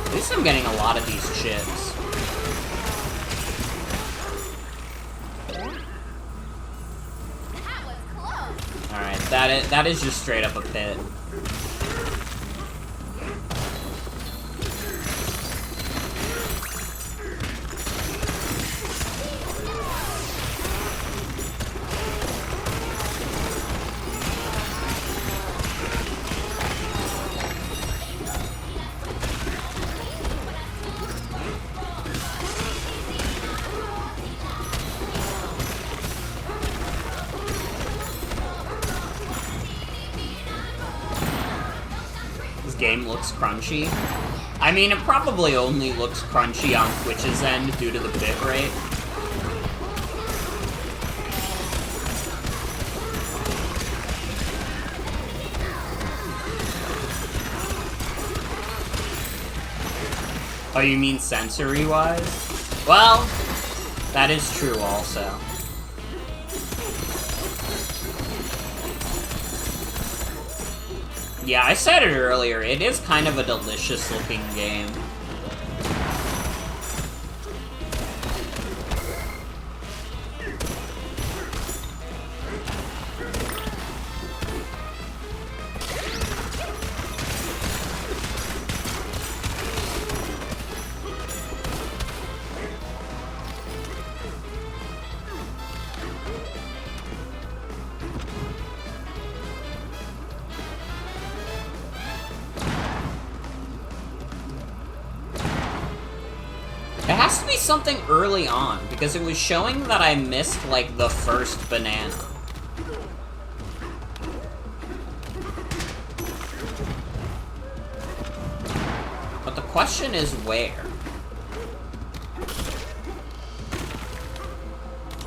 At least I'm getting a lot of these chips. Alright, that is just straight up a pit. game looks crunchy. I mean, it probably only looks crunchy on Twitch's end due to the bitrate. Oh, you mean sensory-wise? Well, that is true also. Yeah, I said it earlier, it is kind of a delicious-looking game. It has to be something early on, because it was showing that I missed, like, the first banana. But the question is where?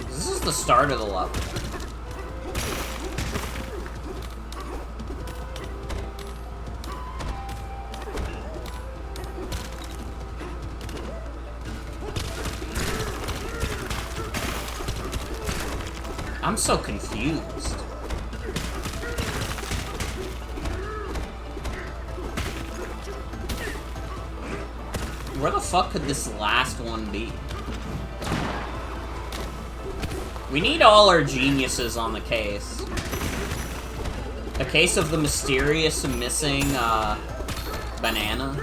This is the start of the level. I'm so confused. Where the fuck could this last one be? We need all our geniuses on the case. The case of the mysterious missing, banana.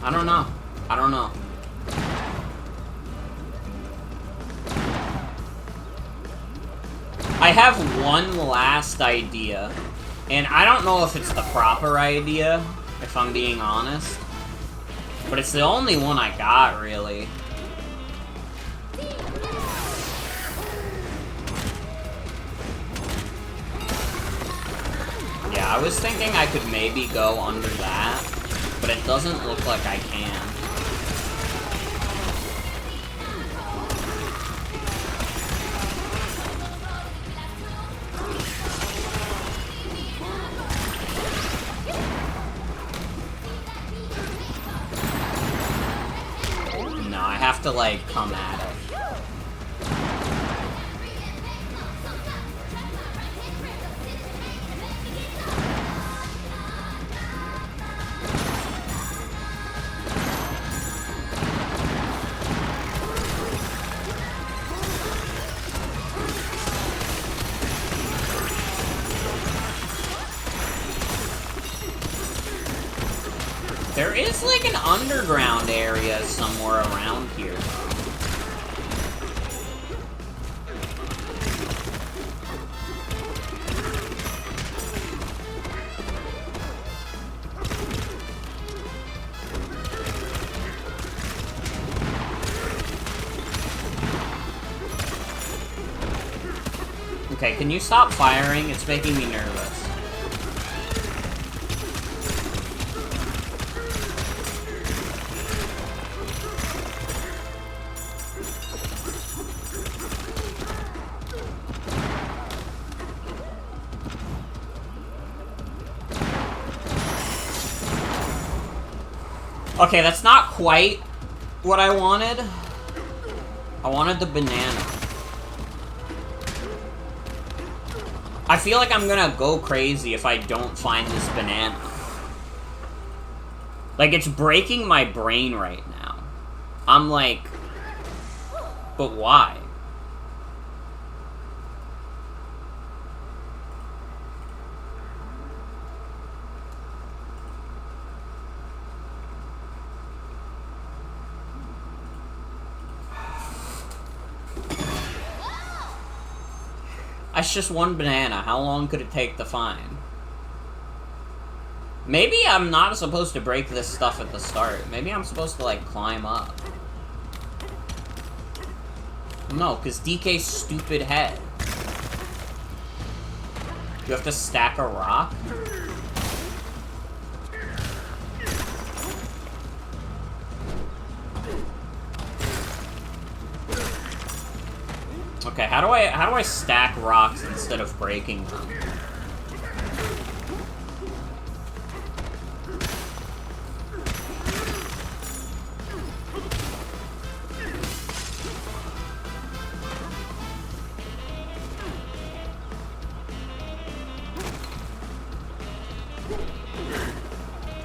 I don't know. I don't know. I have one last idea, and I don't know if it's the proper idea, if I'm being honest, but it's the only one I got, really. Yeah, I was thinking I could maybe go under that, but it doesn't look like I can. No, I have to, like, come at it. There is, like, an underground area somewhere around here. Okay, can you stop firing? It's making me nervous. Okay, that's not quite what I wanted. I wanted the banana. I feel like I'm gonna go crazy if I don't find this banana. Like, it's breaking my brain right now. I'm like, but why? That's just one banana. How long could it take to find? Maybe I'm not supposed to break this stuff at the start. Maybe I'm supposed to, like, climb up. No, because DK's stupid head. You have to stack a rock? Okay, how do I stack rocks instead of breaking them?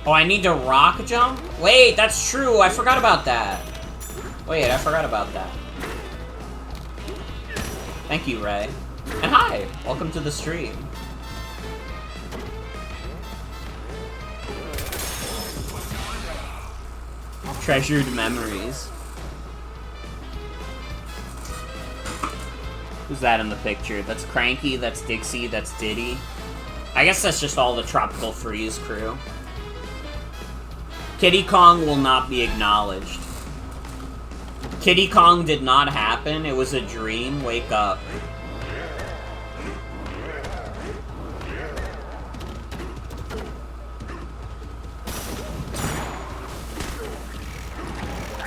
Oh, I need to rock jump? Wait, that's true. I forgot about that. Wait, I forgot about that. Thank you, Ray. And hi! Welcome to the stream. Treasured memories. Who's that in the picture? That's Cranky, that's Dixie, that's Diddy. I guess that's just all the Tropical Freeze crew. Kiddy Kong will not be acknowledged. Kiddy Kong did not happen. It was a dream. Wake up.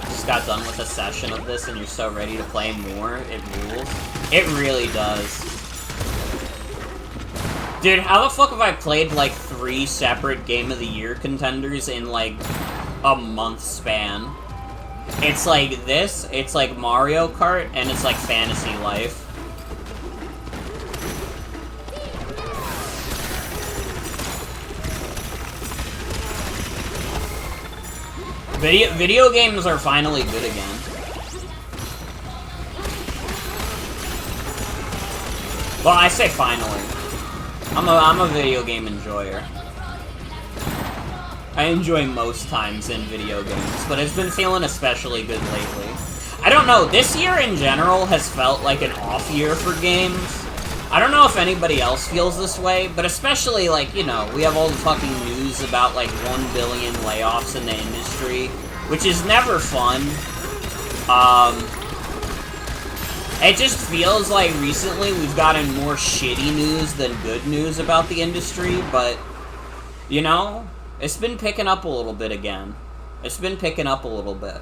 Just got done with a session of this and you're so ready to play more. It rules. It really does. Dude, how the fuck have I played like 3 separate Game of the Year contenders in like a month span? It's like this, it's like Mario Kart, and it's like Fantasy Life. Video games are finally good again. Well, I say finally. I'm a video game enjoyer. I enjoy most times in video games, but it's been feeling especially good lately. I don't know, this year in general has felt like an off year for games. I don't know if anybody else feels this way, but especially, like, you know, we have all the fucking news about, like, 1 billion layoffs in the industry, which is never fun. It just feels like recently we've gotten more shitty news than good news about the industry, but, you know, it's been picking up a little bit again. It's been picking up a little bit.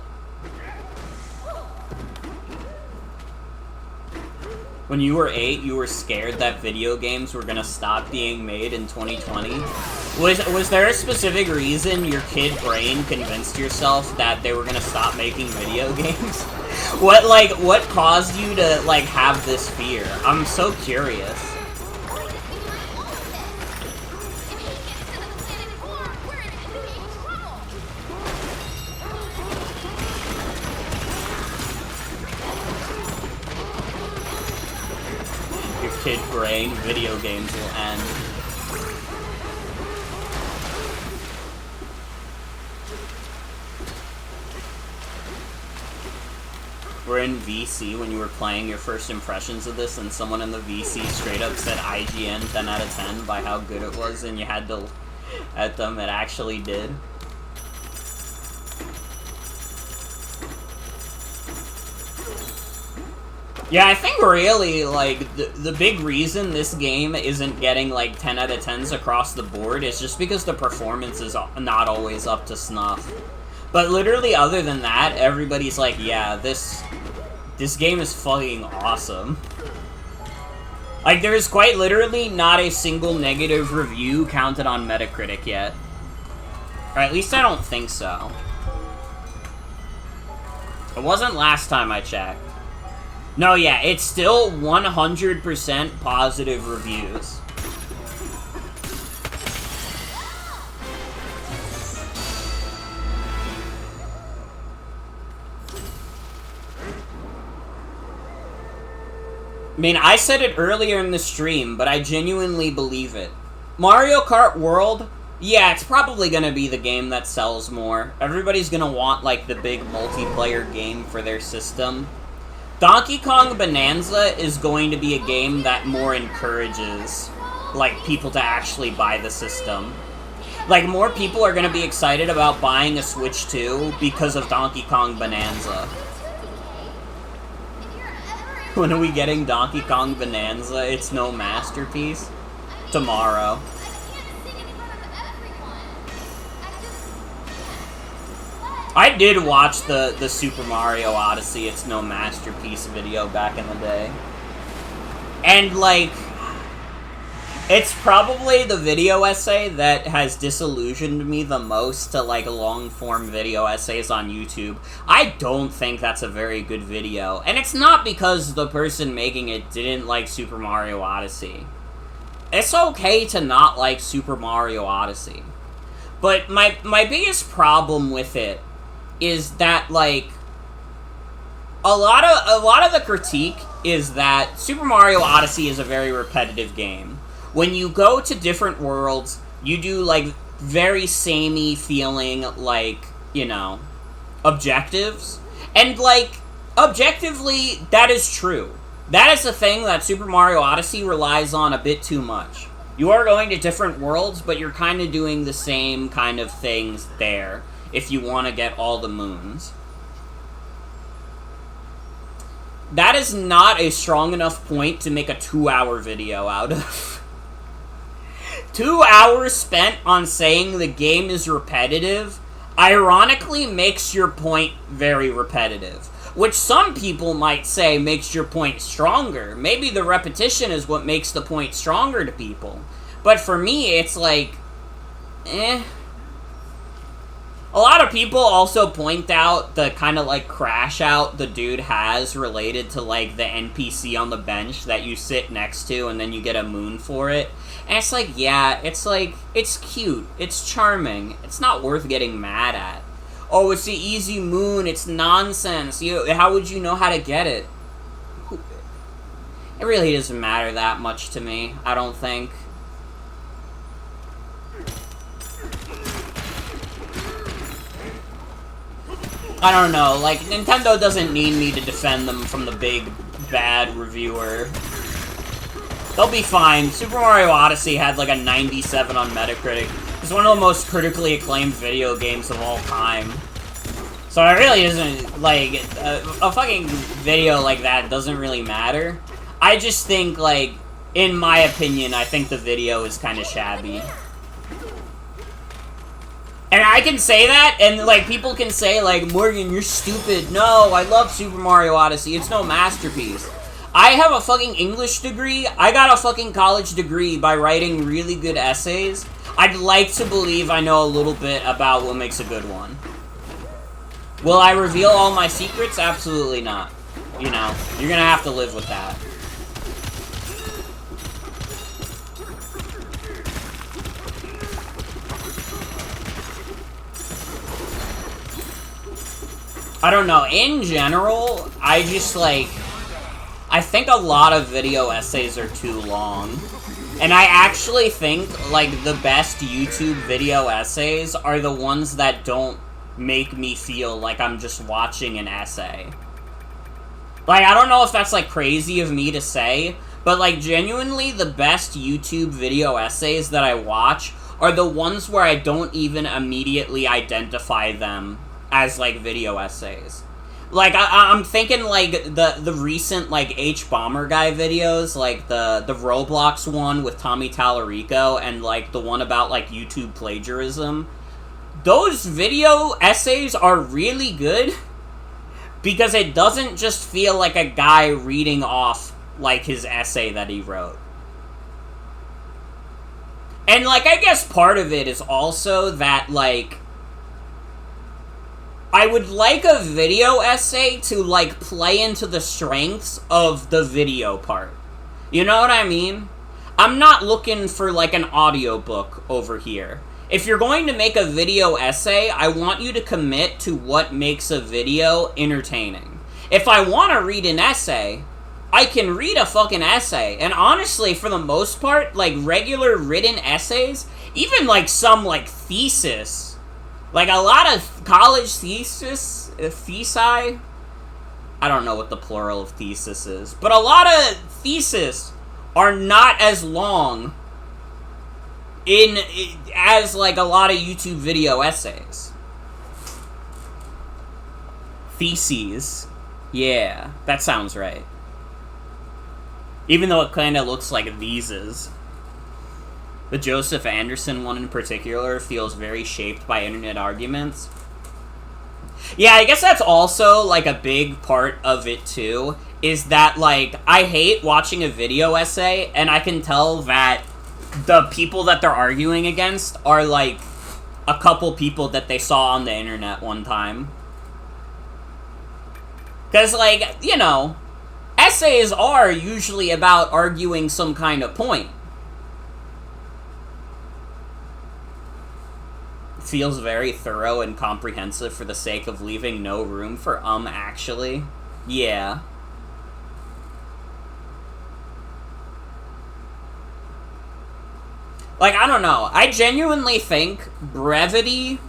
When you were 8, you were scared that video games were gonna stop being made in 2020? Was there a specific reason your kid brain convinced yourself that they were gonna stop making video games? What caused you to, like, have this fear? I'm so curious. Kid brain, video games will end. We're in VC when you were playing your first impressions of this, and someone in the VC straight up said IGN 10 out of 10 by how good it was, and you had to at them. It actually did. Yeah, I think really, like, the big reason this game isn't getting, like, 10 out of 10s across the board is just because the performance is not always up to snuff. But literally, other than that, everybody's like, yeah, this game is fucking awesome. Like, there is quite literally not a single negative review counted on Metacritic yet. Or at least I don't think so. It wasn't last time I checked. No, yeah, it's still 100% positive reviews. I mean, I said it earlier in the stream, but I genuinely believe it. Mario Kart World, yeah, it's probably gonna be the game that sells more. Everybody's gonna want, like, the big multiplayer game for their system. Donkey Kong Bonanza is going to be a game that more encourages, like, people to actually buy the system. Like, more people are gonna be excited about buying a Switch 2 because of Donkey Kong Bonanza. When are we getting Donkey Kong Bonanza? It's no masterpiece. Tomorrow. I did watch the Super Mario Odyssey It's No Masterpiece video back in the day. And, like, it's probably the video essay that has disillusioned me the most to, like, long-form video essays on YouTube. I don't think that's a very good video. And it's not because the person making it didn't like Super Mario Odyssey. It's okay to not like Super Mario Odyssey. But my biggest problem with it is that, like, a lot of the critique is that Super Mario Odyssey is a very repetitive game. When you go to different worlds, you do, like, very samey feeling, like, you know, objectives. And, like, objectively, that is true. That is the thing that Super Mario Odyssey relies on a bit too much. You are going to different worlds, but you're kind of doing the same kind of things there if you want to get all the moons. That is not a strong enough point to make a 2-hour video out of. 2 hours spent on saying the game is repetitive, ironically makes your point very repetitive. Which some people might say makes your point stronger. Maybe the repetition is what makes the point stronger to people. But for me, it's like, eh. A lot of people also point out the kind of, like, crash out the dude has related to, like, the NPC on the bench that you sit next to and then you get a moon for it. And it's like, yeah, it's like, it's cute, it's charming, it's not worth getting mad at. Oh, it's the easy moon, it's nonsense, how would you know how to get it? It really doesn't matter that much to me, I don't think. I don't know, like, Nintendo doesn't need me to defend them from the big, bad reviewer. They'll be fine. Super Mario Odyssey had, like, a 97 on Metacritic. It's one of the most critically acclaimed video games of all time. So it really isn't, like, a fucking video like that doesn't really matter. I just think, like, in my opinion, I think the video is kind of shabby. And I can say that, and, like, people can say, like, Morgan, you're stupid. No, I love Super Mario Odyssey. It's no masterpiece. I have a fucking English degree. I got a fucking college degree by writing really good essays. I'd like to believe I know a little bit about what makes a good one. Will I reveal all my secrets? Absolutely not. You know, you're gonna have to live with that. I don't know, in general, I just, like, I think a lot of video essays are too long. And I actually think, like, the best YouTube video essays are the ones that don't make me feel like I'm just watching an essay. Like, I don't know if that's, like, crazy of me to say, but, like, genuinely the best YouTube video essays that I watch are the ones where I don't even immediately identify them as, like, video essays. Like, I'm thinking, like, the recent, like, H-Bomber guy videos, like, the Roblox one with Tommy Tallarico, and, like, the one about, like, YouTube plagiarism. Those video essays are really good, because it doesn't just feel like a guy reading off, like, his essay that he wrote. And, like, I guess part of it is also that, like, I would like a video essay to, like, play into the strengths of the video part. You know what I mean? I'm not looking for, like, an audiobook over here. If you're going to make a video essay, I want you to commit to what makes a video entertaining. If I want to read an essay, I can read a fucking essay. And honestly, for the most part, like, regular written essays, even, like, some, like, thesis, like, a lot of college thesi, I don't know what the plural of thesis is, but a lot of theses are not as long as, like, a lot of YouTube video essays. Theses. Yeah, that sounds right. Even though it kind of looks like theses. The Joseph Anderson one in particular feels very shaped by internet arguments. Yeah, I guess that's also, like, a big part of it, too, is that, like, I hate watching a video essay, and I can tell that the people that they're arguing against are, like, a couple people that they saw on the internet one time. Because, like, you know, essays are usually about arguing some kind of point. Feels very thorough and comprehensive for the sake of leaving no room for actually. Yeah. Like, I don't know. I genuinely think brevity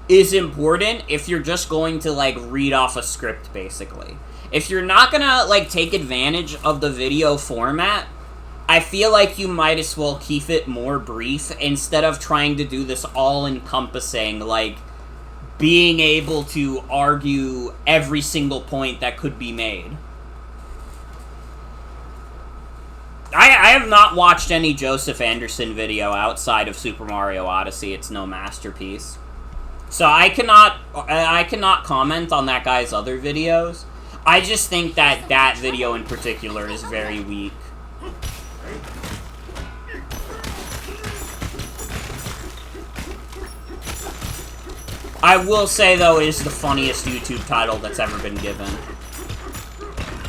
is important if you're just going to, like, read off a script, basically. If you're not gonna, like, take advantage of the video format, I feel like you might as well keep it more brief instead of trying to do this all-encompassing, like, being able to argue every single point that could be made. I have not watched any Joseph Anderson video outside of Super Mario Odyssey. It's no masterpiece. So I cannot comment on that guy's other videos. I just think that that video in particular is very weak. I will say, though, it is the funniest YouTube title that's ever been given.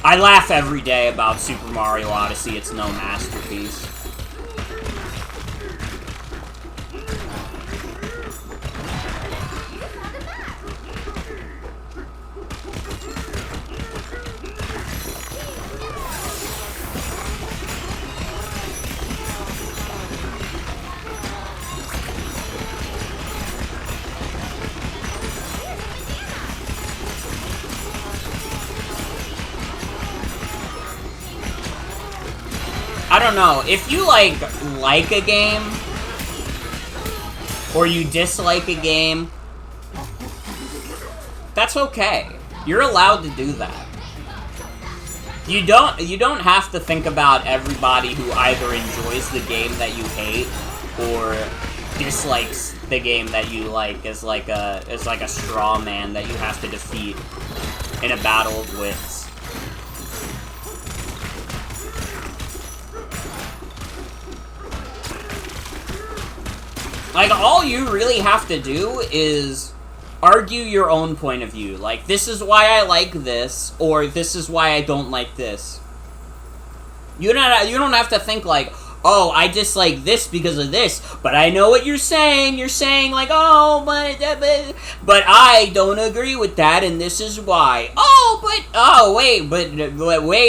I laugh every day about Super Mario Odyssey. It's no masterpiece. I don't know, if you, like a game, or you dislike a game, that's okay. You're allowed to do that. You don't have to think about everybody who either enjoys the game that you hate, or dislikes the game that you like as like a straw man that you have to defeat in a battle of wits. Like, all you really have to do is argue your own point of view. Like, this is why I like this, or this is why I don't like this. You don't have to think like, oh, I dislike this because of this, but I know what you're saying. You're saying like, oh, but I don't agree with that, and this is why. Oh, wait,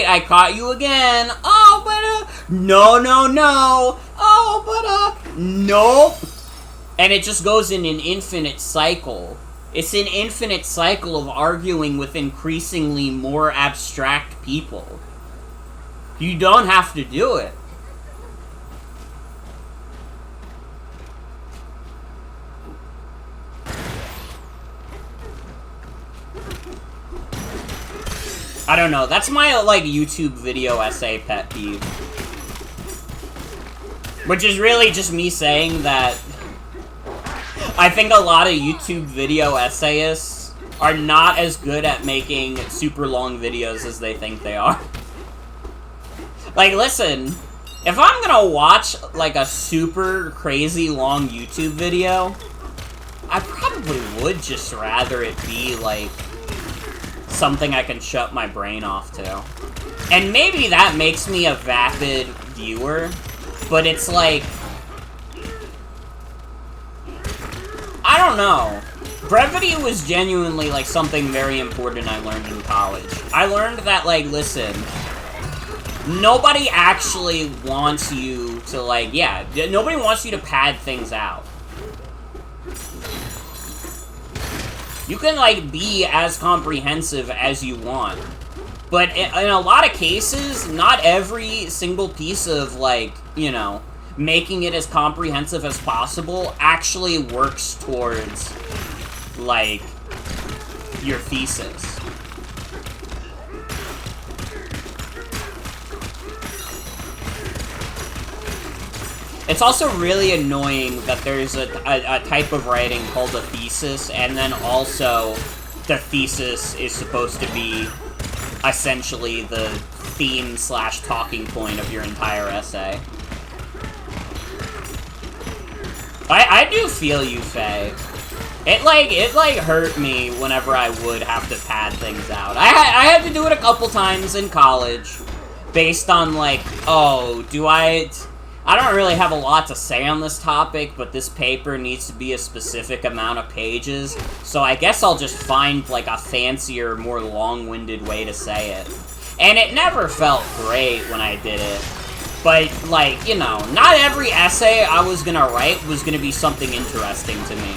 I caught you again. Oh, but, no. Oh, but, nope. And it just goes in an infinite cycle. It's an infinite cycle of arguing with increasingly more abstract people. You don't have to do it. I don't know. That's my, like, YouTube video essay pet peeve. Which is really just me saying that I think a lot of YouTube video essayists are not as good at making super long videos as they think they are. Like, listen, if I'm gonna watch, like, a super crazy long YouTube video, I probably would just rather it be, like, something I can shut my brain off to. And maybe that makes me a vapid viewer, but it's like, I don't know. Brevity was genuinely, like, something very important I learned in college. I learned that, like, listen, nobody actually wants you to, like, yeah, nobody wants you to pad things out. You can, like, be as comprehensive as you want. But in a lot of cases, not every single piece of, like, you know, making it as comprehensive as possible actually works towards, like, your thesis. It's also really annoying that there's a type of writing called a thesis, and then also the thesis is supposed to be essentially the theme slash talking point of your entire essay. I do feel you, Faye. It hurt me whenever I would have to pad things out. I had to do it a couple times in college, based on, like, oh, I don't really have a lot to say on this topic, but this paper needs to be a specific amount of pages, so I guess I'll just find, like, a fancier, more long-winded way to say it. And it never felt great when I did it. But, like, you know, not every essay I was gonna write was gonna be something interesting to me.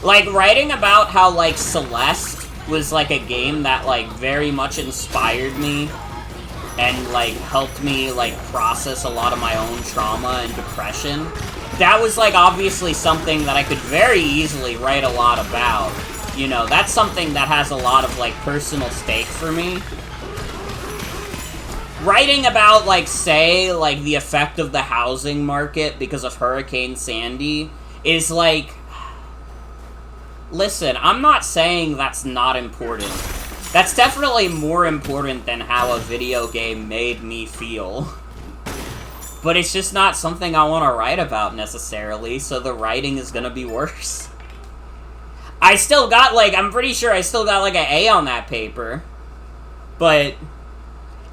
Like, writing about how, like, Celeste was, like, a game that, like, very much inspired me and, like, helped me, like, process a lot of my own trauma and depression. That was, like, obviously something that I could very easily write a lot about. You know, that's something that has a lot of, like, personal stake for me. Writing about, like, say, like, the effect of the housing market because of Hurricane Sandy is, like... Listen, I'm not saying that's not important. That's definitely more important than how a video game made me feel. But it's just not something I want to write about, necessarily, so the writing is gonna be worse. I still got, like, I'm pretty sure I still got, like, an A on that paper. But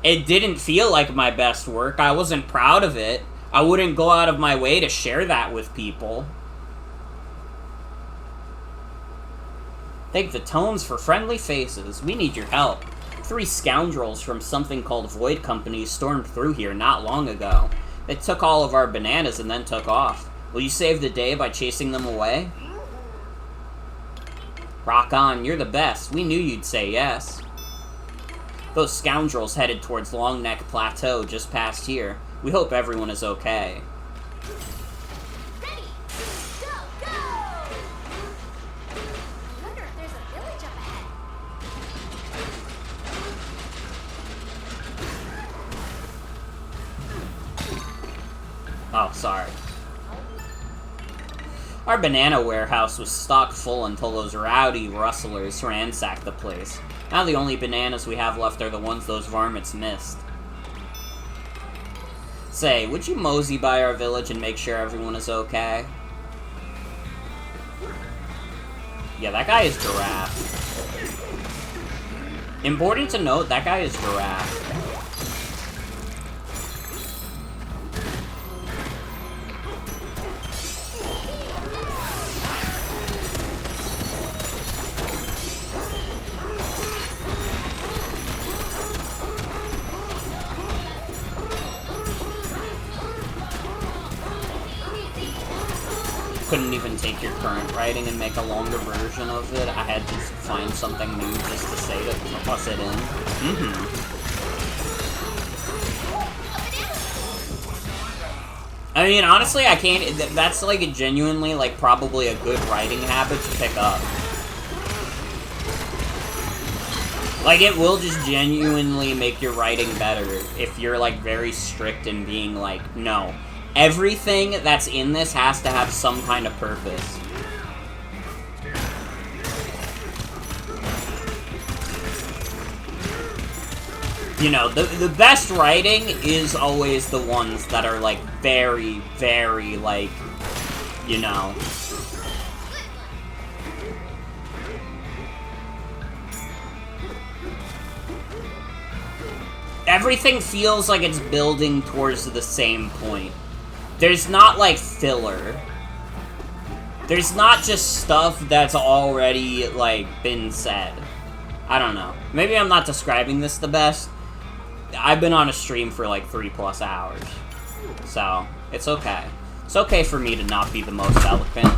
it didn't feel like my best work. I wasn't proud of it. I wouldn't go out of my way to share that with people. Thank the tones for friendly faces. We need your help. 3 scoundrels from something called Void Company stormed through here not long ago. They took all of our bananas and then took off. Will you save the day by chasing them away? Rock on, you're the best. We knew you'd say yes. Those scoundrels headed towards Long Neck Plateau just past here. We hope everyone is okay. Ready, go, go! I wonder if there's a village up ahead. Oh, sorry. Our banana warehouse was stocked full until those rowdy rustlers ransacked the place. Now the only bananas we have left are the ones those varmints missed. Say, would you mosey by our village and make sure everyone is okay? Yeah, that guy is Giraffe. Important to note, that guy is Giraffe. Couldn't even take your current writing and make a longer version of it. I had to find something new just to say to plus it in. I mean, honestly, I can't... That's, like, genuinely, like, probably a good writing habit to pick up. Like, it will just genuinely make your writing better if you're, like, very strict in being like, no. Everything that's in this has to have some kind of purpose. You know, the best writing is always the ones that are, like, very, very, like, you know... Everything feels like it's building towards the same point. There's not, like, filler. There's not just stuff that's already, like, been said. I don't know. Maybe I'm not describing this the best. I've been on a stream for, like, 3+ hours. So, it's okay. It's okay for me to not be the most eloquent.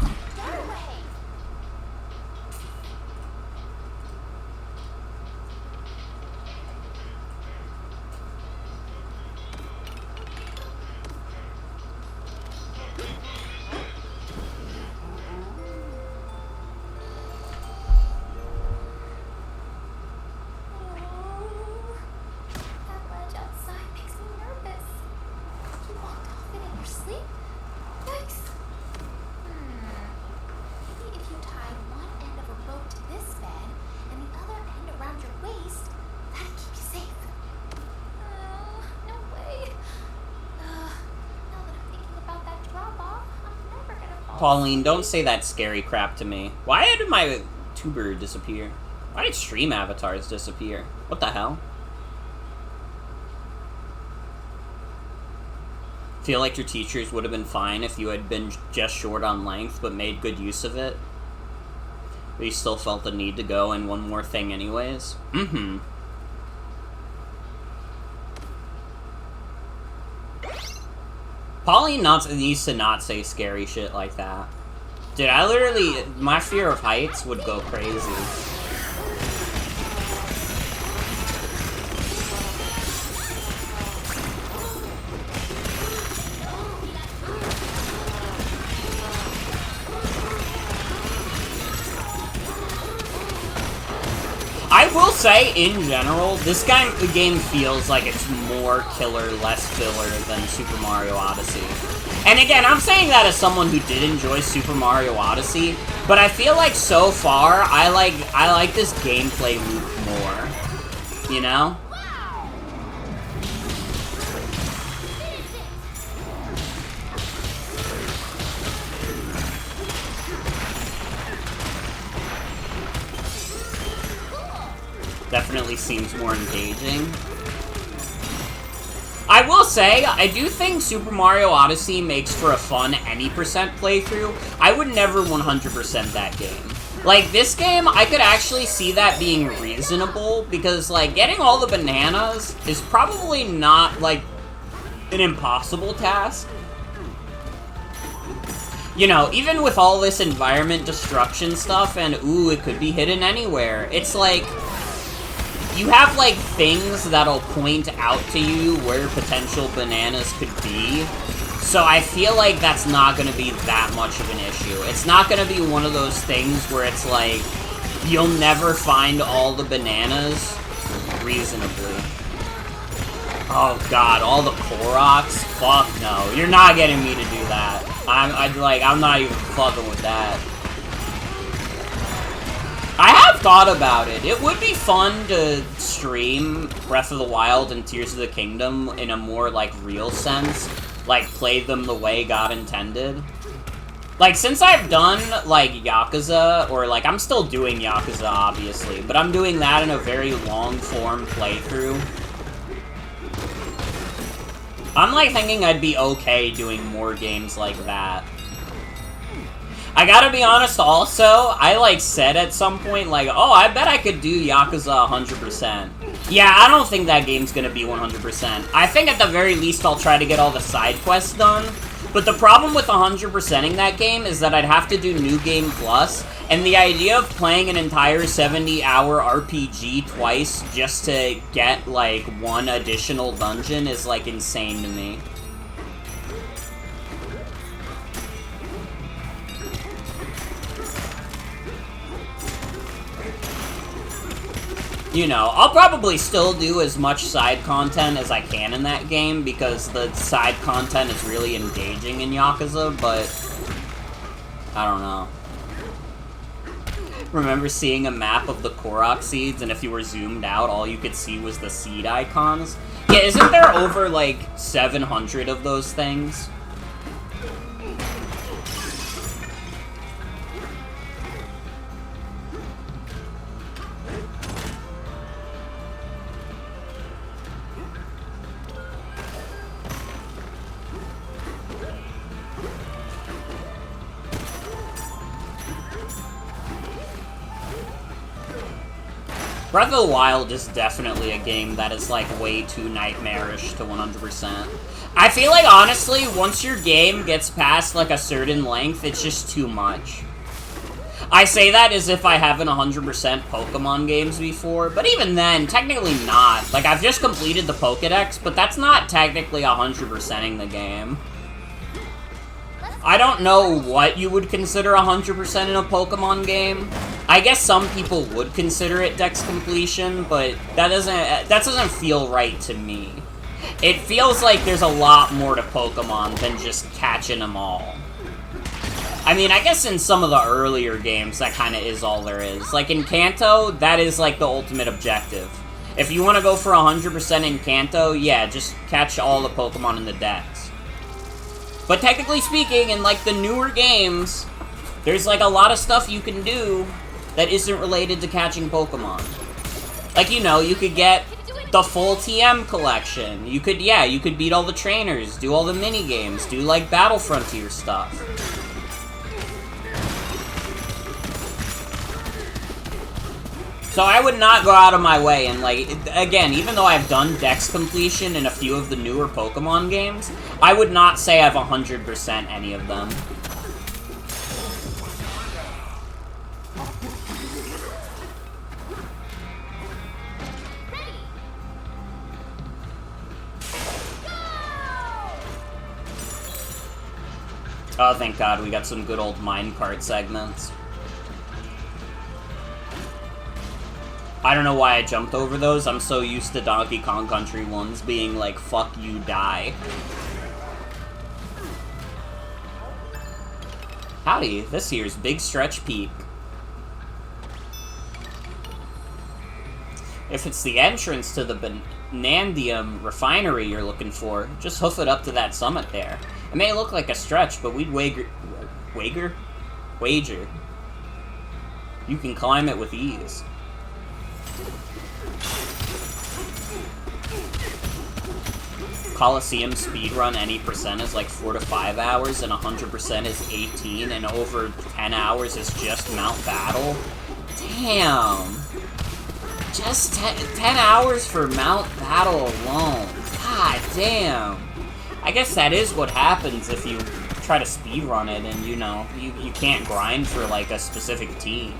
Pauline, don't say that scary crap to me. Why did my tuber disappear? Why did stream avatars disappear? What the hell? Feel like your teachers would have been fine if you had been just short on length but made good use of it? But you still felt the need to go in one more thing anyways? Mm-hmm. Pauline needs to not say scary shit like that. Dude, I literally... My fear of heights would go crazy. I will say, in general, this game feels like it's more killer, less filler than Super Mario Odyssey. And again, I'm saying that as someone who did enjoy Super Mario Odyssey, but I feel like so far, I like this gameplay loop more. You know? Definitely seems more engaging. I will say, I do think Super Mario Odyssey makes for a fun any percent playthrough. I would never 100% that game. Like, this game, I could actually see that being reasonable, because, like, getting all the bananas is probably not, like, an impossible task. You know, even with all this environment destruction stuff, and, ooh, it could be hidden anywhere, it's like... You have, like, things that'll point out to you where potential bananas could be. So I feel like that's not gonna be that much of an issue. It's not gonna be one of those things where it's like, you'll never find all the bananas reasonably. Oh god, all the Koroks? Fuck no. You're not getting me to do that. I'm not even fucking with that. I have thought about it. It would be fun to stream Breath of the Wild and Tears of the Kingdom in a more, like, real sense. Like, play them the way God intended. Like, since I've done, like, Yakuza, or, like, I'm still doing Yakuza, obviously, but I'm doing that in a very long-form playthrough. I'm, like, thinking I'd be okay doing more games like that. I gotta be honest also, I, like, said at some point, like, oh, I bet I could do Yakuza 100%. Yeah, I don't think that game's gonna be 100%. I think at the very least I'll try to get all the side quests done. But the problem with 100%ing that game is that I'd have to do New Game Plus, and the idea of playing an entire 70-hour RPG twice just to get, like, one additional dungeon is, like, insane to me. You know, I'll probably still do as much side content as I can in that game, because the side content is really engaging in Yakuza, but... I don't know. Remember seeing a map of the Korok seeds, and if you were zoomed out, all you could see was the seed icons? Yeah, isn't there over, like, 700 of those things? Breath of the Wild is definitely a game that is, like, way too nightmarish to 100%. I feel like, honestly, once your game gets past, like, a certain length, it's just too much. I say that as if I haven't 100% Pokemon games before, but even then, technically not. Like, I've just completed the Pokedex, but that's not technically 100%ing the game. I don't know what you would consider 100% in a Pokemon game. I guess some people would consider it Dex completion, but that doesn't feel right to me. It feels like there's a lot more to Pokemon than just catching them all. I mean, I guess in some of the earlier games, that kind of is all there is. Like, in Kanto, that is, like, the ultimate objective. If you want to go for 100% in Kanto, yeah, just catch all the Pokemon in the Dex. But technically speaking, in, like, the newer games, there's, like, a lot of stuff you can do that isn't related to catching Pokemon. Like, you know, you could get the full TM collection. You could beat all the trainers, do all the mini-games, do, like, Battle Frontier stuff. So I would not go out of my way and, like, again, even though I've done Dex completion in a few of the newer Pokemon games, I would not say I've 100% any of them. Oh, thank God, we got some good old minecart segments. I don't know why I jumped over those. I'm so used to Donkey Kong Country ones being like, fuck you, die. Howdy, this here's Big Stretch Peak. If it's the entrance to the Bananza refinery you're looking for, just hoof it up to that summit there. It may look like a stretch, but we'd wager. You can climb it with ease. Coliseum speedrun, any percent is like 4 to 5 hours, and 100% is 18, and over 10 hours is just Mount Battle? Damn! Just 10 hours for Mount Battle alone. God damn! I guess that is what happens if you try to speedrun it and, you know, you can't grind for, like, a specific team.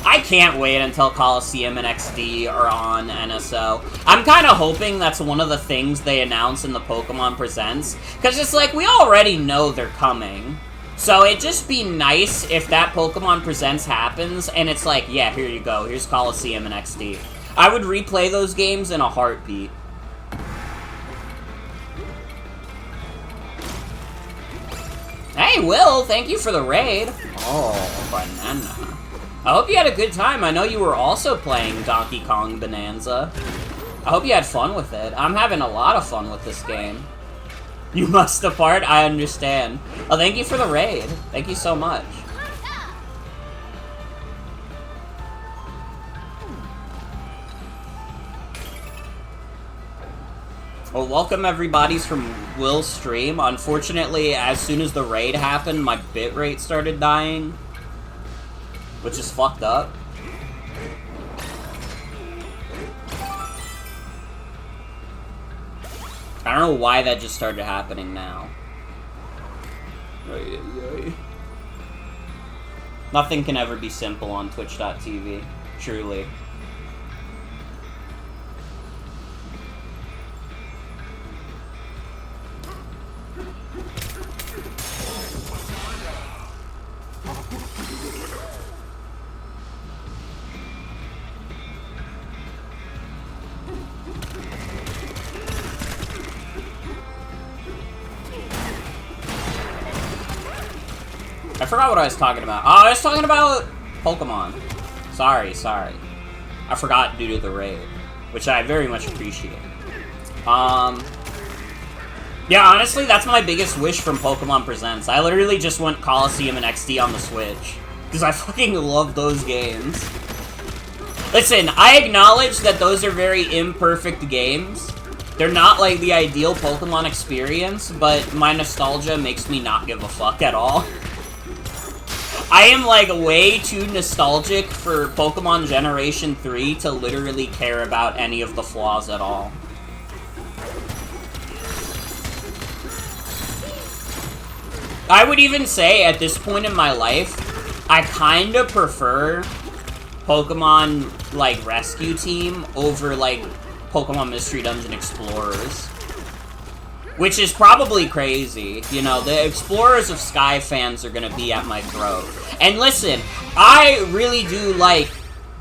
I can't wait until Coliseum and XD are on NSO. I'm kind of hoping that's one of the things they announce in the Pokemon Presents, because it's like, we already know they're coming. So it'd just be nice if that Pokemon Presents happens, and it's like, yeah, here you go, here's Coliseum and XD. I would replay those games in a heartbeat. Hey, Will, thank you for the raid. Oh, banana. I hope you had a good time. I know you were also playing Donkey Kong Bananza. I hope you had fun with it. I'm having a lot of fun with this game. You must depart? I understand. Oh, thank you for the raid. Thank you so much. Well, welcome everybody's from Will's stream. Unfortunately, as soon as the raid happened, my bitrate started dying, which is fucked up. I don't know why that just started happening now. Nothing can ever be simple on Twitch.tv, truly. I forgot what I was talking about. Oh, I was talking about Pokemon. Sorry. I forgot due to the raid, which I very much appreciate. Yeah, honestly, that's my biggest wish from Pokemon Presents. I literally just want Coliseum and XD on the Switch, because I fucking love those games. Listen, I acknowledge that those are very imperfect games. They're not, like, the ideal Pokemon experience, but my nostalgia makes me not give a fuck at all. I am like way too nostalgic for Pokemon Generation 3 to literally care about any of the flaws at all. I would even say at this point in my life, I kind of prefer Pokemon like Rescue Team over like Pokemon Mystery Dungeon Explorers. Which is probably crazy. You know, the Explorers of Sky fans are gonna be at my throat. And listen, I really do like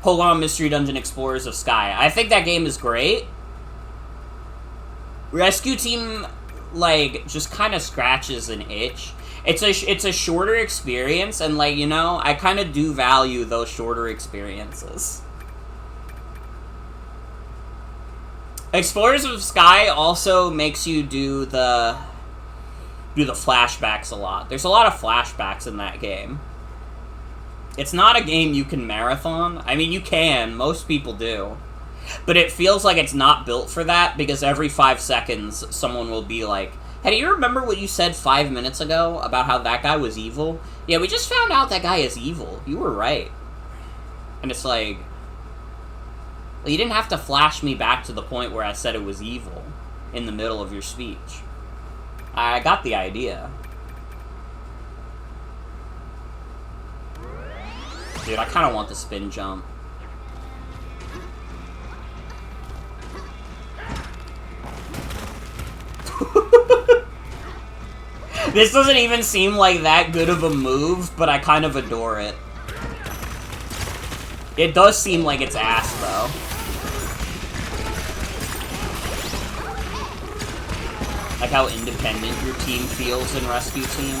Pokemon Mystery Dungeon Explorers of Sky. I think that game is great. Rescue Team, like, just kind of scratches an itch. It's a shorter experience, and, like, you know, I kind of do value those shorter experiences. Explorers of Sky also makes you do the flashbacks a lot. There's a lot of flashbacks in that game. It's not a game you can marathon. I mean, you can. Most people do. But it feels like it's not built for that, because every 5 seconds, someone will be like, hey, do you remember what you said 5 minutes ago about how that guy was evil? Yeah, we just found out that guy is evil. You were right. And it's like, well, you didn't have to flash me back to the point where I said it was evil in the middle of your speech. I got the idea. Dude, I kind of want the spin jump. This doesn't even seem like that good of a move, but I kind of adore it. It does seem like it's ass, though. Like how independent your team feels in Rescue Team.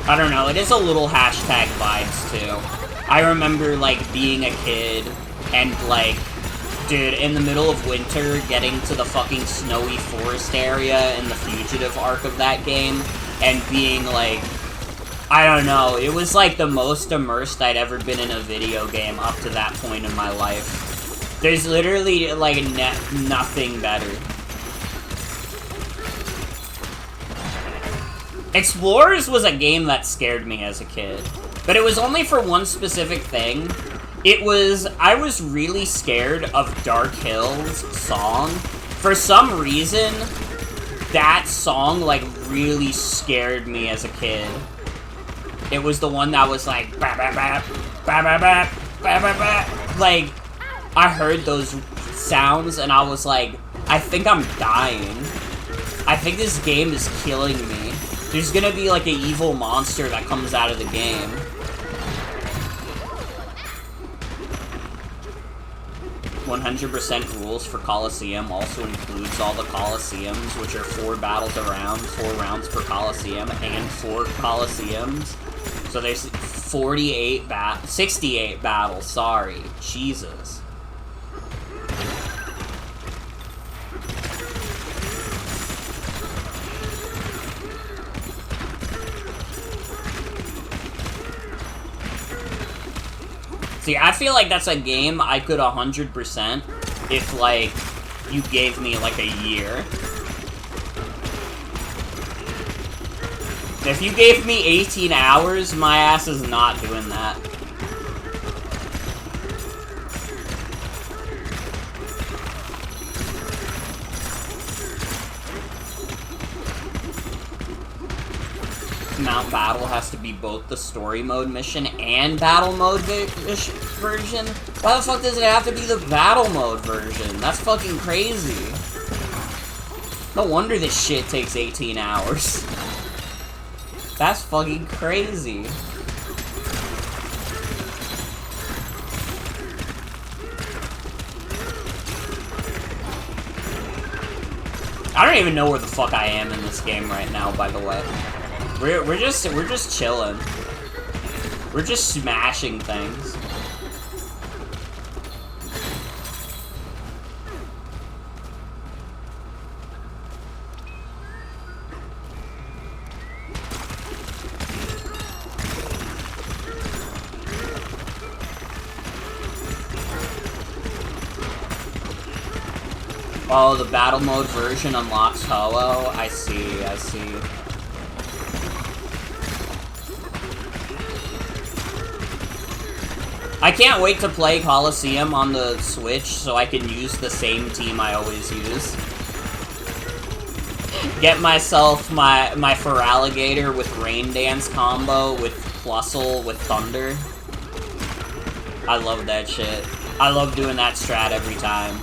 I don't know, it is a little hashtag vibes, too. I remember, like, being a kid, and, like, dude, in the middle of winter, getting to the fucking snowy forest area in the Fugitive arc of that game, and being, like, I don't know, it was, like, the most immersed I'd ever been in a video game up to that point in my life. There's literally, like, nothing better. Explorers was a game that scared me as a kid, but it was only for one specific thing. I was really scared of Dark Hill's song. For some reason, that song, like, really scared me as a kid. It was the one that was like, bah, bah, bah, bah, bah, bah, bah, bah, bah. Like, I heard those sounds and I was like, I think I'm dying. I think this game is killing me. There's gonna be like an evil monster that comes out of the game. "100% rules for Coliseum also includes all the Coliseums, which are 4 battles around, 4 rounds per Coliseum, and 4 Coliseums. So there's 68 battles, sorry. Jesus. See, I feel like that's a game I could 100% if, like, you gave me, like, a year. If you gave me 18 hours, my ass is not doing that. Mount Battle has to be both the story mode mission and battle mode version? Why the fuck does it have to be the battle mode version? That's fucking crazy. No wonder this shit takes 18 hours. That's fucking crazy. I don't even know where the fuck I am in this game right now, by the way. We're just chilling. We're just smashing things. Oh, the battle mode version unlocks Ho-Oh? I see, I see. I can't wait to play Coliseum on the Switch so I can use the same team I always use. Get myself my Feraligatr with Rain Dance combo with Plusle with Thunder. I love that shit. I love doing that strat every time.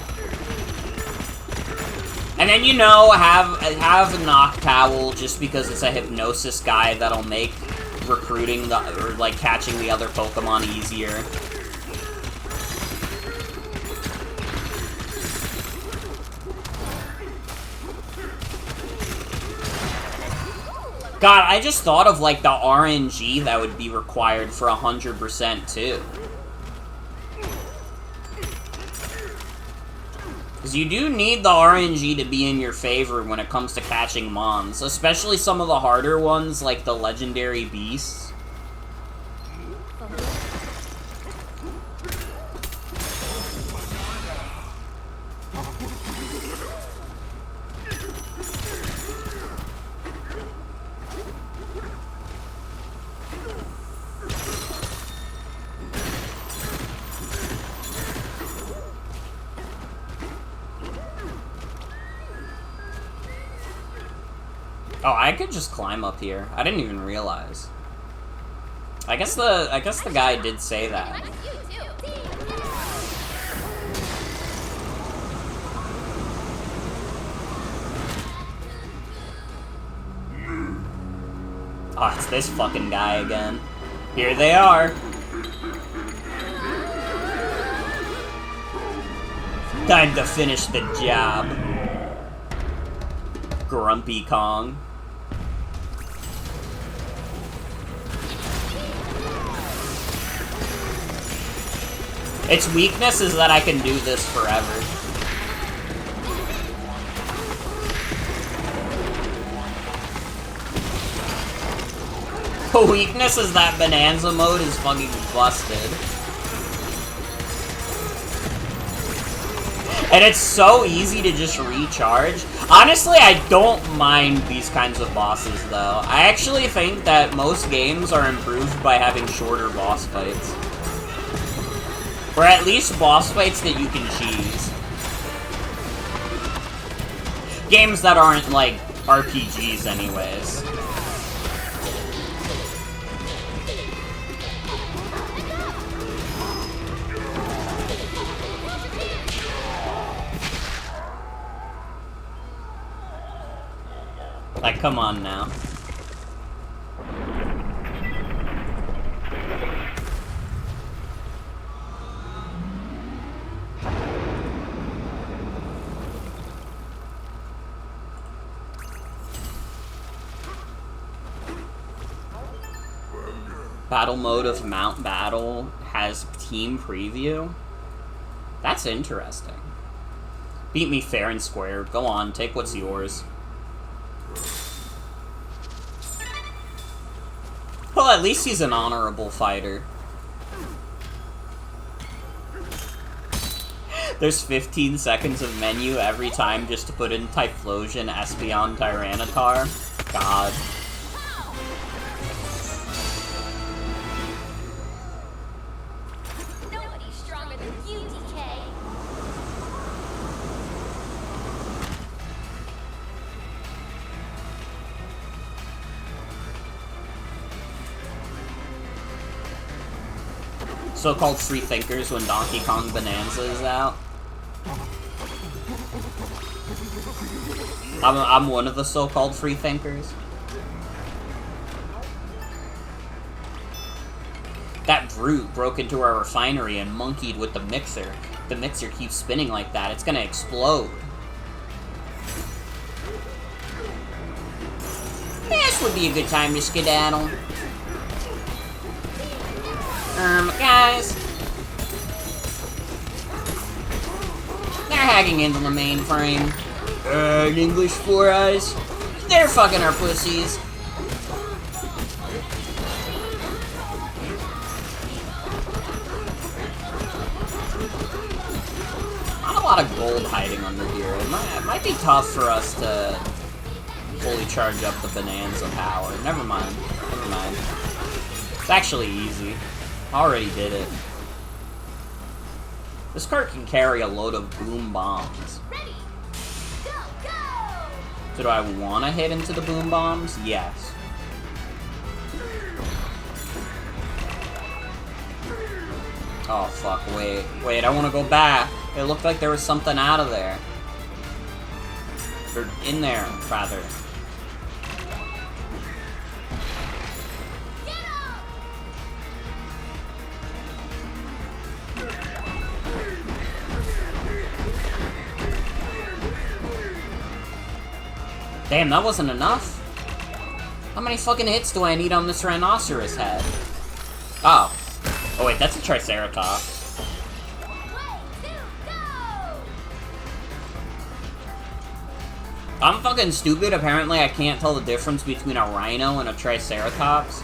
And then, you know, have Noctowl just because it's a Hypnosis guy that'll make recruiting or like catching the other Pokemon easier. God, I just thought of like the RNG that would be required for 100% too. Because you do need the RNG to be in your favor when it comes to catching Mons, especially some of the harder ones like the legendary beasts. Oh, I could just climb up here. I didn't even realize. I guess the guy did say that. Oh, it's this fucking guy again. Here they are. Time to finish the job. Grumpy Kong. Its weakness is that I can do this forever. The weakness is that Bananza mode is fucking busted. And it's so easy to just recharge. Honestly, I don't mind these kinds of bosses, though. I actually think that most games are improved by having shorter boss fights. Or at least boss fights that you can cheese. Games that aren't, like, RPGs anyways. Like, come on now. Battle mode of Mount Battle has team preview? That's interesting. Beat me fair and square. Go on, take what's yours. Well, at least he's an honorable fighter. There's 15 seconds of menu every time just to put in Typhlosion, Espeon, Tyranitar. God. Nobody's stronger than you, DK. So-called free thinkers when Donkey Kong Bananza is out. I'm one of the so-called free thinkers. That brute broke into our refinery and monkeyed with the mixer. The mixer keeps spinning like that, it's gonna explode. This would be a good time to skedaddle. Guys. They're hacking into the mainframe. English Four Eyes. They're fucking our pussies. lot of gold hiding under here. It might be tough for us to fully charge up the Bananza power. Never mind. Never mind. It's actually easy. Already did it. This cart can carry a load of boom bombs. Ready. Go, go. So do I want to hit into the boom bombs? Yes. Oh, fuck. Wait, I want to go back. It looked like there was something out of there. Or in there, rather. Get up. Damn, that wasn't enough? How many fucking hits do I need on this rhinoceros head? Oh. Oh wait, that's a Triceratops. Way to go. I'm fucking stupid. Apparently I can't tell the difference between a rhino and a Triceratops.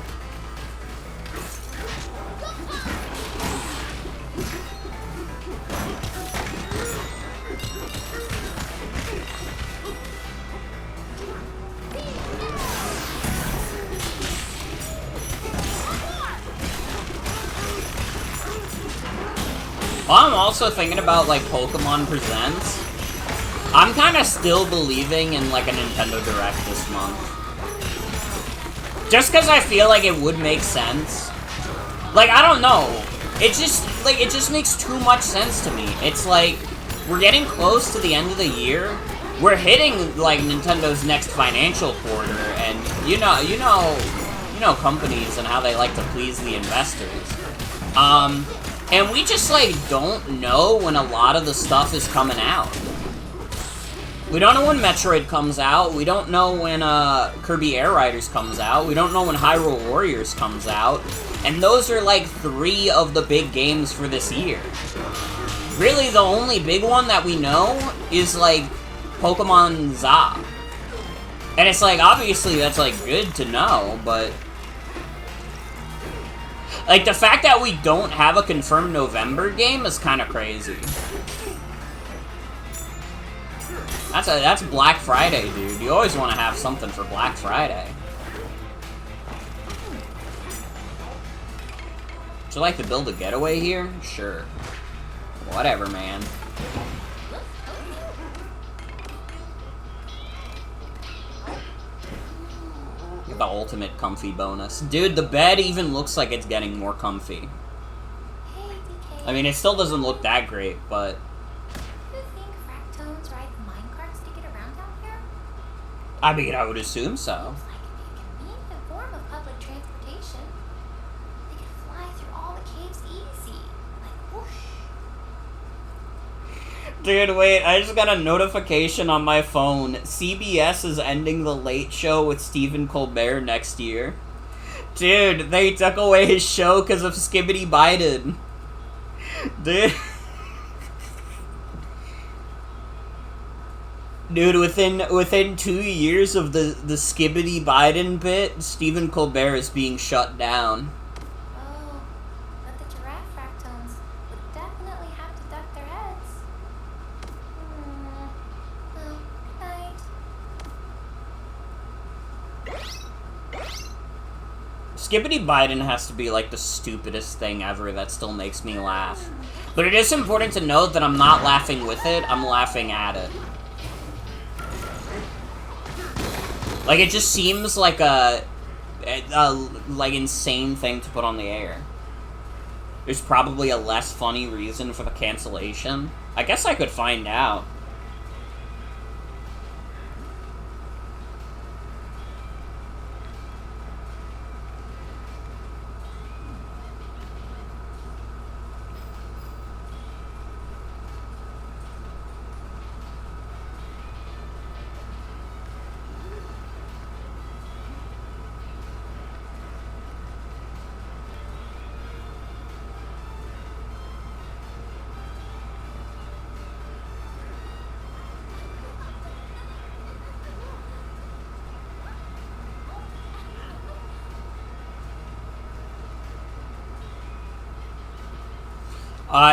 I'm also thinking about, like, Pokemon Presents. I'm kind of still believing in, like, a Nintendo Direct this month. Just because I feel like it would make sense. Like, I don't know. It just makes too much sense to me. It's like, we're getting close to the end of the year. We're hitting, like, Nintendo's next financial quarter, and you know companies and how they like to please the investors. And we just, like, don't know when a lot of the stuff is coming out. We don't know when Metroid comes out. We don't know when, Kirby Air Riders comes out. We don't know when Hyrule Warriors comes out. And those are, like, 3 of the big games for this year. Really, the only big one that we know is, like, Pokemon Za. And it's, like, obviously that's, like, good to know, but... like, the fact that we don't have a confirmed November game is kind of crazy. That's Black Friday, dude. You always want to have something for Black Friday. Would you like to build a getaway here? Sure. Whatever, man. The ultimate comfy bonus. Dude, the bed even looks like it's getting more comfy. Hey, DK. I mean, it still doesn't look that great, but... You think Fractones ride the minecarts to get around down here? I mean, I would assume so. Looks like it'd be a convenient form of public transportation. They could fly through all the caves easy. Like whoosh. Dude, wait, I just got a notification on my phone. CBS is ending The Late Show with Stephen Colbert next year. Dude, they took away his show because of Skibbity Biden. Dude. Dude, within 2 years of the Skibbity Biden bit, Stephen Colbert is being shut down. Oh, but the giraffe Fractones would definitely have to duck their heads. Well, good night. Skibbity Biden has to be like the stupidest thing ever that still makes me laugh. But it is important to note that I'm not laughing with it, I'm laughing at it. Like, it just seems like a like, insane thing to put on the air. There's probably a less funny reason for the cancellation. I guess I could find out.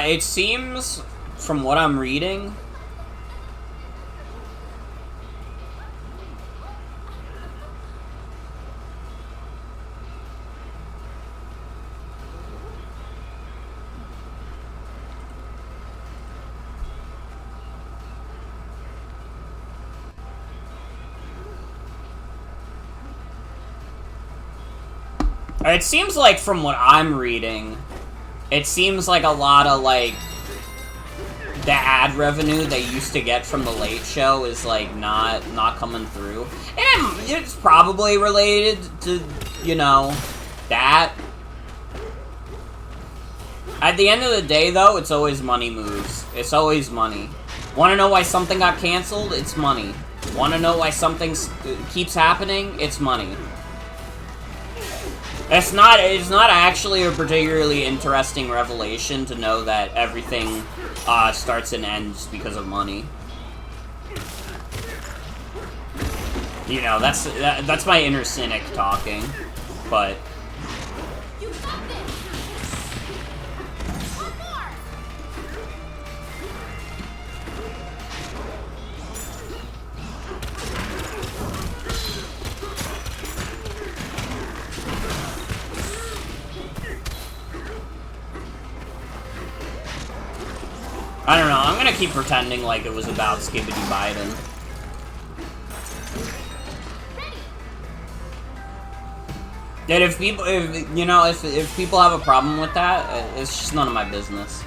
It seems, from what I'm reading, It seems like from what I'm reading, it seems like a lot of, like, the ad revenue they used to get from the Late Show is, like, not coming through. And it's probably related to, you know, that. At the end of the day, though, it's always money moves. It's always money. Want to know why something got canceled? It's money. Want to know why something keeps happening? It's money. It's not actually a particularly interesting revelation to know that everything starts and ends because of money. You know, that's my inner cynic talking, but You got this. One more. I don't know. I'm gonna keep pretending like it was about Skibbity Biden. And if people have a problem with that, it's just none of my business.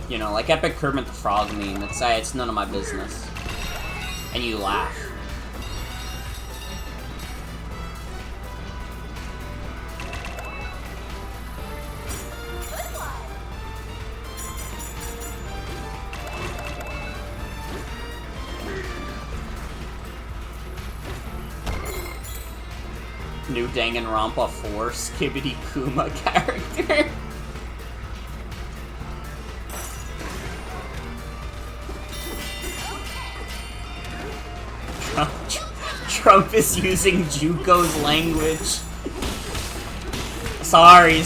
You know, like Epic Kermit the Frog meme. It's none of my business. And you laugh. New Danganronpa 4 Skibbity Kuma character. Trump is using Juco's language. Sorry.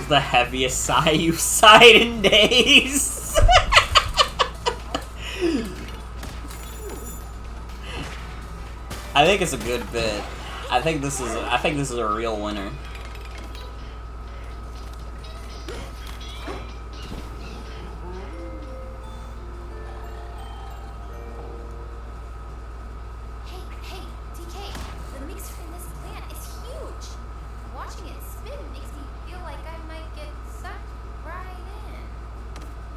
The heaviest sigh you've sighed in days. I think it's a good bit. I think this is a real winner. Hey, DK, the mixer in this plant is huge. Watching it spin makes me feel like I might get sucked right in.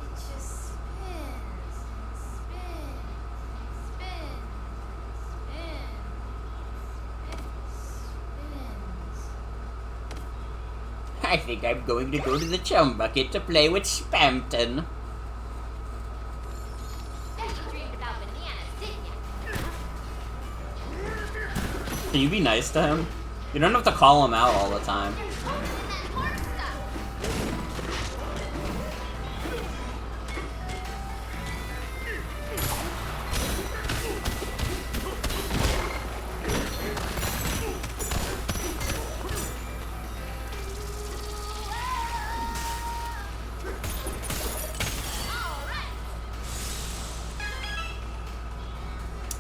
It just spins, spins, spins, spins. I think I'm going to go to the chum bucket to play with Spampton. Bet you dreamed about bananas, didn't you? Can you be nice to him? You don't have to call him out all the time. There's holes in that hard stuff.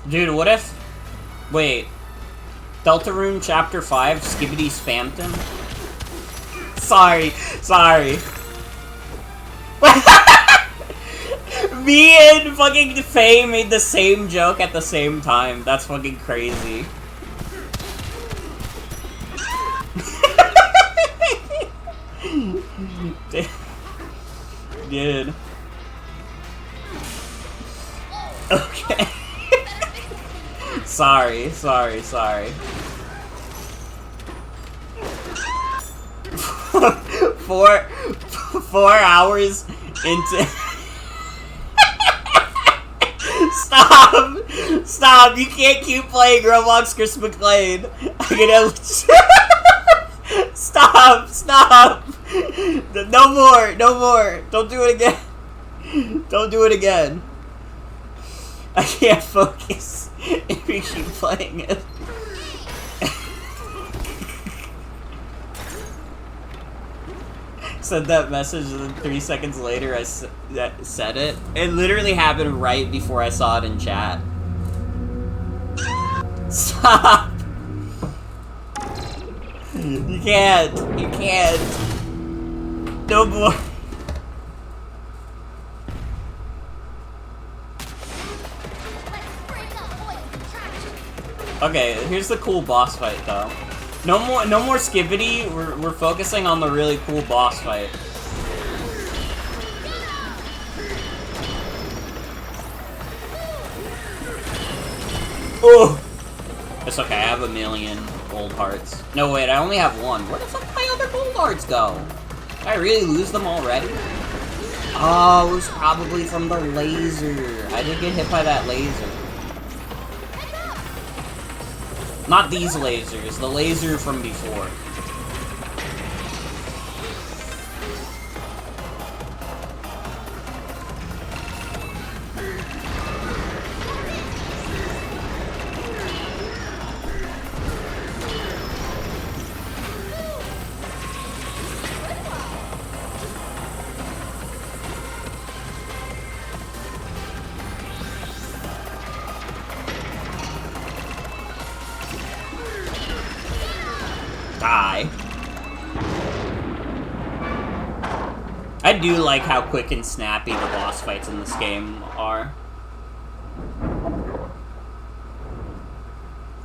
Dude, what if... Wait. Deltarune Chapter 5, Skibbity Spampton? Sorry. Me and fucking Faye made the same joke at the same time. That's fucking crazy. Dude. Okay. Sorry. 4 hours into... Stop! You can't keep playing Roblox Chris McLean. I'm gonna... Stop! No more! Don't do it again. Don't do it again. I can't focus if you keep playing it. Sent that message and then 3 seconds later I said it. It literally happened right before I saw it in chat. Stop! You can't. You can't. No more. Okay, here's the cool boss fight though. No more skippity. We're focusing on the really cool boss fight. Oh, it's okay. I have a million gold hearts. No wait, I only have one. Where the fuck did my other gold hearts go? Did I really lose them already? Oh, it was probably from the laser. I did get hit by that laser. Not these lasers, the laser from before. I do like how quick and snappy the boss fights in this game are.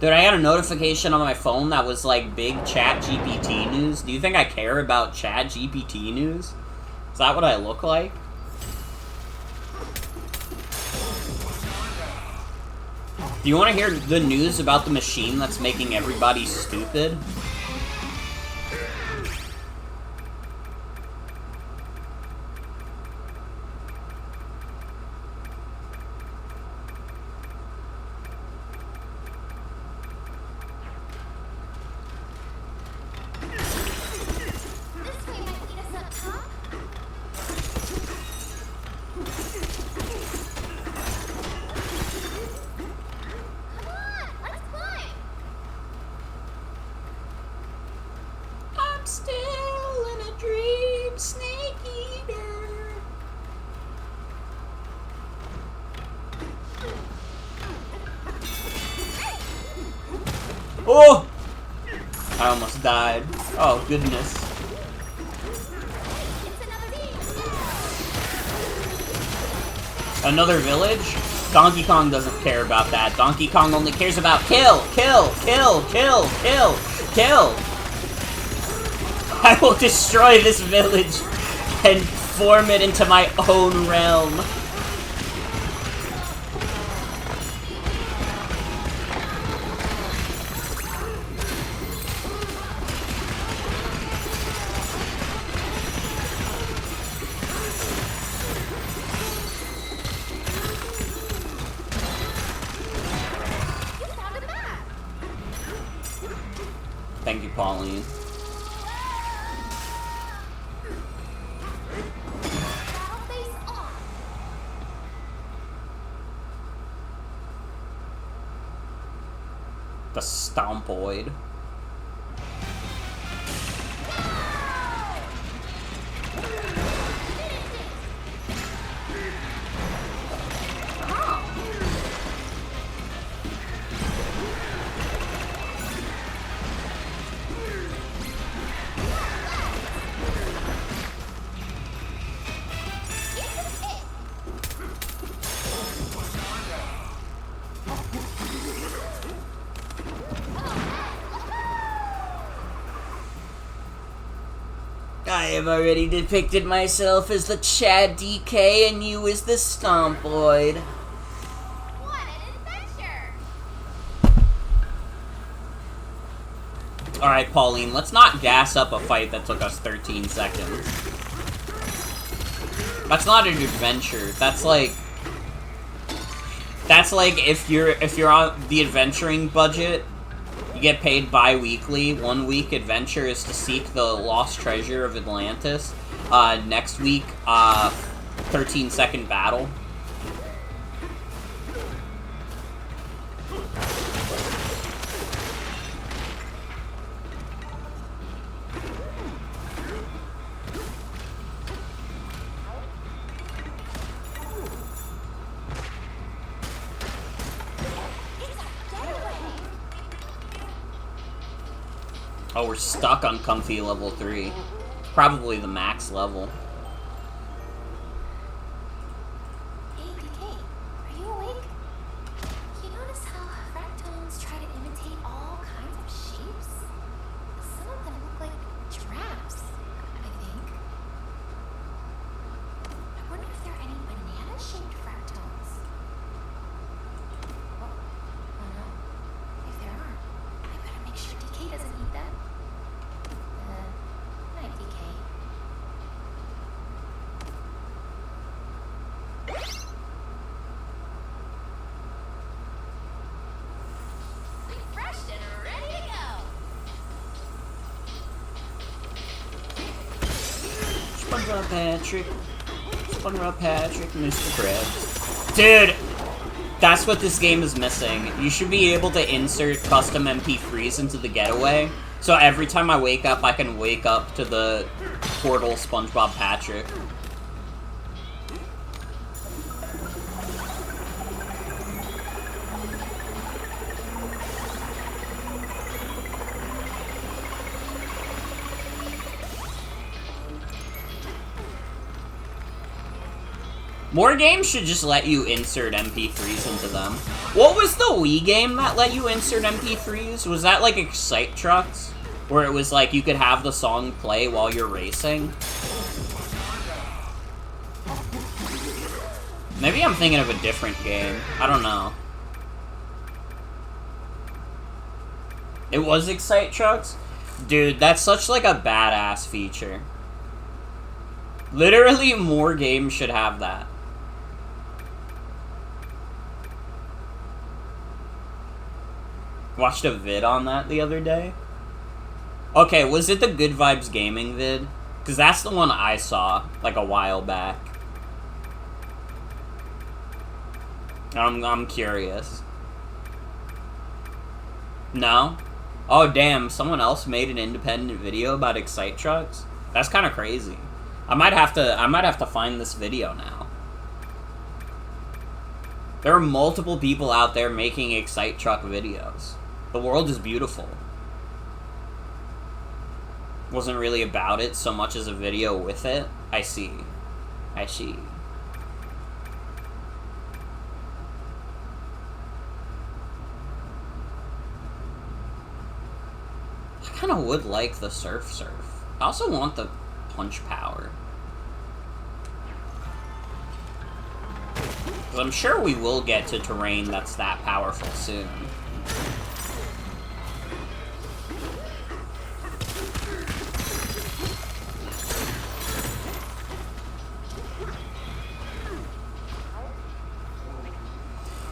Dude, I got a notification on my phone that was like big Chat GPT news. Do you think I care about Chat GPT news? Is that what I look like? Do you want to hear the news about the machine that's making everybody stupid? Oh! I almost died. Oh, goodness. Another village? Donkey Kong doesn't care about that. Donkey Kong only cares about kill, kill, kill, kill, kill, kill. I will destroy this village and form it into my own realm. Thank you, Pauline. The Stompoid. I have already depicted myself as the Chad DK and you as the Stompoid. What an adventure! Alright, Pauline, let's not gas up a fight that took us 13 seconds. That's not an adventure. That's like if you're on the adventuring budget, you get paid bi-weekly. 1 week adventure is to seek the lost treasure of Atlantis. Next week, 13-second battle. Oh, we're stuck on comfy level 3. Probably the max level. Hey, PK, are you awake? You notice how fractals try to imitate all kinds of shapes? Some of them look like giraffes, I think. I wonder if there are any banana-shaped fractals. Oh no. If there are, I better make sure DK doesn't eat that. Night, DK. Refreshed and ready to go. SpongeBob Patrick. SpongeBob Patrick, Mr. Krabs. Dude! That's what this game is missing. You should be able to insert custom MP3s into the getaway, so every time I wake up, I can wake up to the portal SpongeBob Patrick. More games should just let you insert MP3s into them. What was the Wii game that let you insert MP3s? Was that like Excite Trucks? Where it was like you could have the song play while you're racing? Maybe I'm thinking of a different game. I don't know. It was Excite Trucks? Dude, that's such like a badass feature. Literally more games should have that. Watched a vid on that the other day. Okay, was it the Good Vibes Gaming vid? Because that's the one I saw, like, a while back. I'm curious. No? Oh, damn, someone else made an independent video about Excite Trucks? That's kind of crazy. I might have to find this video now. There are multiple people out there making Excite Truck videos. The world is beautiful. Wasn't really about it so much as a video with it. I see. I see. I kind of would like the Surf. I also want the punch power. 'Cause I'm sure we will get to terrain that's that powerful soon.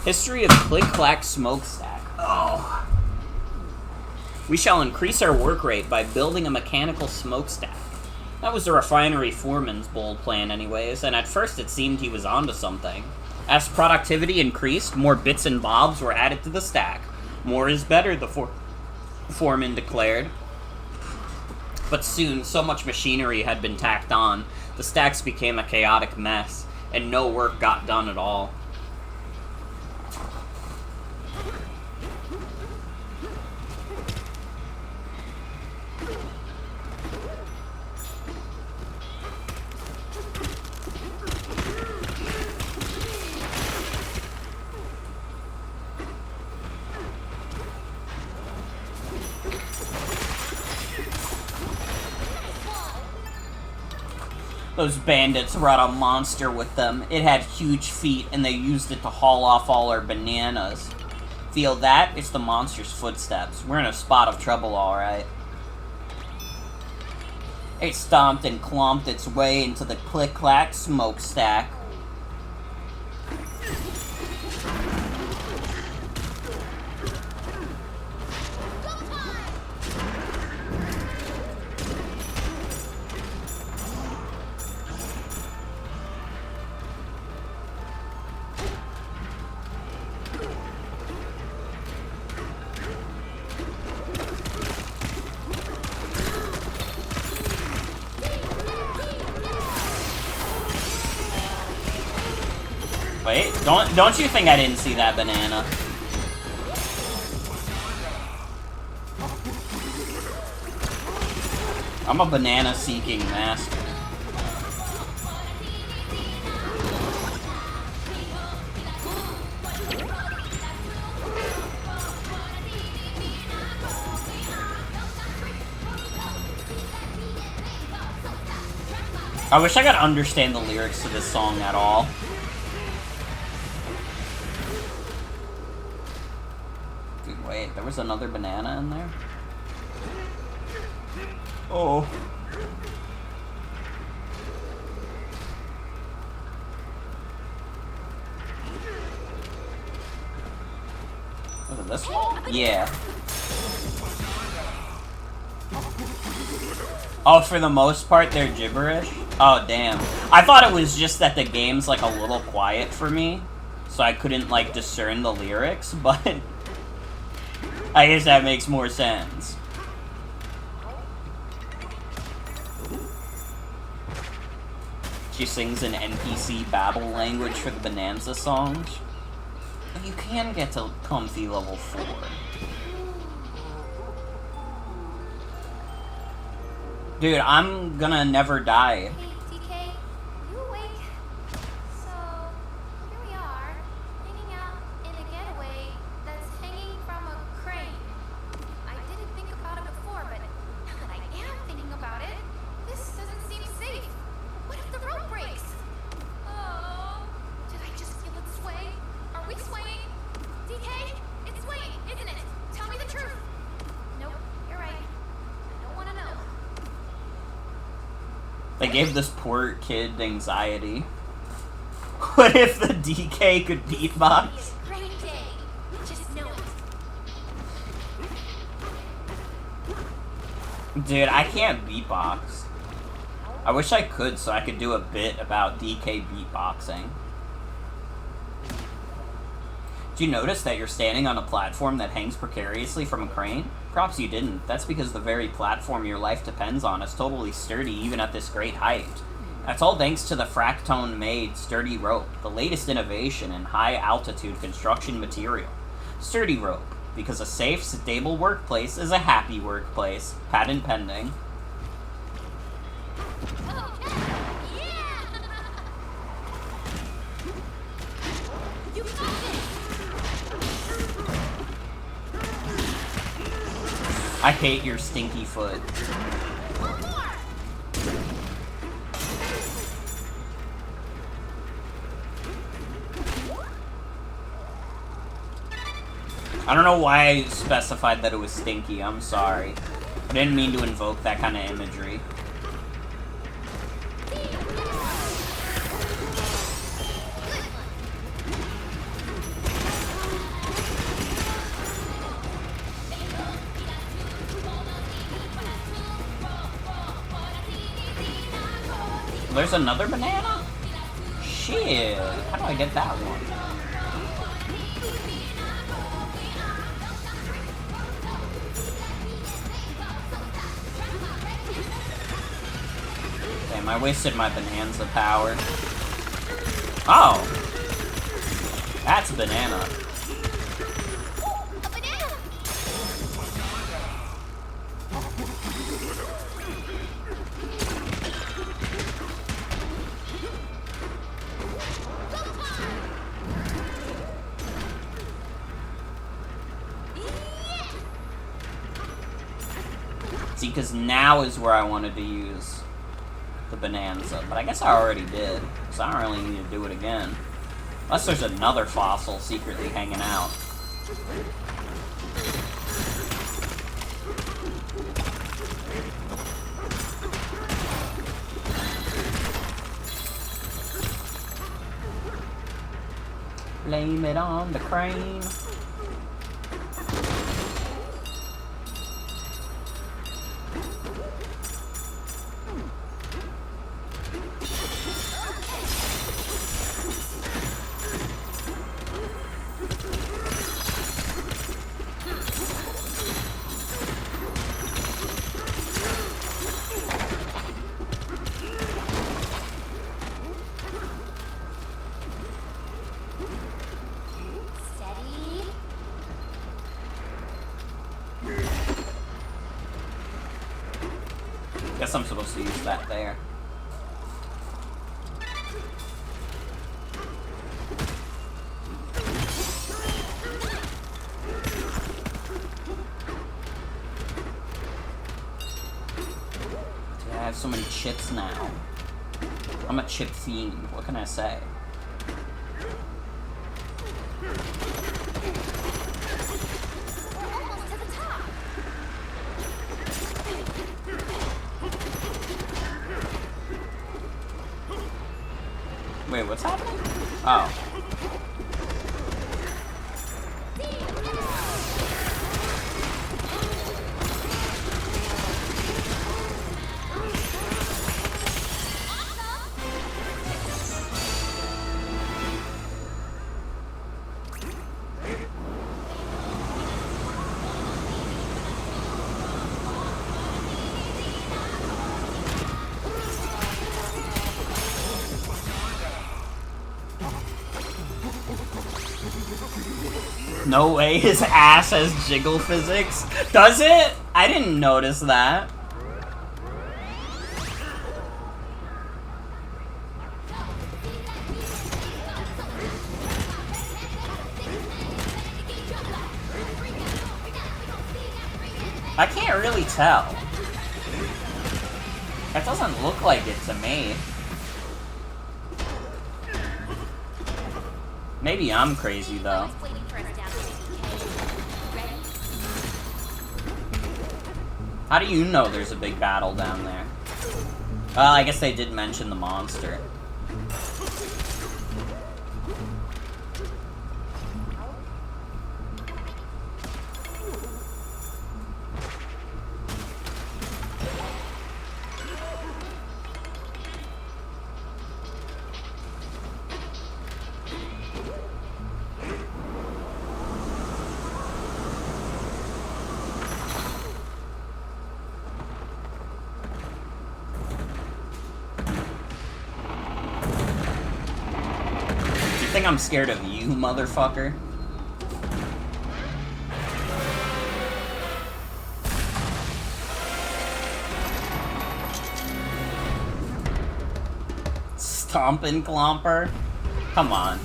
History of Click-Clack Smokestack. Oh. We shall increase our work rate by building a mechanical smokestack. That was the refinery foreman's bold plan anyways, and at first it seemed he was onto something. As productivity increased, more bits and bobs were added to the stack. More is better, the foreman declared. But soon, so much machinery had been tacked on, the stacks became a chaotic mess, and no work got done at all. Those bandits brought a monster with them. It had huge feet, and they used it to haul off all our bananas. Feel that? It's the monster's footsteps. We're in a spot of trouble, alright. It stomped and clomped its way into the Click-Clack Smokestack. Don't you think I didn't see that banana? I'm a banana-seeking master. I wish I could understand the lyrics to this song at all. Dude, wait, there was another banana in there? Oh. Was it this one? Yeah. Oh, for the most part, they're gibberish? Oh, damn. I thought it was just that the game's, like, a little quiet for me, so I couldn't, like, discern the lyrics, but I guess that makes more sense. She sings an NPC babble language for the Bananza songs. You can get to comfy level 4. Dude, I'm gonna never die. Hey, DK, you awake? So, here we are, hanging out in a getaway that's hanging from a crane. I didn't think about it before, but now that I am thinking about it, this doesn't seem safe. What if the rope breaks? Oh, did I just feel it sway? Are we swaying? DK, it's swaying, isn't it? Tell me the truth. Nope, you're right. I don't want to know. They gave this poor kid anxiety. What if the DK could beatbox? Great day. Just know it. Dude, I can't beatbox. I wish I could so I could do a bit about DK beatboxing. Do you notice that you're standing on a platform that hangs precariously from a crane? Props you didn't. That's because the very platform your life depends on is totally sturdy even at this great height. That's all thanks to the Fractone-made sturdy rope, the latest innovation in high-altitude construction material. Sturdy rope, because a safe, stable workplace is a happy workplace. Patent pending. You got this. I hate your stinky foot. One more. I don't know why I specified that it was stinky, I'm sorry. I didn't mean to invoke that kind of imagery. There's another banana? Shit, how do I get that one? Damn, I wasted my Bananza power. Oh! That's a banana. A banana. See, because now is where I wanted to use the Bananza, but I guess I already did, so I don't really need to do it again. Unless there's another fossil secretly hanging out. Blame it on the crane. Guess I'm supposed to use that there. Dude, I have so many chips now. I'm a chip fiend. What can I say? Wait, what's happening? Oh. No way his ass has jiggle physics. Does it? I didn't notice that. I can't really tell. That doesn't look like it to me. Maybe I'm crazy though. How do you know there's a big battle down there? Well, I guess they did mention the monster. I think I'm scared of you, motherfucker. Stompin' Clomper? Come on.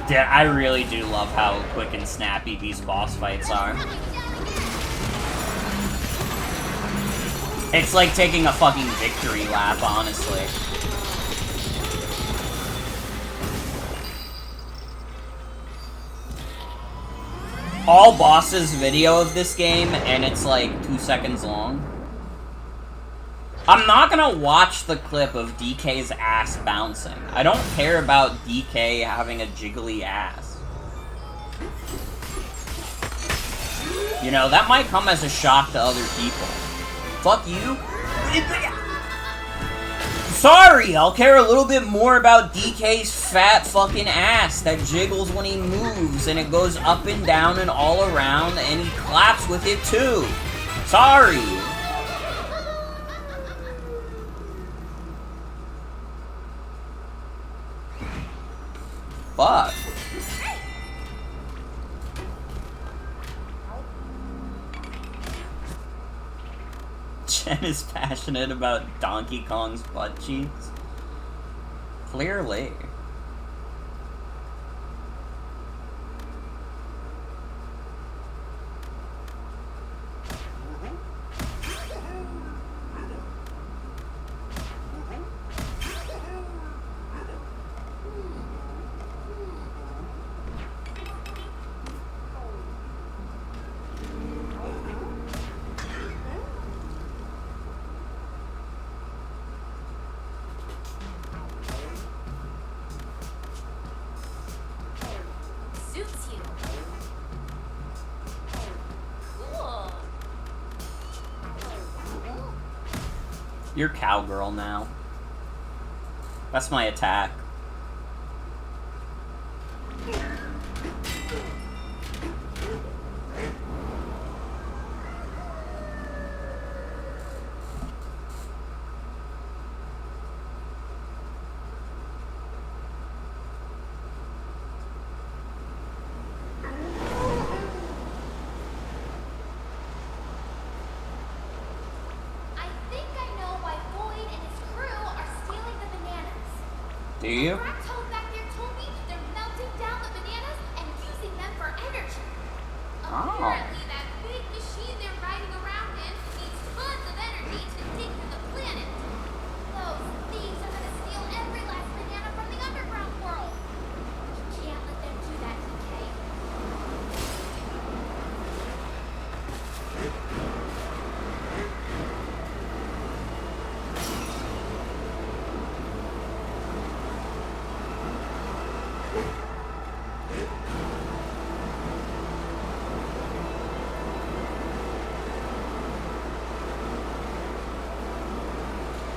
Yeah, I really do love how quick and snappy these boss fights are. It's like taking a fucking victory lap, honestly. All bosses video of this game, and it's like 2 seconds long. I'm not gonna watch the clip of DK's ass bouncing. I don't care about DK having a jiggly ass. You know, that might come as a shock to other people. Fuck you. Sorry, I'll care a little bit more about DK's fat fucking ass that jiggles when he moves, and it goes up and down and all around, and he claps with it too. Sorry. Fuck. Jen is passionate about Donkey Kong's butt cheeks. Clearly. Suits you. Cool. You're cowgirl now. That's my attack. you? Fractal back there told me they're melting down the bananas and using them for energy. Apparently, that big machine they're riding around in needs tons of energy to dig through the planet. Those thieves are gonna steal every last banana from the underground world. We can't let them do that, okay?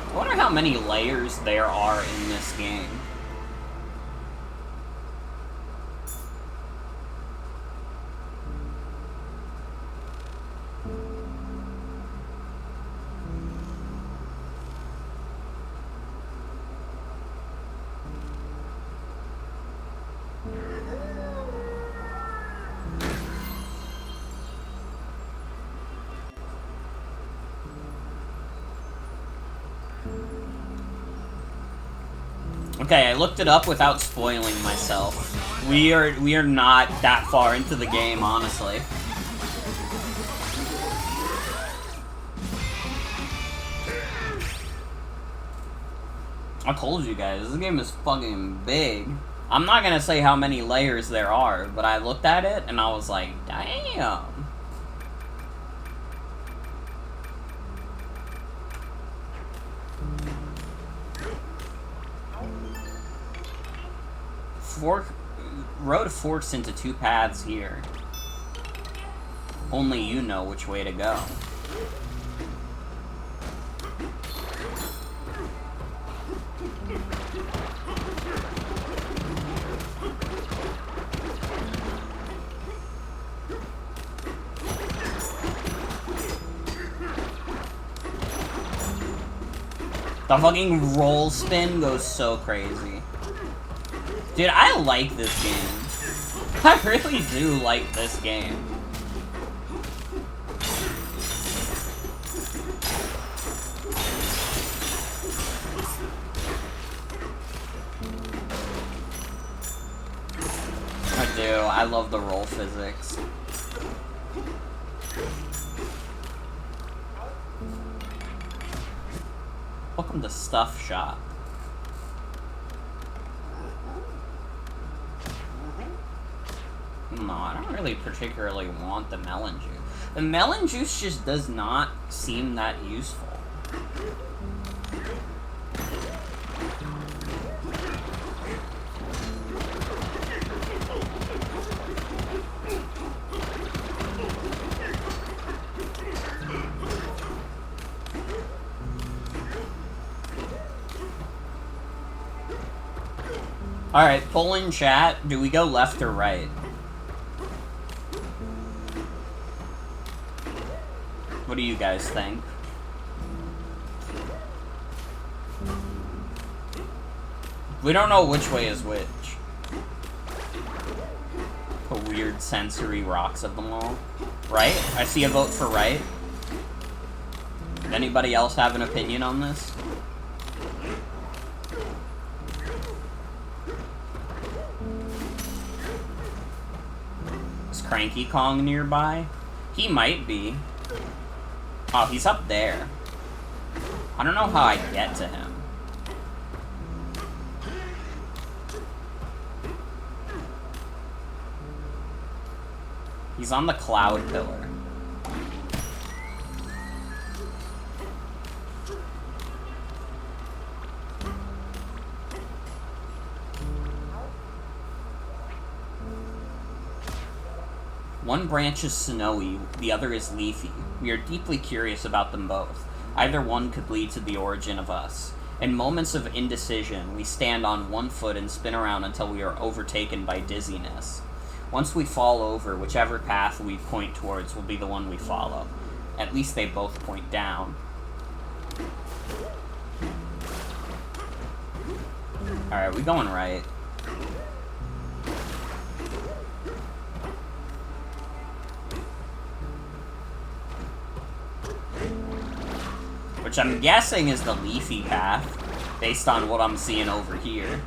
I wonder how many layers there are in this game. Okay, I looked it up without spoiling myself. We are not that far into the game, honestly. I told you guys, this game is fucking big. I'm not gonna say how many layers there are, but I looked at it and I was like, damn. Road forks into two paths here. Only you know which way to go. The fucking roll spin goes so crazy. Dude, I like this game. I really do like this game. I do. I love the roll physics. Welcome to Stuff Shop. No, I don't really particularly want the melon juice. The melon juice just does not seem that useful. Alright, poll in chat. Do we go left or right? What do you guys think? We don't know which way is which. The weird sensory rocks of them all. Right? I see a vote for right. Anybody else have an opinion on this? Is Cranky Kong nearby? He might be. Oh, he's up there. I don't know how I get to him. He's on the cloud pillar. One branch is snowy, the other is leafy. We are deeply curious about them both. Either one could lead to the origin of us. In moments of indecision, we stand on one foot and spin around until we are overtaken by dizziness. Once we fall over, whichever path we point towards will be the one we follow. At least they both point down. Alright, we going right. Which I'm guessing is the leafy path, based on what I'm seeing over here.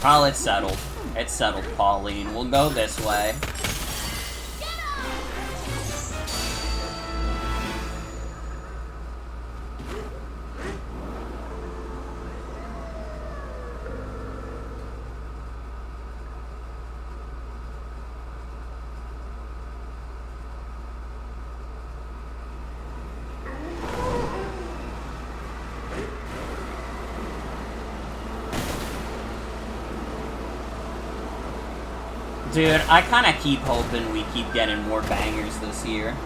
Oh, it's settled. It's settled, Pauline. We'll go this way. Dude, I kind of keep hoping we keep getting more bangers this year.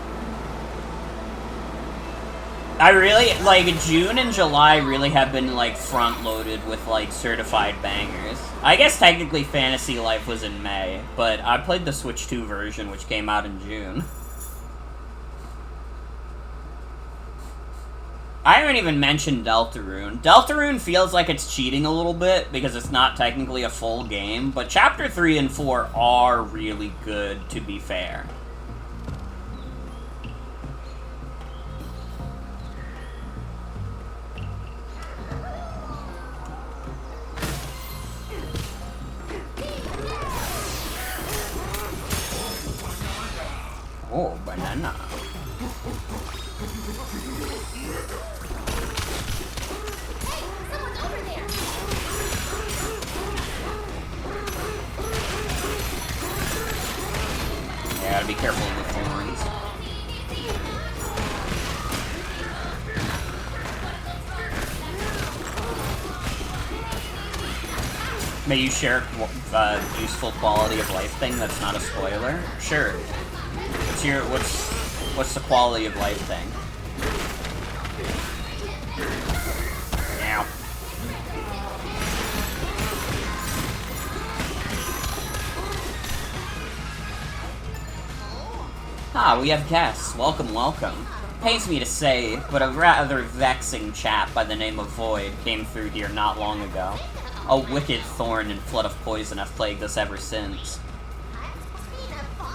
I really, like, June and July really have been, like, front-loaded with, like, certified bangers. I guess technically Fantasy Life was in May, but I played the Switch 2 version, which came out in June. I haven't even mentioned Deltarune. Deltarune feels like it's cheating a little bit because it's not technically a full game, but Chapter 3 and 4 are really good, to be fair. Oh, banana. Yeah, gotta be careful of the thorns. May you share useful quality of life thing that's not a spoiler? Sure. What's the quality of life thing? Ow. Ah, we have guests. Welcome, welcome. Pains me to say, but a rather vexing chap by the name of Void came through here not long ago. A wicked thorn and flood of poison have plagued us ever since.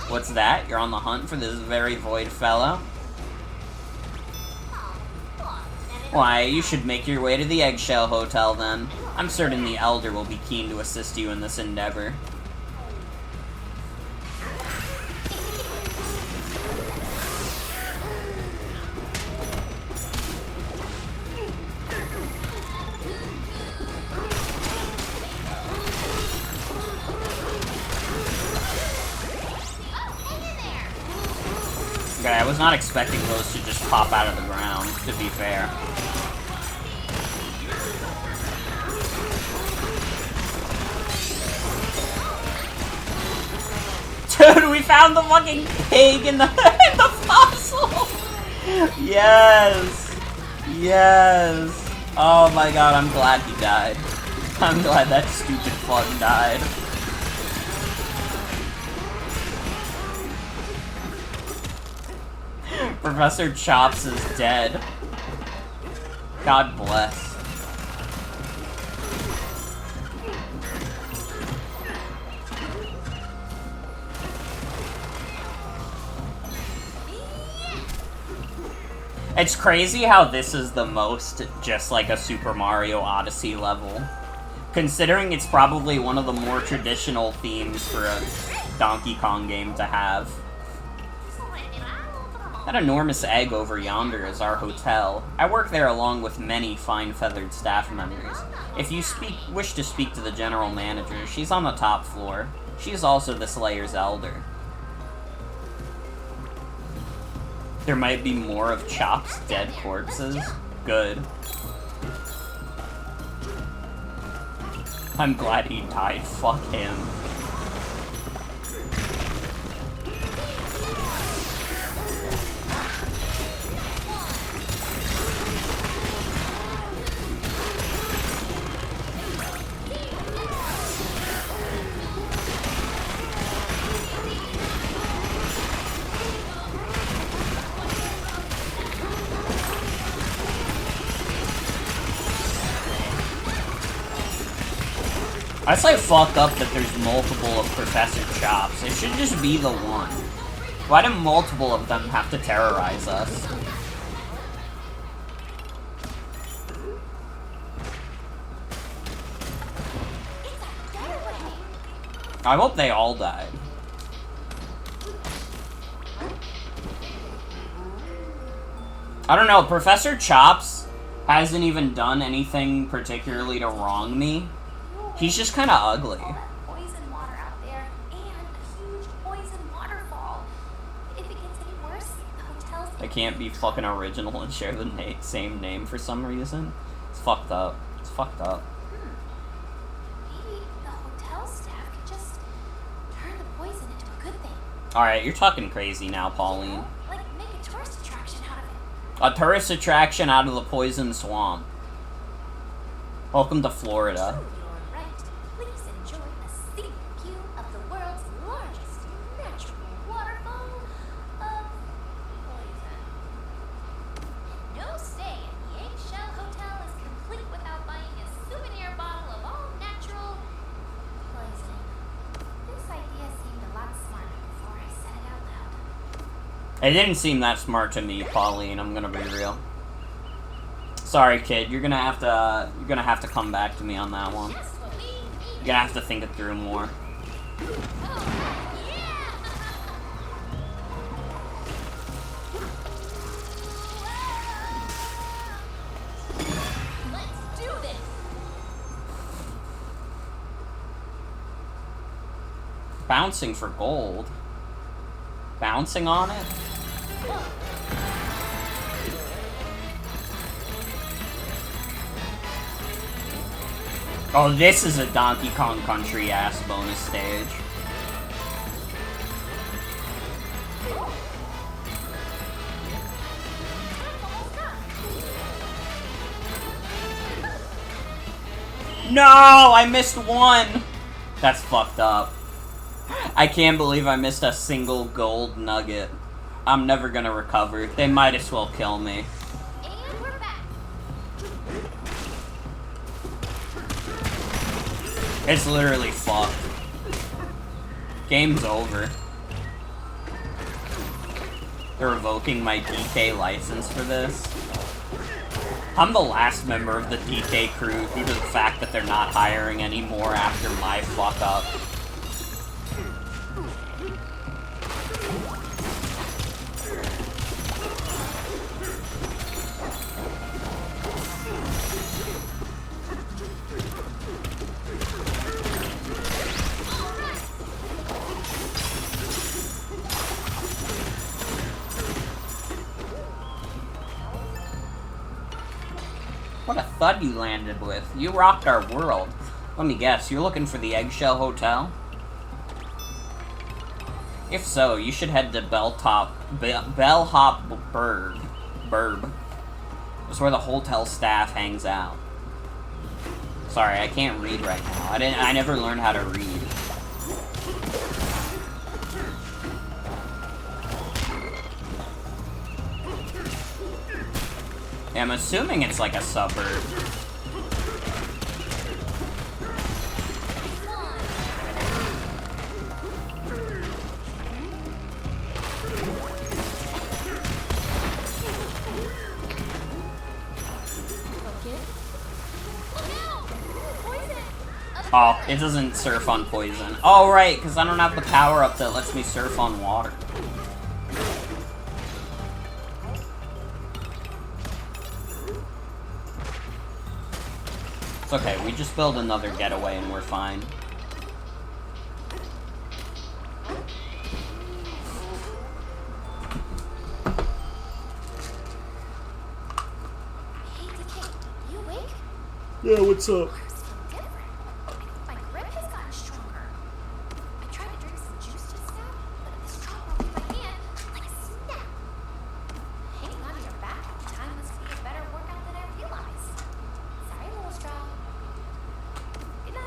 What's that? You're on the hunt for this very Void fellow? Why, you should make your way to the Eggshell Hotel then. I'm certain the Elder will be keen to assist you in this endeavor. Okay, I was not expecting those to just pop out of the ground, to be fair. Dude, we found the fucking pig in the, in the fossil! Yes! Yes! Oh my god, I'm glad he died. I'm glad that stupid fuck died. Professor Chops is dead. God bless. It's crazy how this is the most just like a Super Mario Odyssey level. Considering it's probably one of the more traditional themes for a Donkey Kong game to have. That enormous egg over yonder is our hotel. I work there along with many fine-feathered staff members. If you wish to speak to the general manager, she's on the top floor. She is also the Slayer's elder. There might be more of Chop's dead corpses. Good. I'm glad he died. Fuck him. I say fuck up that there's multiple of Professor Chops. It should just be the one. Why do multiple of them have to terrorize us? It's a I hope they all died. I don't know, Professor Chops hasn't even done anything particularly to wrong me. He's just kind of ugly. Poison water out there and a huge poison waterfall. If it gets any worse, the hotel's... I can't be fucking original and share the same name for some reason. It's fucked up. It's fucked up. Maybe the hotel staff could just turn the poison into a good thing. Alright, you're talking crazy now, Pauline. Like make a tourist attraction out of it. A tourist attraction out of the poison swamp. Welcome to Florida. You're right. Please enjoy a scenic view of the world's largest natural waterfall of poison. No stay at the Eggshell Hotel is complete without buying a souvenir bottle of all natural poison. This idea seemed a lot smarter before I said it out loud. It didn't seem that smart to me, Pauline, I'm gonna be real. Sorry, kid, you're gonna have to come back to me on that one. Just what we need. You're gonna have to think it through more. Oh, yeah! Let's do this! Bouncing for gold. Bouncing on it? Oh, this is a Donkey Kong Country ass bonus stage. No, I missed one. That's fucked up. I can't believe I missed a single gold nugget. I'm never gonna recover. They might as well kill me. And we're back. It's literally fucked. Game's over. They're revoking my DK license for this. I'm the last member of the DK crew due to the fact that they're not hiring anymore after my fuck up. What a thud you landed with. You rocked our world. Let me guess, you're looking for the Eggshell Hotel? If so, you should head to Bellhop Burb. It's where the hotel staff hangs out. Sorry, I can't read right now. I never learned how to read. I'm assuming it's like a suburb. Oh, it doesn't surf on poison. Oh, right, because I don't have the power up that lets me surf on water. It's okay, we just build another getaway and we're fine. Hey, DK, you awake? Yeah, what's up? Yours feel different. I think my grip has gotten stronger. I tried to drink some juice just now, but the straw broke in my hand like a snap. Hanging onto your back all the time must be a better workout than I realized. Sorry, little straw. Good night.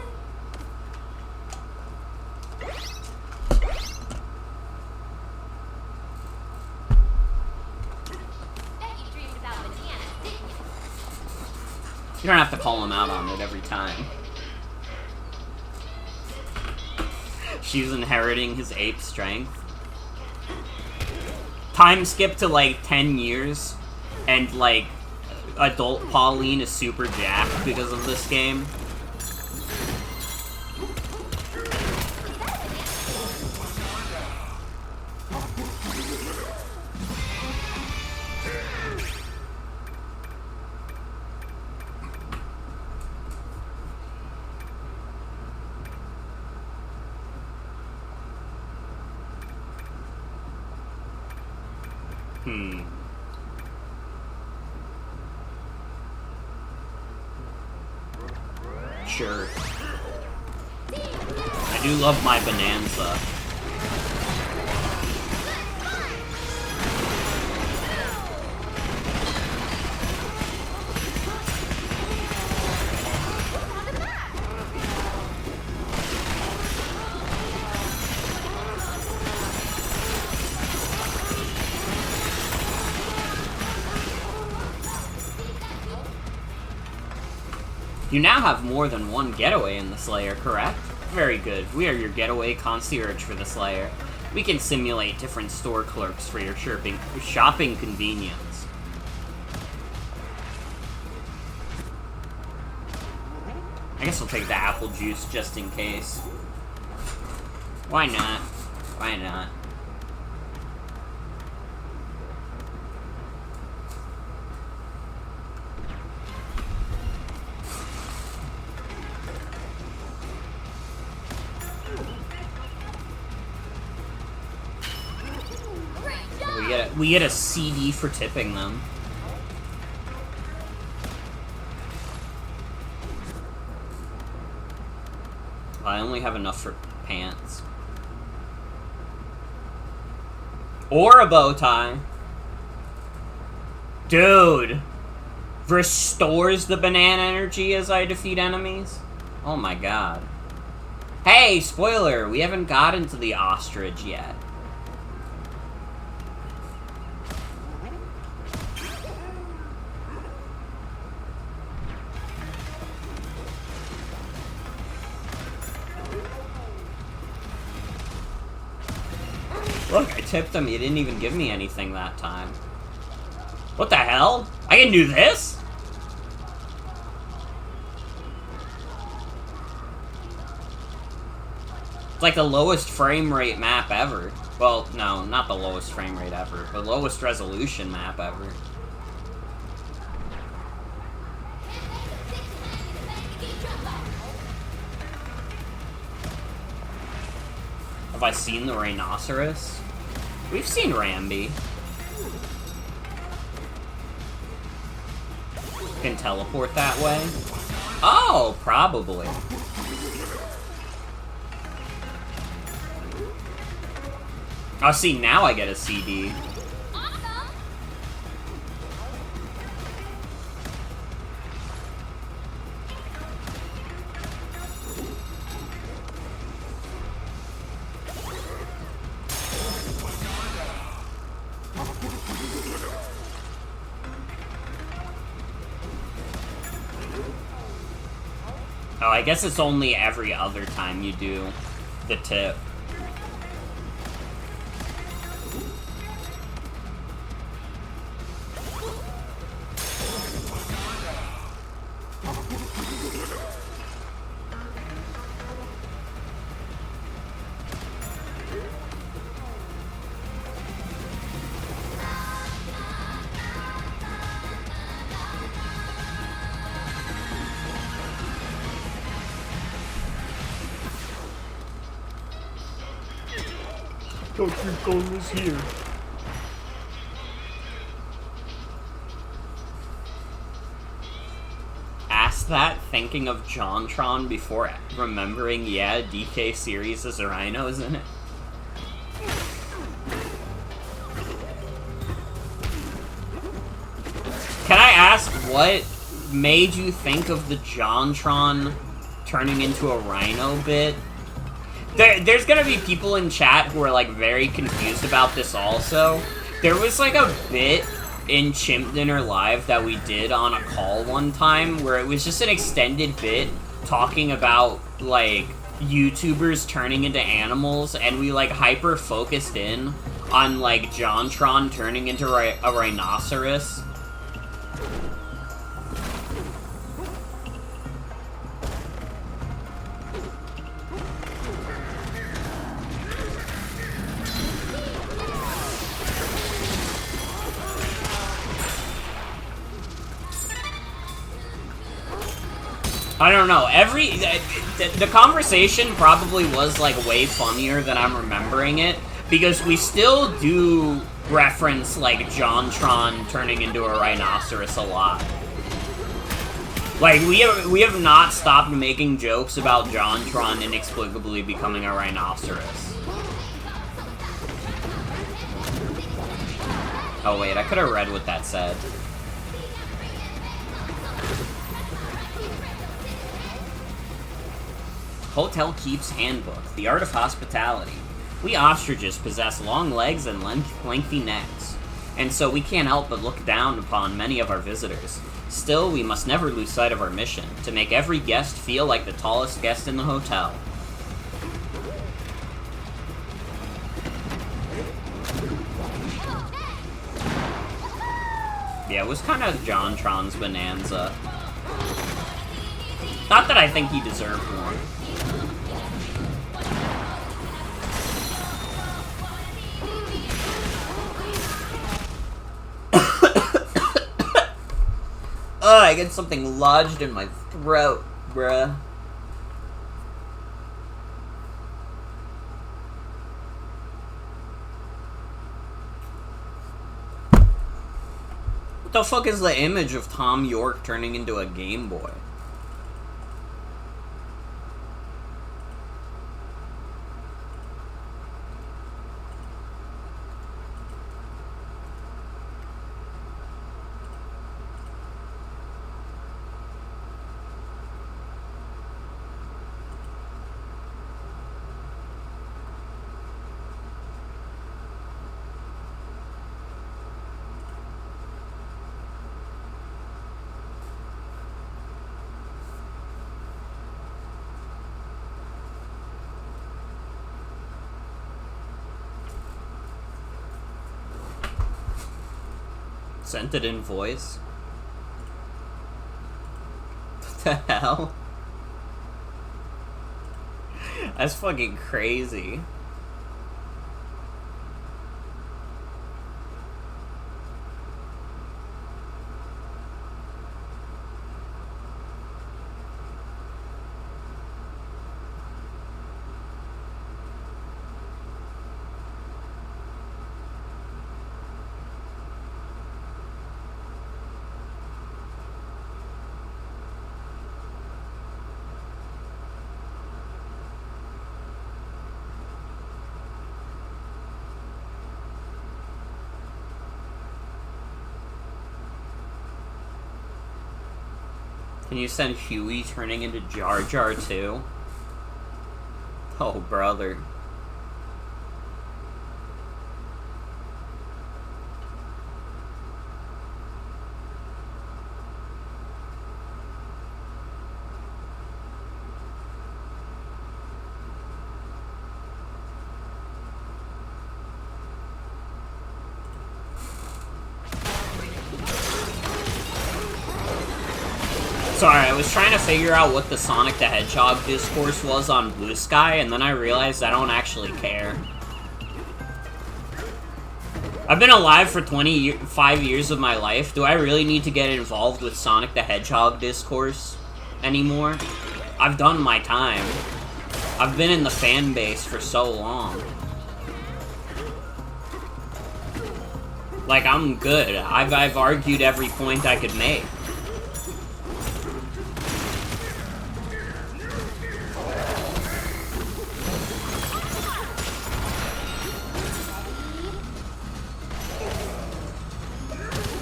Bet you dreamed about bananas, didn't you? You don't have to call him out on it every time. She's inheriting his ape strength. Time skip to like 10 years, and like adult Pauline is super jacked because of this game. Is that Hmm. Sure. I do love my Bananza. You now have more than one getaway in the Slayer, correct? Very good. We are your getaway concierge for the Slayer. We can simulate different store clerks for your shopping convenience. I guess I'll take the apple juice just in case. Why not? Why not? We get a CD for tipping them. I only have enough for pants. Or a bow tie. Dude! Restores the banana energy as I defeat enemies? Oh my god. Hey, spoiler! We haven't gotten to the ostrich yet. Look, I tipped him. He didn't even give me anything that time. What the hell? I can do this? It's like the lowest frame rate map ever. Well, no, not the lowest frame rate ever. The lowest resolution map ever. Have I seen the rhinoceros? We've seen Rambi. Can teleport that way? Oh, probably. Oh, see, now I get a CD. Oh, I guess it's only every other time you do the tip. Dr. Cole is here. Ask that thinking of JonTron before remembering, yeah, DK series has rhinos in it. Can I ask what made you think of the JonTron turning into a rhino bit? There's gonna be people in chat who are, like, very confused about this also. There was, like, a bit in Chimp Dinner Live that we did on a call one time where it was just an extended bit talking about, like, YouTubers turning into animals, and we, like, hyper-focused in on, like, JonTron turning into a rhinoceros. I don't know, the conversation probably was, like, way funnier than I'm remembering it, Because we still do reference, like, JonTron turning into a rhinoceros a lot. Like, we have not stopped making jokes about JonTron inexplicably becoming a rhinoceros. Oh wait, I could have read what that said. Hotel Keep's Handbook, The Art of Hospitality. We ostriches possess long legs and lengthy necks, and so we can't help but look down upon many of our visitors. Still, we must never lose sight of our mission, to make every guest feel like the tallest guest in the hotel. Yeah, it was kind of JonTron's Bananza. Not that I think he deserved more. Oh, I get something lodged in my throat, bruh. What the fuck is the image of Tom York turning into a Game Boy? Sent it in voice? What the hell? That's fucking crazy. Can you send Huey turning into Jar Jar too? Oh, brother. Sorry, I was trying to figure out what the Sonic the Hedgehog discourse was on Blue Sky, and then I realized I don't actually care. I've been alive for 25 years of my life. Do I really need to get involved with Sonic the Hedgehog discourse anymore? I've done my time. I've been in the fan base for so long. Like, I'm good. I've argued every point I could make.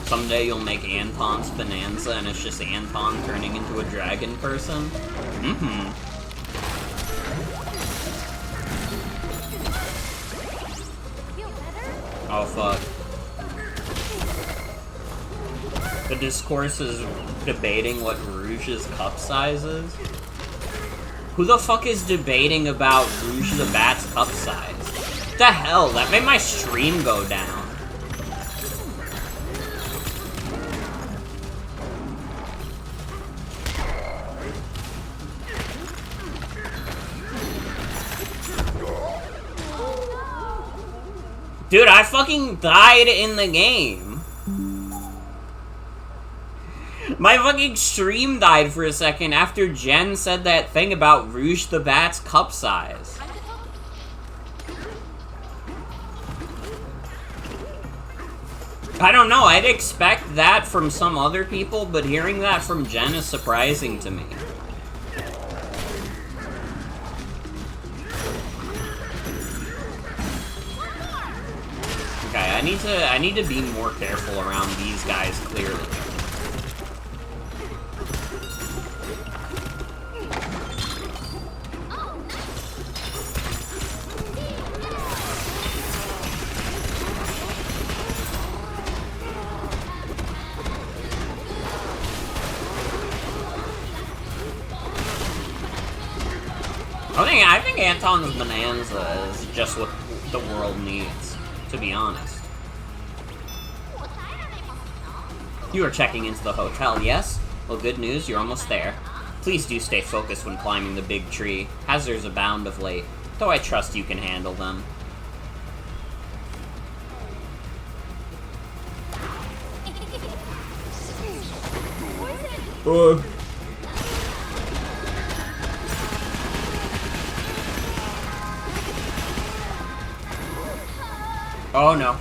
Someday you'll make Anton's Bananza and it's just Anton turning into a dragon person? Mm-hmm. Oh, fuck. The discourse is debating what Rouge's cup size is? Who the fuck is debating about Rouge the Bat's cup size? What the hell? That made my stream go down. Dude, I fucking died in the game. My fucking stream died for a second after Jen said that thing about Rouge the Bat's cup size. I don't know, I'd expect that from some other people, but hearing that from Jen is surprising to me. Okay, I need to be more careful around these guys, clearly. I think Anton's Bananza is just what the world needs, to be honest. You are checking into the hotel, yes? Well, good news, you're almost there. Please do stay focused when climbing the big tree. Hazards abound of late, though I trust you can handle them. Oh no.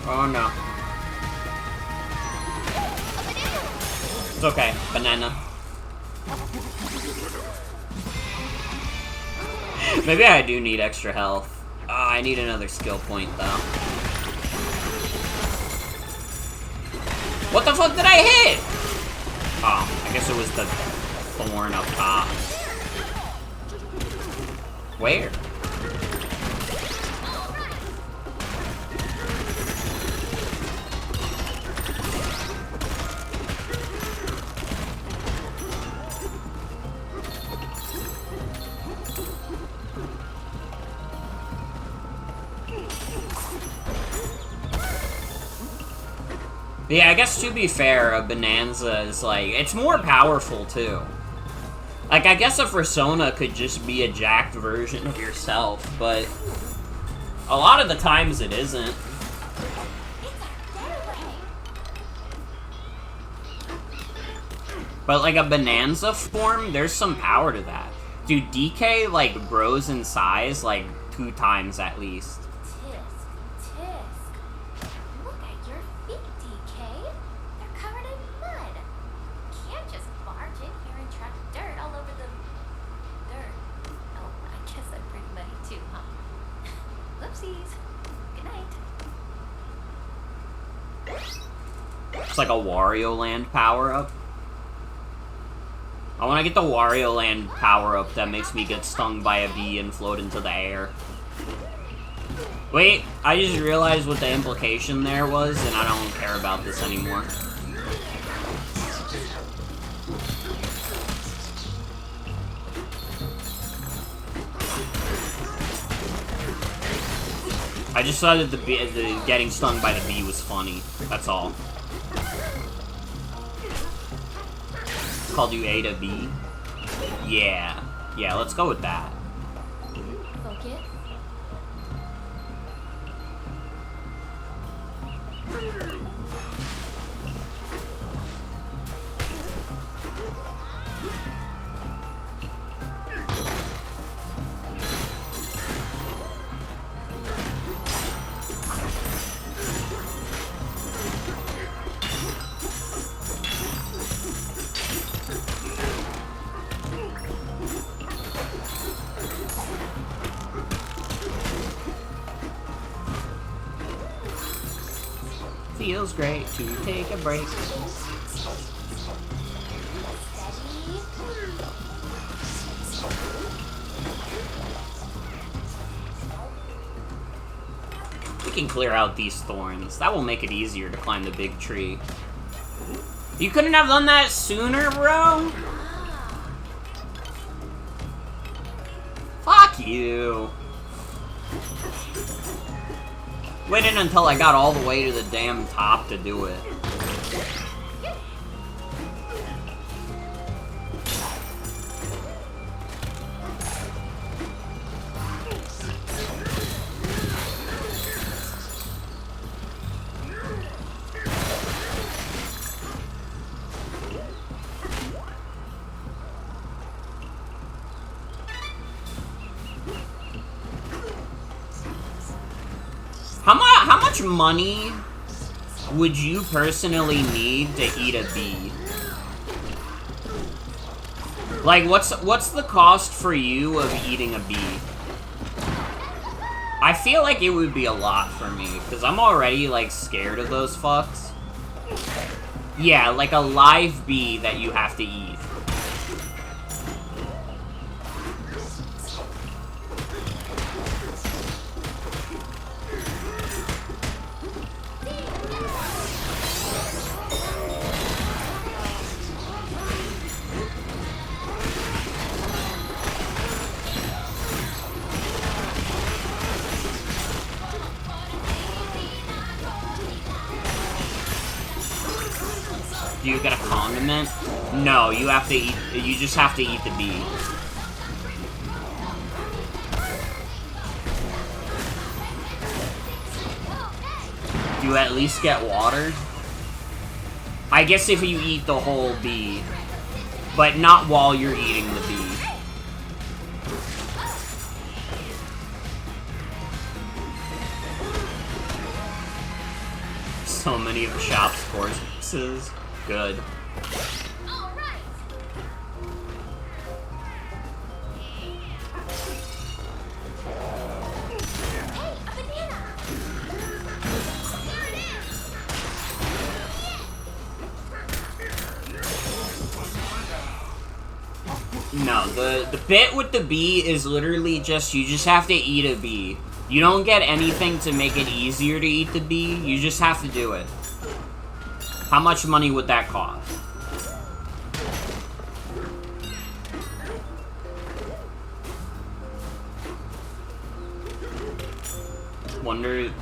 Oh no. It's okay, banana. Maybe I do need extra health. Oh, I need another skill point though. What the fuck did I hit? Oh, I guess it was the thorn up top. Where? Yeah, I guess to be fair, a Bananza is like, it's more powerful too. Like, I guess a persona could just be a jacked version of yourself, but a lot of the times it isn't. But like a Bananza form, there's some power to that. Dude, DK like grows in size like 2 times at least. It's like a Wario Land power-up. I want to get the Wario Land power-up that makes me get stung by a bee and float into the air. Wait, I just realized what the implication there was, and I don't care about this anymore. I just thought that the getting stung by the bee was funny. That's all. Called you A to B? Yeah. Yeah, let's go with that. Focus. Feels great to take a break. We can clear out these thorns. That will make it easier to climb the big tree. You couldn't have done that sooner, bro? Fuck you. Waited until I got all the way to the damn top to do it. How much money Would you personally need to eat a bee? Like, what's the cost for you of eating a bee? I feel like it would be a lot for me, because I'm already, like, scared of those fucks. Yeah, like a live bee that you have to eat. Do you get a condiment? No, you have to eat. You just have to eat the bee. Do you at least get water? I guess if you eat the whole bee, but not while you're eating the bee. So many of the shop's courses. Good. All right. Hey, a banana. There it is. No, the bit with the bee is literally just, you just have to eat a bee. You don't get anything to make it easier to eat the bee, you just have to do it. How much money would that cost? Wonder if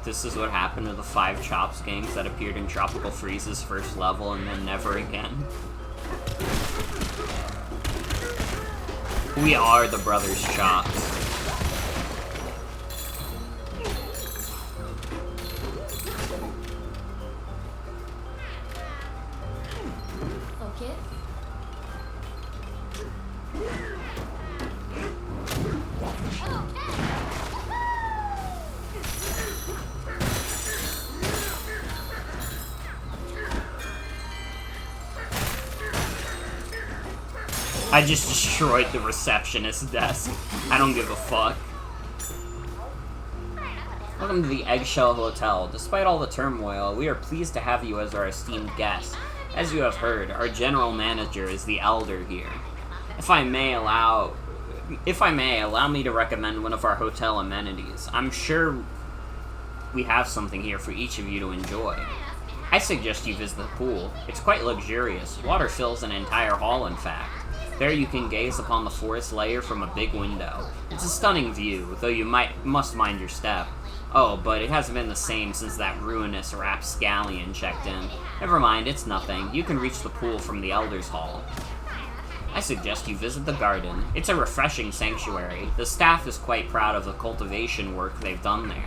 this is what happened to the 5 Chops gangs that appeared in Tropical Freeze's first level and then never again. We are the Brothers Chops. Okay. I just destroyed the receptionist's desk. I don't give a fuck. Welcome to the Eggshell Hotel. Despite all the turmoil, we are pleased to have you as our esteemed guest. As you have heard, our general manager is the Elder here. If I may, allow me to recommend one of our hotel amenities. I'm sure we have something here for each of you to enjoy. I suggest you visit the pool. It's quite luxurious. Water fills an entire hall, in fact. There you can gaze upon the forest layer from a big window. It's a stunning view, though you must mind your step. Oh, but it hasn't been the same since that ruinous rapscallion checked in. Never mind, it's nothing. You can reach the pool from the Elder's Hall. I suggest you visit the garden. It's a refreshing sanctuary. The staff is quite proud of the cultivation work they've done there.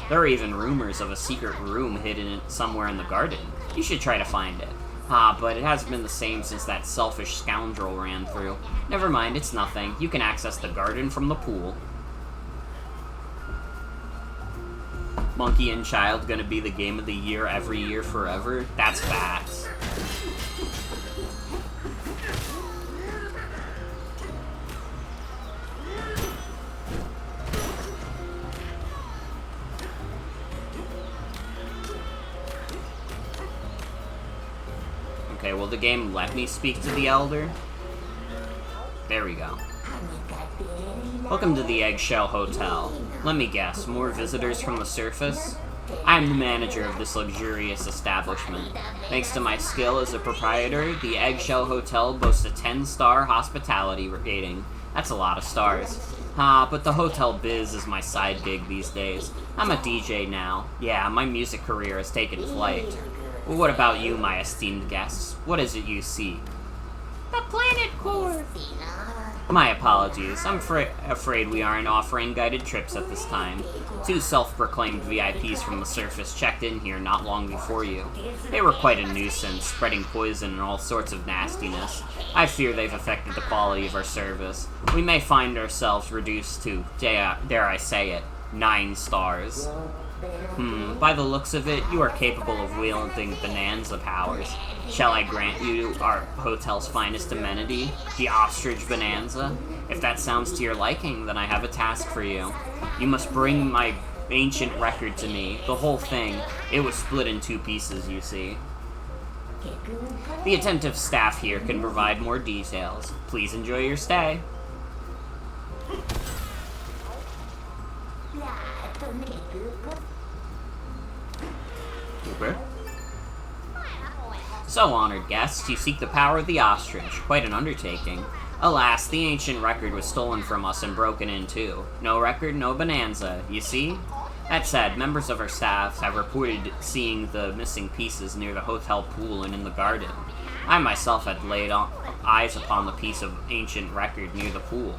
There are even rumors of a secret room hidden somewhere in the garden. You should try to find it. Ah, but it hasn't been the same since that selfish scoundrel ran through. Never mind, it's nothing. You can access the garden from the pool. Monkey and Child gonna be the game of the year every year forever? That's facts. Okay, will the game let me speak to the Elder? There we go. Welcome to the Eggshell Hotel. Let me guess, more visitors from the surface? I'm the manager of this luxurious establishment. Thanks to my skill as a proprietor, the Eggshell Hotel boasts a 10-star hospitality rating. That's a lot of stars. But the hotel biz is my side gig these days. I'm a DJ now. Yeah, my music career has taken flight. Well, what about you, my esteemed guests? What is it you seek? The planet core! My apologies. I'm afraid we aren't offering guided trips at this time. 2 self-proclaimed VIPs from the surface checked in here not long before you. They were quite a nuisance, spreading poison and all sorts of nastiness. I fear they've affected the quality of our service. We may find ourselves reduced to, dare I say it, 9 stars. By the looks of it, you are capable of wielding Bananza powers. Shall I grant you our hotel's finest amenity, the ostrich Bananza? If that sounds to your liking, then I have a task for you. You must bring my ancient record to me, the whole thing. It was split in 2 pieces, you see. The attentive staff here can provide more details. Please enjoy your stay. Okay. So, honored guests, you seek the power of the ostrich. Quite an undertaking. Alas, the ancient record was stolen from us and broken in two. No record, no Bananza, you see? That said, members of our staff have reported seeing the missing pieces near the hotel pool and in the garden. I myself had laid eyes upon the piece of ancient record near the pool.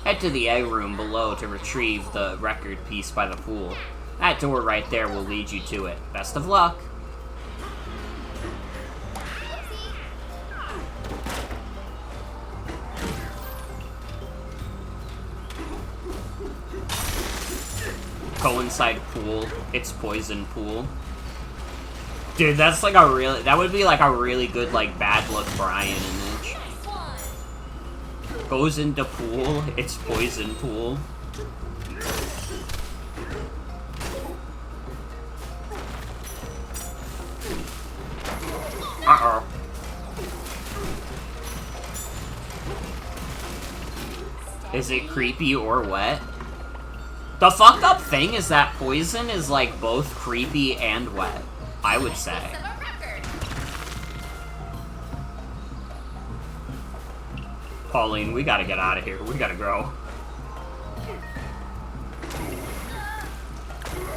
Head to the egg room below to retrieve the record piece by the pool. That door right there will lead you to it. Best of luck! Go inside pool. It's poison pool. Dude, that's like a really... That would be like a really good, like, bad look Brian image. Goes into pool. It's poison pool. Uh-oh. Is it creepy or wet? The fucked up thing is that poison is, like, both creepy and wet, I would say. Pauline, we gotta get out of here. We gotta go.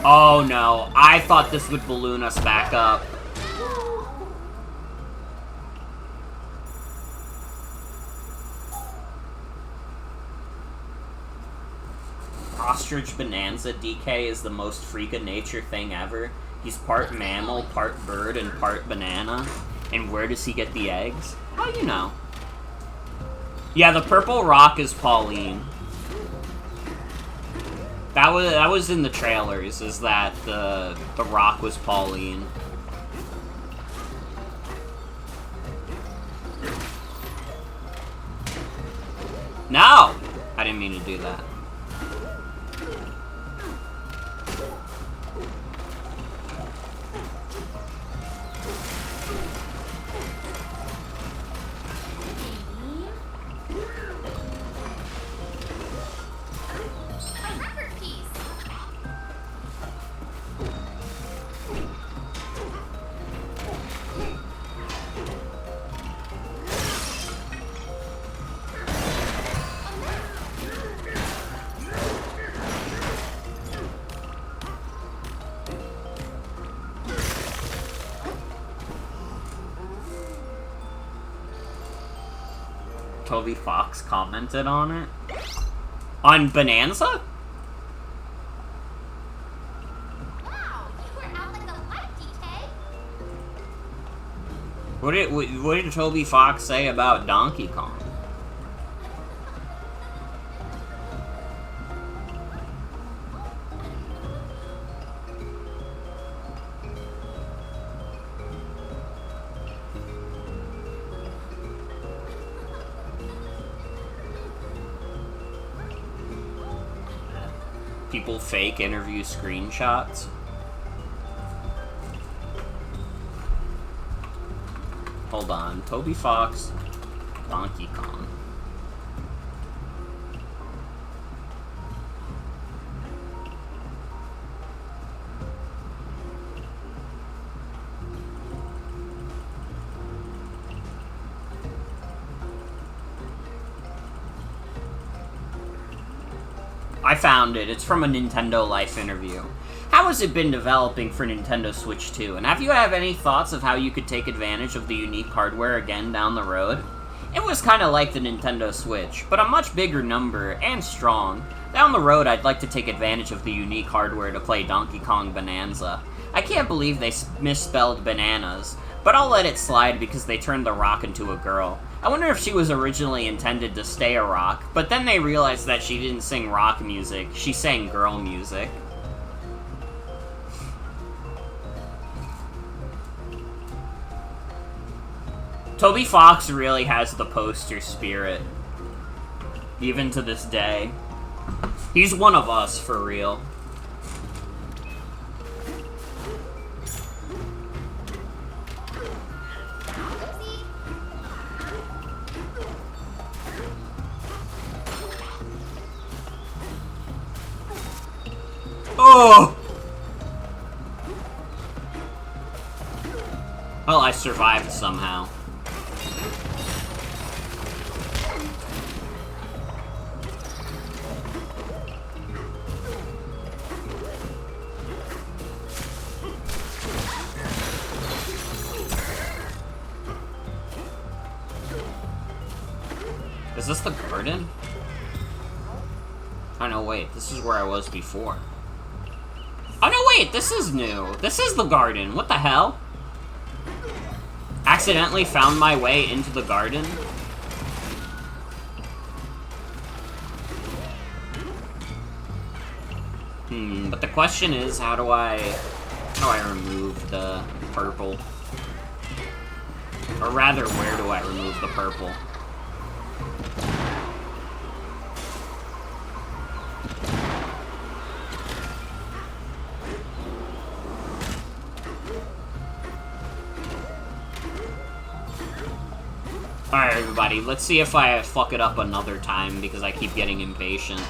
Oh no, I thought this would balloon us back up. Ostrich Bananza DK is the most freak of nature thing ever. He's part mammal, part bird, and part banana. And where does he get the eggs? How you know? Yeah, the purple rock is Pauline. That was in the trailers, is that the rock was Pauline. No! I didn't mean to do that. Toby Fox commented on it. On Bananza? Wow, you were out like a light, DK. What did Toby Fox say about Donkey Kong? People fake interview screenshots. Hold on. Toby Fox, Donkey Kong. I found it. It's from a Nintendo Life interview. How has it been developing for Nintendo Switch 2? And have you any thoughts of how you could take advantage of the unique hardware again down the road? It was kind of like the Nintendo Switch, but a much bigger number and strong. Down the road, I'd like to take advantage of the unique hardware to play Donkey Kong Bananza. I can't believe they misspelled bananas, but I'll let it slide because they turned the rock into a girl. I wonder if she was originally intended to stay a rock, but then they realized that she didn't sing rock music, she sang girl music. Toby Fox really has the poster spirit. Even to this day. He's one of us, for real. Oh! Well, I survived somehow. Is this the garden? Oh no, wait, this is where I was before. Oh no, wait, this is new. This is the garden. What the hell? Accidentally found my way into the garden. But the question is, how do I remove the purple? Or rather, where do I remove the purple? Alright, everybody, let's see if I fuck it up another time, because I keep getting impatient.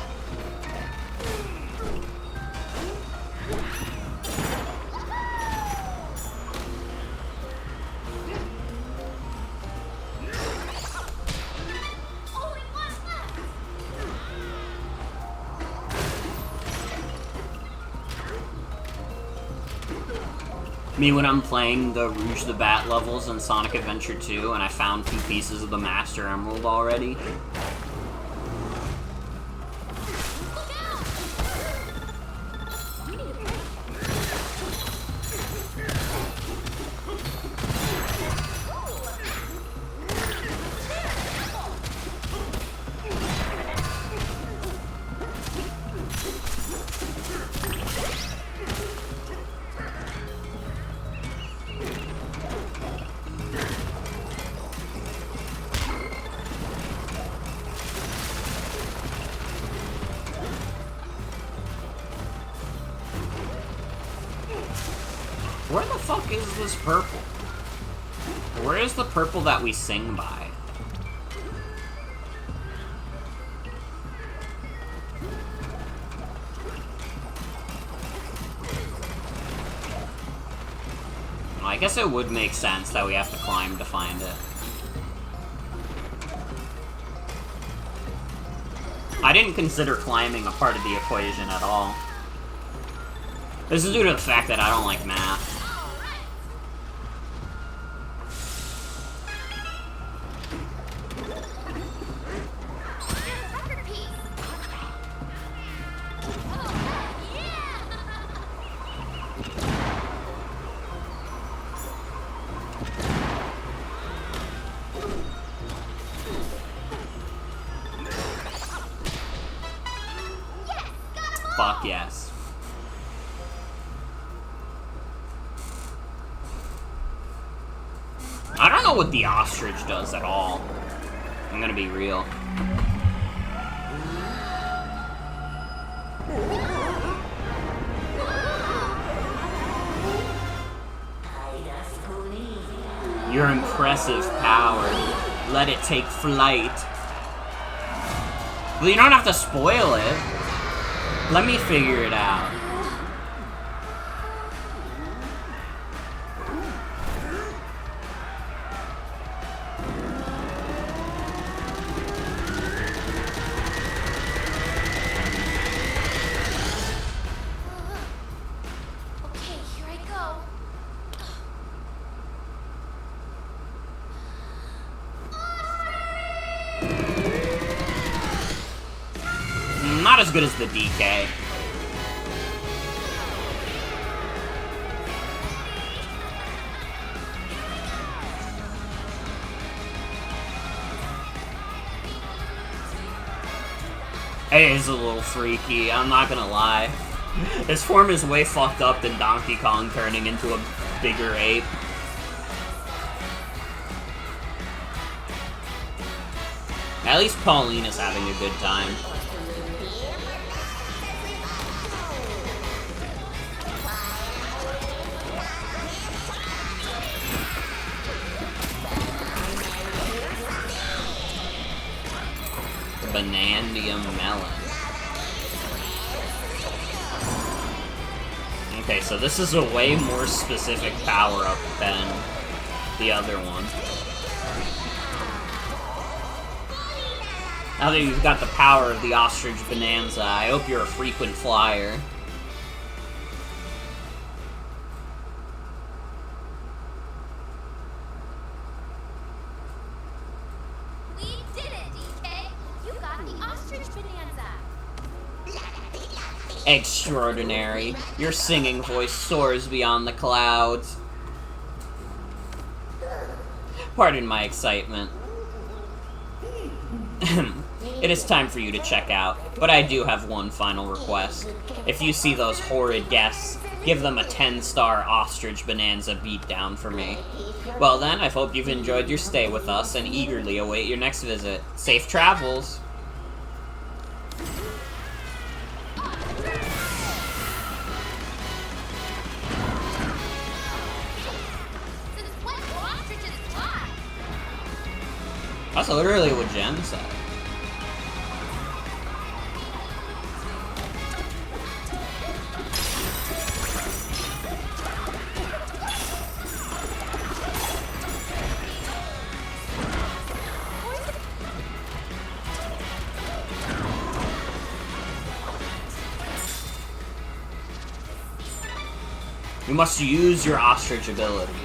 Me when I'm playing the Rouge the Bat levels in Sonic Adventure 2 and I found 2 pieces of the Master Emerald already. Where the fuck is this purple? Where is the purple that we sing by? Well, I guess it would make sense that we have to climb to find it. I didn't consider climbing a part of the equation at all. This is due to the fact that I don't like math. Fuck yes. I don't know what the ostrich does at all. I'm gonna be real. Your impressive power. Let it take flight. Well, you don't have to spoil it. Let me figure it out. Okay, here I go. Not as good as the DK. It is a little freaky, I'm not gonna lie. His form is way fucked up than Donkey Kong turning into a bigger ape. At least Pauline is having a good time. Bananza melon. Okay, so this is a way more specific power-up than the other one. Now that you've got the power of the ostrich Bananza, I hope you're a frequent flyer. We did it, DK. You got the ostrich bonanza. Extraordinary. Your singing voice soars beyond the clouds. Pardon my excitement. It is time for you to check out, but I do have one final request. If you see those horrid guests, give them a 10-star ostrich Bananza beatdown for me. Well then, I hope you've enjoyed your stay with us and eagerly await your next visit. Safe travels! Since when do ostriches fly? That's literally what Jen said. You must use your ostrich abilities.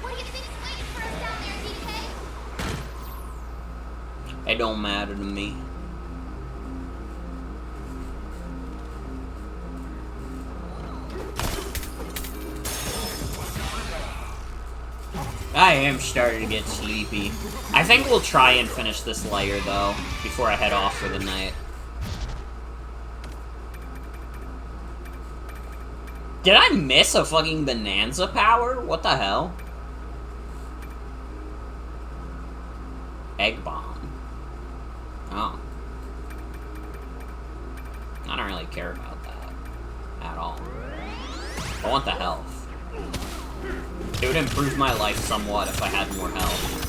What do you think's waiting for us down there, DK? It don't matter to me. I am starting to get sleepy. I think we'll try and finish this layer, though, before I head off for the night. Did I miss a fucking Bananza power? What the hell? Egg bomb. Oh. I don't really care about that at all. I want the health. It would improve my life somewhat if I had more health.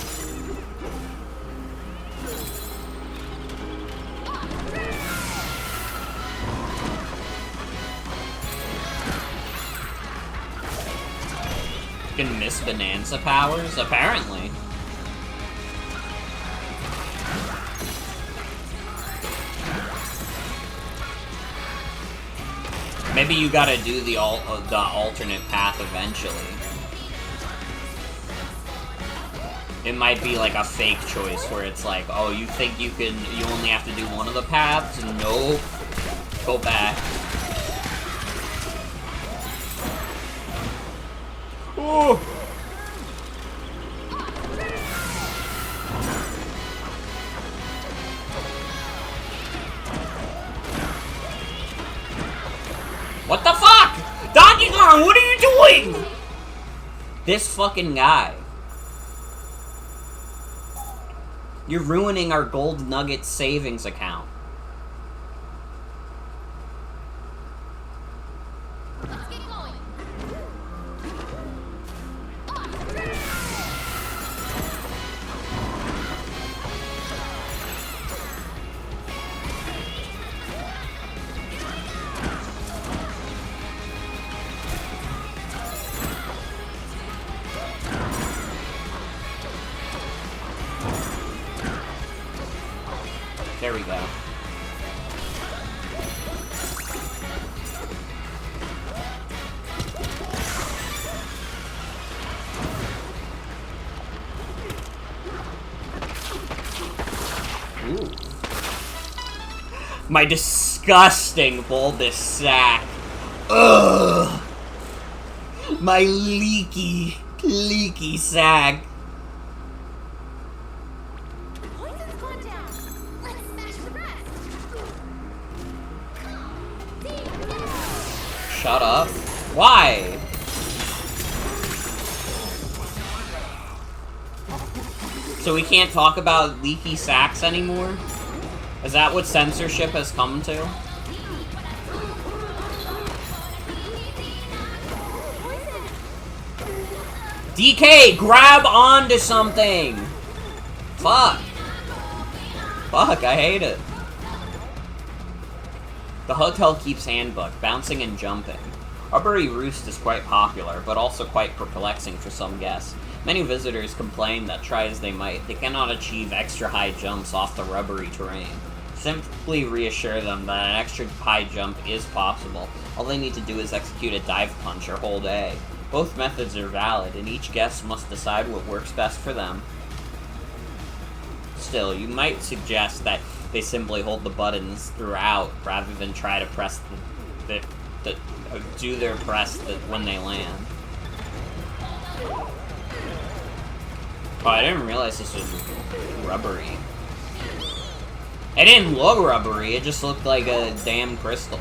You can miss Bananza powers? Apparently. Maybe you gotta do the alternate path eventually. It might be like a fake choice where it's like, oh, you think you only have to do one of the paths? Nope. Go back. Oh! What the fuck? Donkey Kong, what are you doing? This fucking guy. You're ruining our gold nugget savings account. Let's get going. There we go. Ooh. My disgusting bulbous sack. Ugh. My leaky sack. Poison's gone down. shut up. Why? So we can't talk about leaky sacks anymore? Is that what censorship has come to? DK, grab onto something! Fuck. Fuck, I hate it. The hotel keeps handbook, bouncing and jumping. Arbory Roost is quite popular, but also quite perplexing for some guests. Many visitors complain that, try as they might, they cannot achieve extra high jumps off the rubbery terrain. Simply reassure them that an extra high jump is possible. All they need to do is execute a dive punch or hold A. Both methods are valid, and each guest must decide what works best for them. Still, you might suggest that they simply hold the buttons throughout, rather than try to press do their press when they land. Oh, I didn't realize this was rubbery. It didn't look rubbery, it just looked like a damn crystal.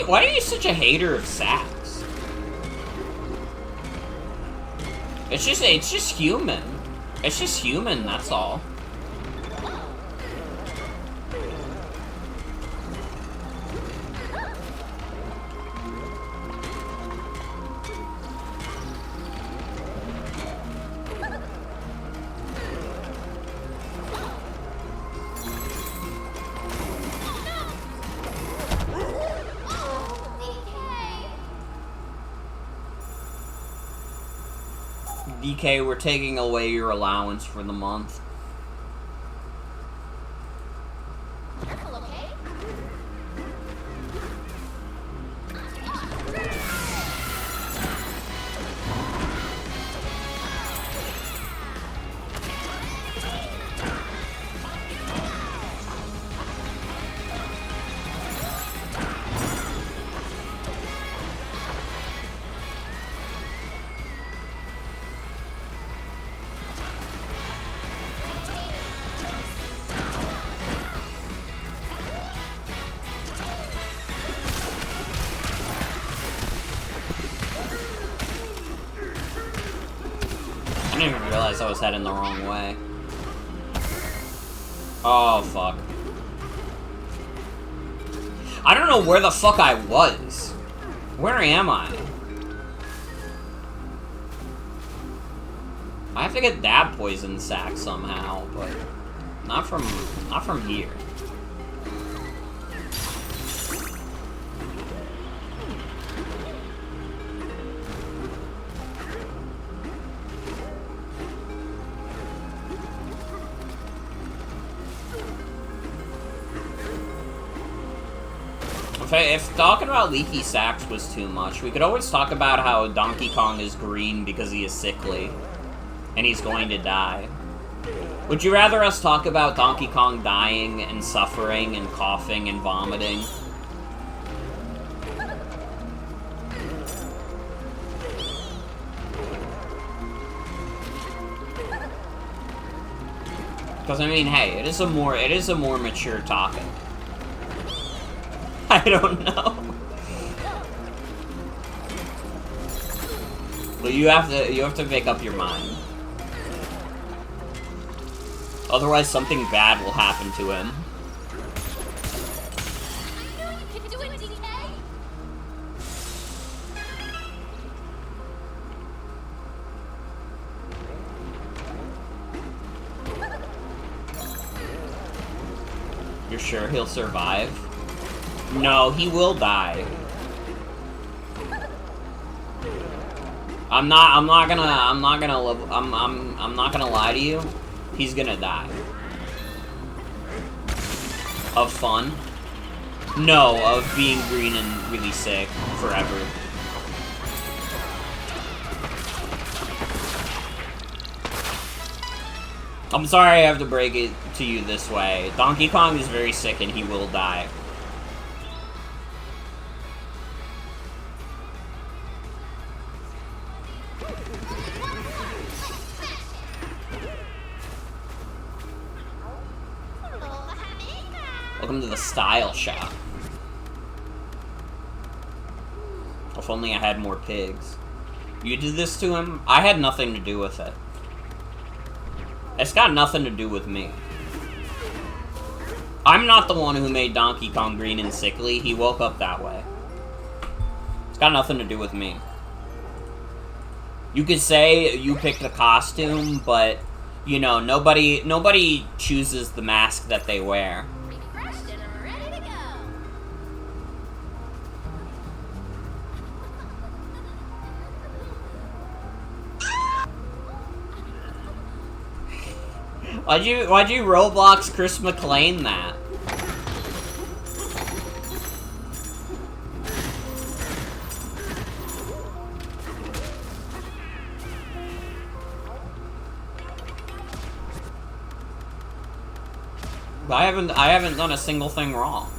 Why are you such a hater of sacks? It's just human. It's just human, that's all. DK, we're taking away your allowance for the month. Careful, okay? I didn't even realize I was heading the wrong way. Oh, fuck. I don't know where the fuck I was. Where am I? I have to get that poison sack somehow, but not from here. If talking about leaky sacks was too much, we could always talk about how Donkey Kong is green because he is sickly. And he's going to die. Would you rather us talk about Donkey Kong dying and suffering and coughing and vomiting? Because, I mean, hey, it is a more mature topic. I don't know. But you have to make up your mind. Otherwise, something bad will happen to him. I knew you could do it, DK! You're sure he'll survive? No, he will die. I'm not gonna lie to you. He's gonna die. Of fun? No, of being green and really sick forever. I'm sorry I have to break it to you this way. Donkey Kong is very sick and he will die. Welcome to the style shop. If only I had more pigs. You did this to him? I had nothing to do with it. It's got nothing to do with me. I'm not the one who made Donkey Kong green and sickly. He woke up that way. It's got nothing to do with me. You could say you picked the costume, but, you know, nobody chooses the mask that they wear. Refreshed and ready to go. Why'd you Roblox Chris McClane that? I haven't done a single thing wrong.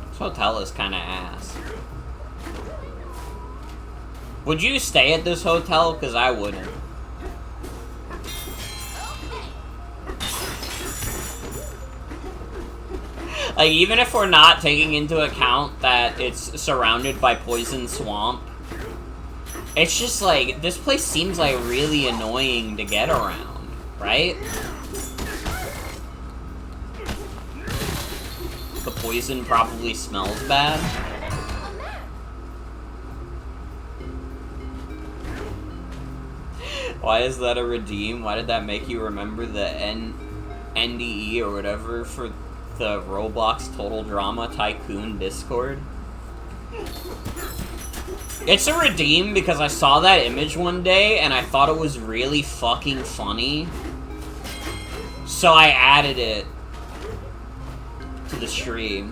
This hotel is kind of ass. Would you stay at this hotel? Because I wouldn't. Like, even if we're not taking into account that it's surrounded by poison swamp, it's just like, this place seems like really annoying to get around, right? The poison probably smells bad. Why is that a redeem? Why did that make you remember the NDE or whatever for the Roblox Total Drama Tycoon Discord? It's a redeem because I saw that image one day and I thought it was really fucking funny. So I added it to the stream.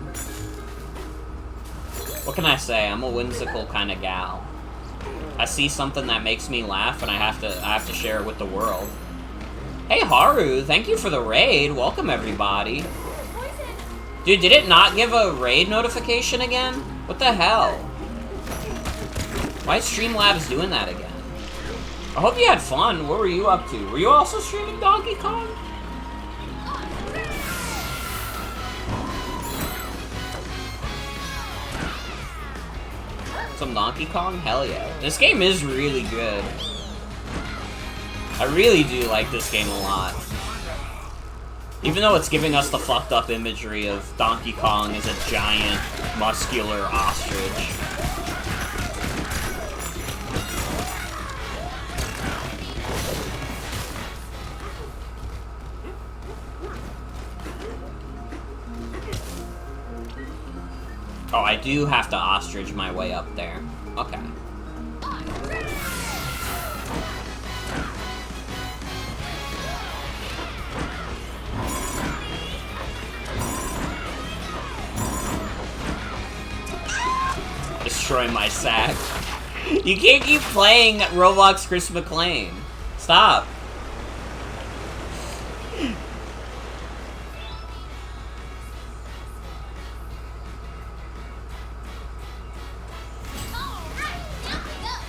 What can I say? I'm a whimsical kind of gal. I see something that makes me laugh, and I have to share it with the world. Hey Haru, thank you for the raid. Welcome everybody. Dude, did it not give a raid notification again? What the hell? Why is Streamlabs doing that again? I hope you had fun. What were you up to? Were you also streaming Donkey Kong? Some Donkey Kong? Hell yeah. This game is really good. I really do like this game a lot. Even though it's giving us the fucked up imagery of Donkey Kong as a giant, muscular ostrich. Oh, I do have to ostrich my way up there. Okay. Destroy my sack. You can't keep playing Roblox Chris McClane. Stop.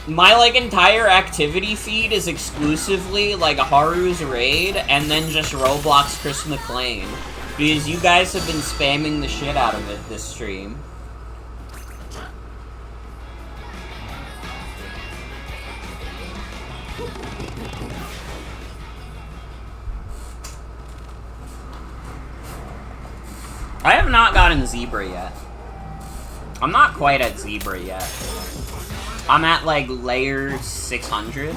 My, like, entire activity feed is exclusively, like, Haru's Raid, and then just Roblox Chris McClane. Because you guys have been spamming the shit out of it this stream. I have not gotten Zebra yet. I'm not quite at Zebra yet. I'm at, like, layer 600.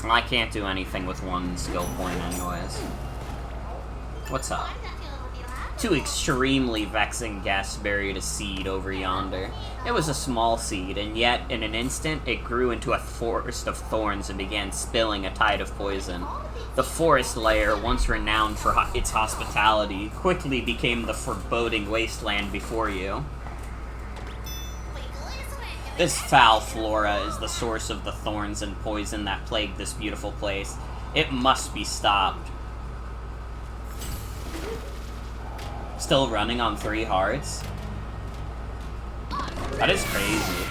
I can't do anything with one skill point anyways. What's up? I'm not dealing with you, huh? Two extremely vexing guests buried a seed over yonder. It was a small seed, and yet, in an instant, it grew into a forest of thorns and began spilling a tide of poison. The forest lair, once renowned for its hospitality, quickly became the foreboding wasteland before you. This foul flora is the source of the thorns and poison that plague this beautiful place. It must be stopped. Still running on 3 hearts? That is crazy.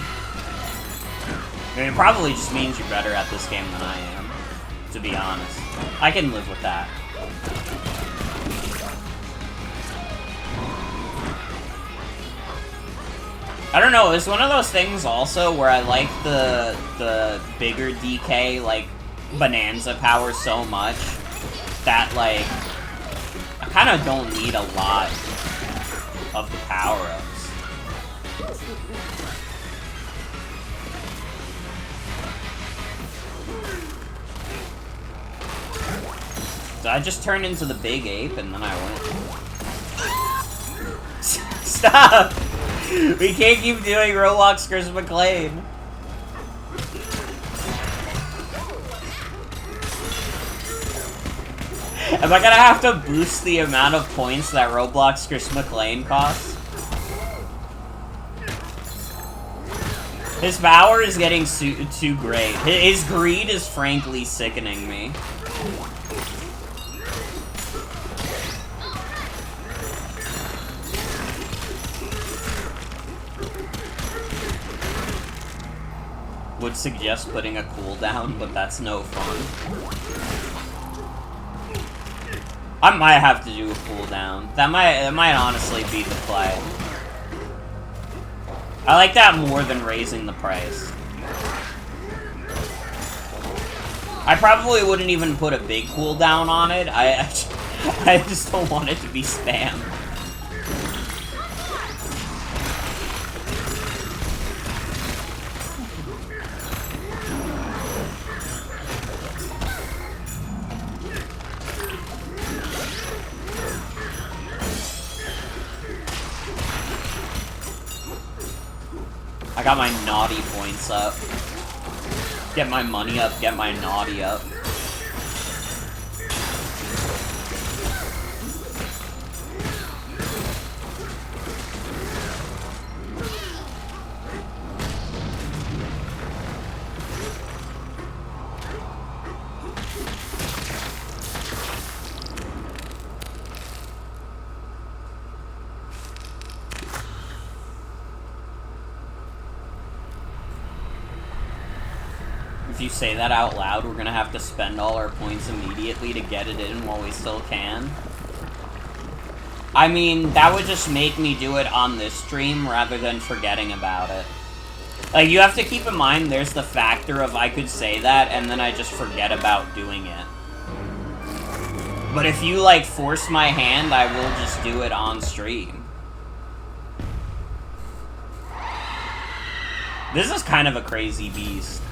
I mean, it probably just means you're better at this game than I am, to be honest. I can live with that. I don't know, it's one of those things also where I like the bigger DK, like, Bananza power so much that, like, I kind of don't need a lot of the power-ups. So I just turned into the big ape and then I went. Stop! We can't keep doing Roblox Chris McClane. Am I gonna have to boost the amount of points that Roblox Chris McClane costs? His power is getting too great. His greed is frankly sickening me. Would suggest putting a cooldown, but that's no fun. I might have to do a cooldown. That might honestly be the play. I like that more than raising the price. I probably wouldn't even put a big cooldown on it. I just don't want it to be spam. I got my naughty points up. Get my money up, get my naughty up. If you say that out loud, we're gonna have to spend all our points immediately to get it in while we still can. I mean, that would just make me do it on this stream rather than forgetting about it. Like, you have to keep in mind there's the factor of I could say that and then I just forget about doing it. But if you, like, force my hand, I will just do it on stream. This is kind of a crazy beast.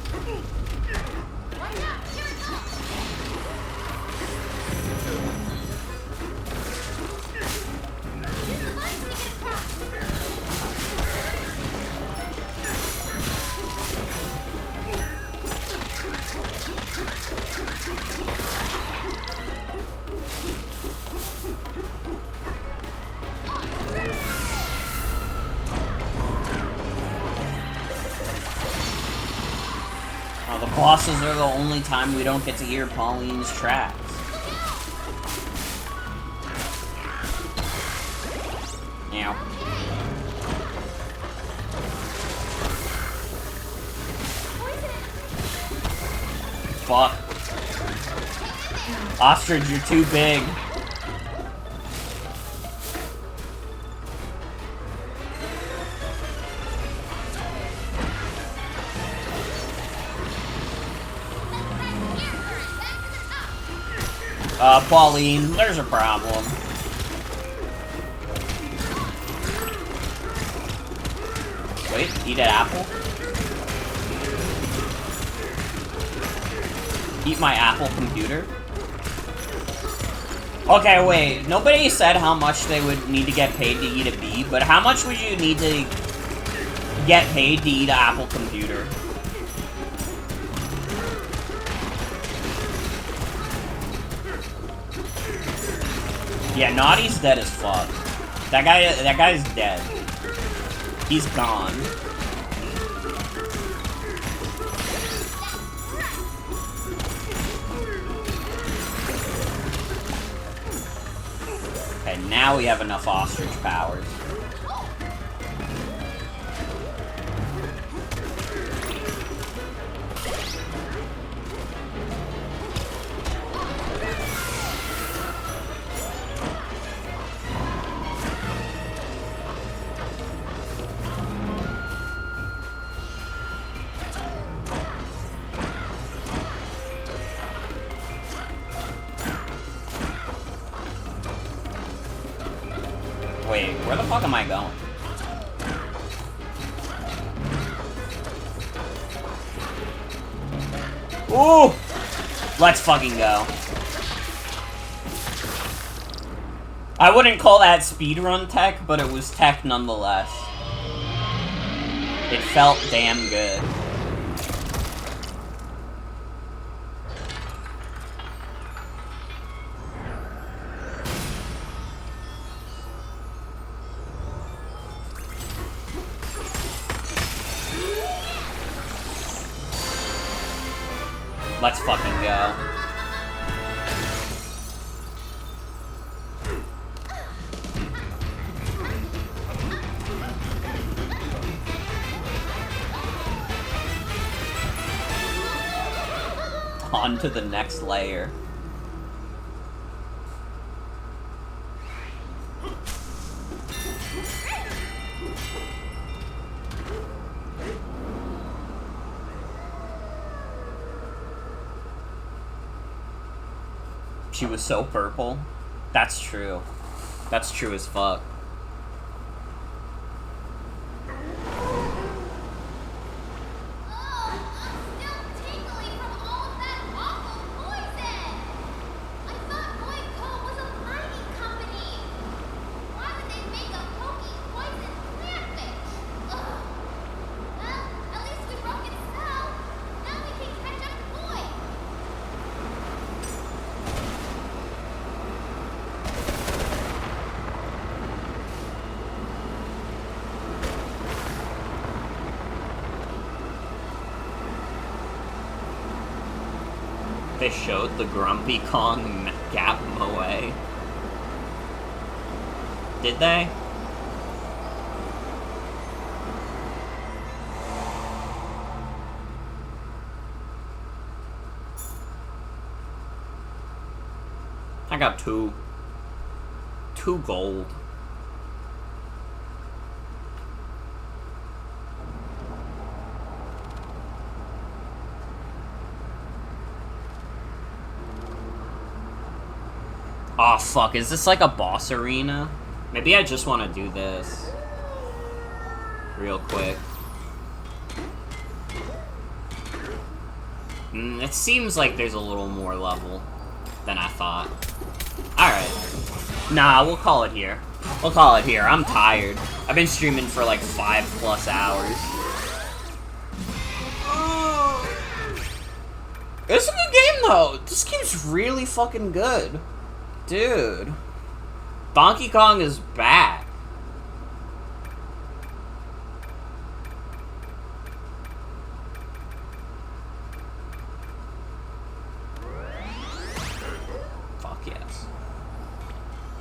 The bosses are the only time we don't get to hear Pauline's tracks. Meow. Fuck. Ostrich, you're too big. Pauline, there's a problem. Wait, eat an apple? Eat my Apple computer? Okay, wait. Nobody said how much they would need to get paid to eat a bee, but how much would you need to get paid to eat an Apple computer? Yeah, Naughty's dead as fuck. That guy's dead. He's gone. Okay, now we have enough ostrich powers. Wait, where the fuck am I going? Ooh! Let's fucking go. I wouldn't call that speedrun tech, but it was tech nonetheless. It felt damn good. Let's fucking go. On to the next layer. She was so purple. That's true. That's true as fuck. They showed the Grumpy Kong Gap Moe. Did they? I got two. 2 gold. Oh fuck, is this like a boss arena? Maybe I just want to do this. Real quick. It seems like there's a little more level than I thought. Alright. Nah, we'll call it here. We'll call it here. I'm tired. I've been streaming for like 5+ hours. It's a good game though. This game's really fucking good. Dude. Donkey Kong is back. Fuck yes.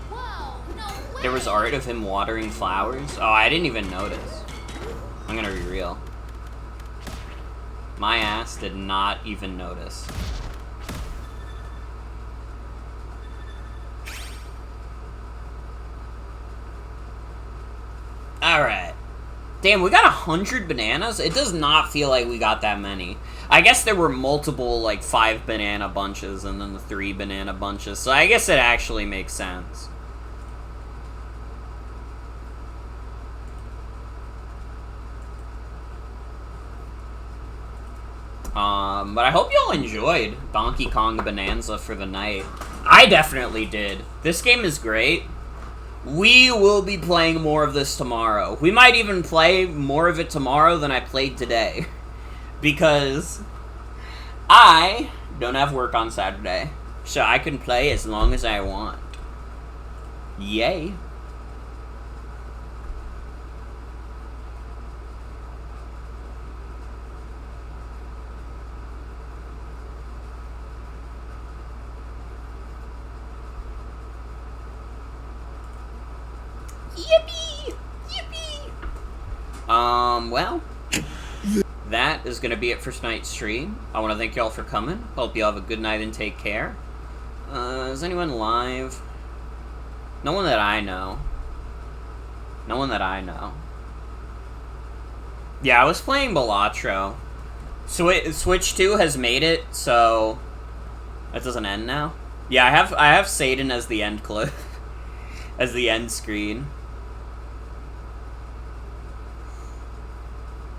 Whoa, no way. There was art of him watering flowers? Oh, I didn't even notice. I'm gonna be real. My ass did not even notice. Alright. Damn, we got 100 bananas? It does not feel like we got that many. I guess there were multiple, like, 5 banana bunches and then the 3 banana bunches, so I guess it actually makes sense. But I hope y'all enjoyed Donkey Kong Bonanza for the night. I definitely did. This game is great. We will be playing more of this tomorrow. We might even play more of it tomorrow than I played today. Because I don't have work on Saturday. So I can play as long as I want. Yay. Yippee! Yippee! Well, that is going to be it for tonight's stream. I want to thank y'all for coming. Hope y'all have a good night and take care. Is anyone live? No one that I know. No one that I know. Yeah, I was playing Balatro. Switch 2 has made it, so... That doesn't end now? Yeah, I have Satan as the end clip. As the end screen.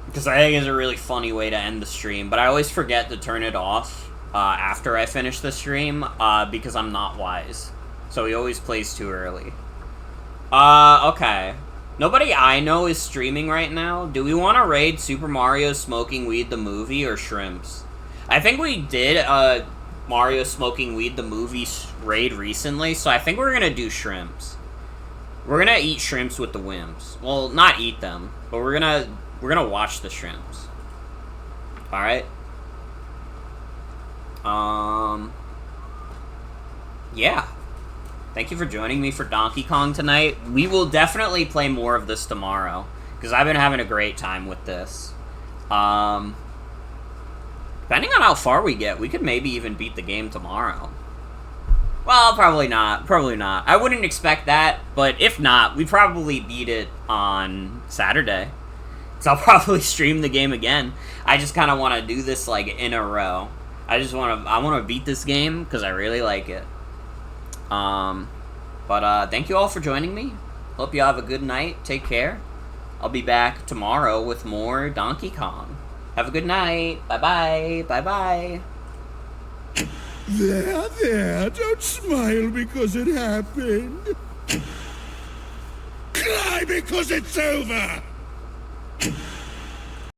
Because I think it's a really funny way to end the stream, but I always forget to turn it off after I finish the stream, because I'm not wise. So he always plays too early. Okay. Nobody I know is streaming right now. Do we want to raid Super Mario Smoking Weed the Movie or Shrimps? I think we did Mario Smoking Weed the Movie raid recently, so I think we're gonna do Shrimps. We're gonna eat shrimps with the Wims. Well, not eat them, but we're gonna watch the shrimps. Alright? Yeah. Thank you for joining me for Donkey Kong tonight. We will definitely play more of this tomorrow, because I've been having a great time with this. Depending on how far we get, we could maybe even beat the game tomorrow. Well, probably not. Probably not. I wouldn't expect that, but if not, we probably beat it on Saturday. So I'll probably stream the game again. I just kind of want to do this, like, in a row. I want to beat this game, because I really like it. Thank you all for joining me. Hope you have a good night. Take care. I'll be back tomorrow with more Donkey Kong. Have a good night. Bye-bye. Bye-bye. There, don't smile because it happened. Cry because it's over!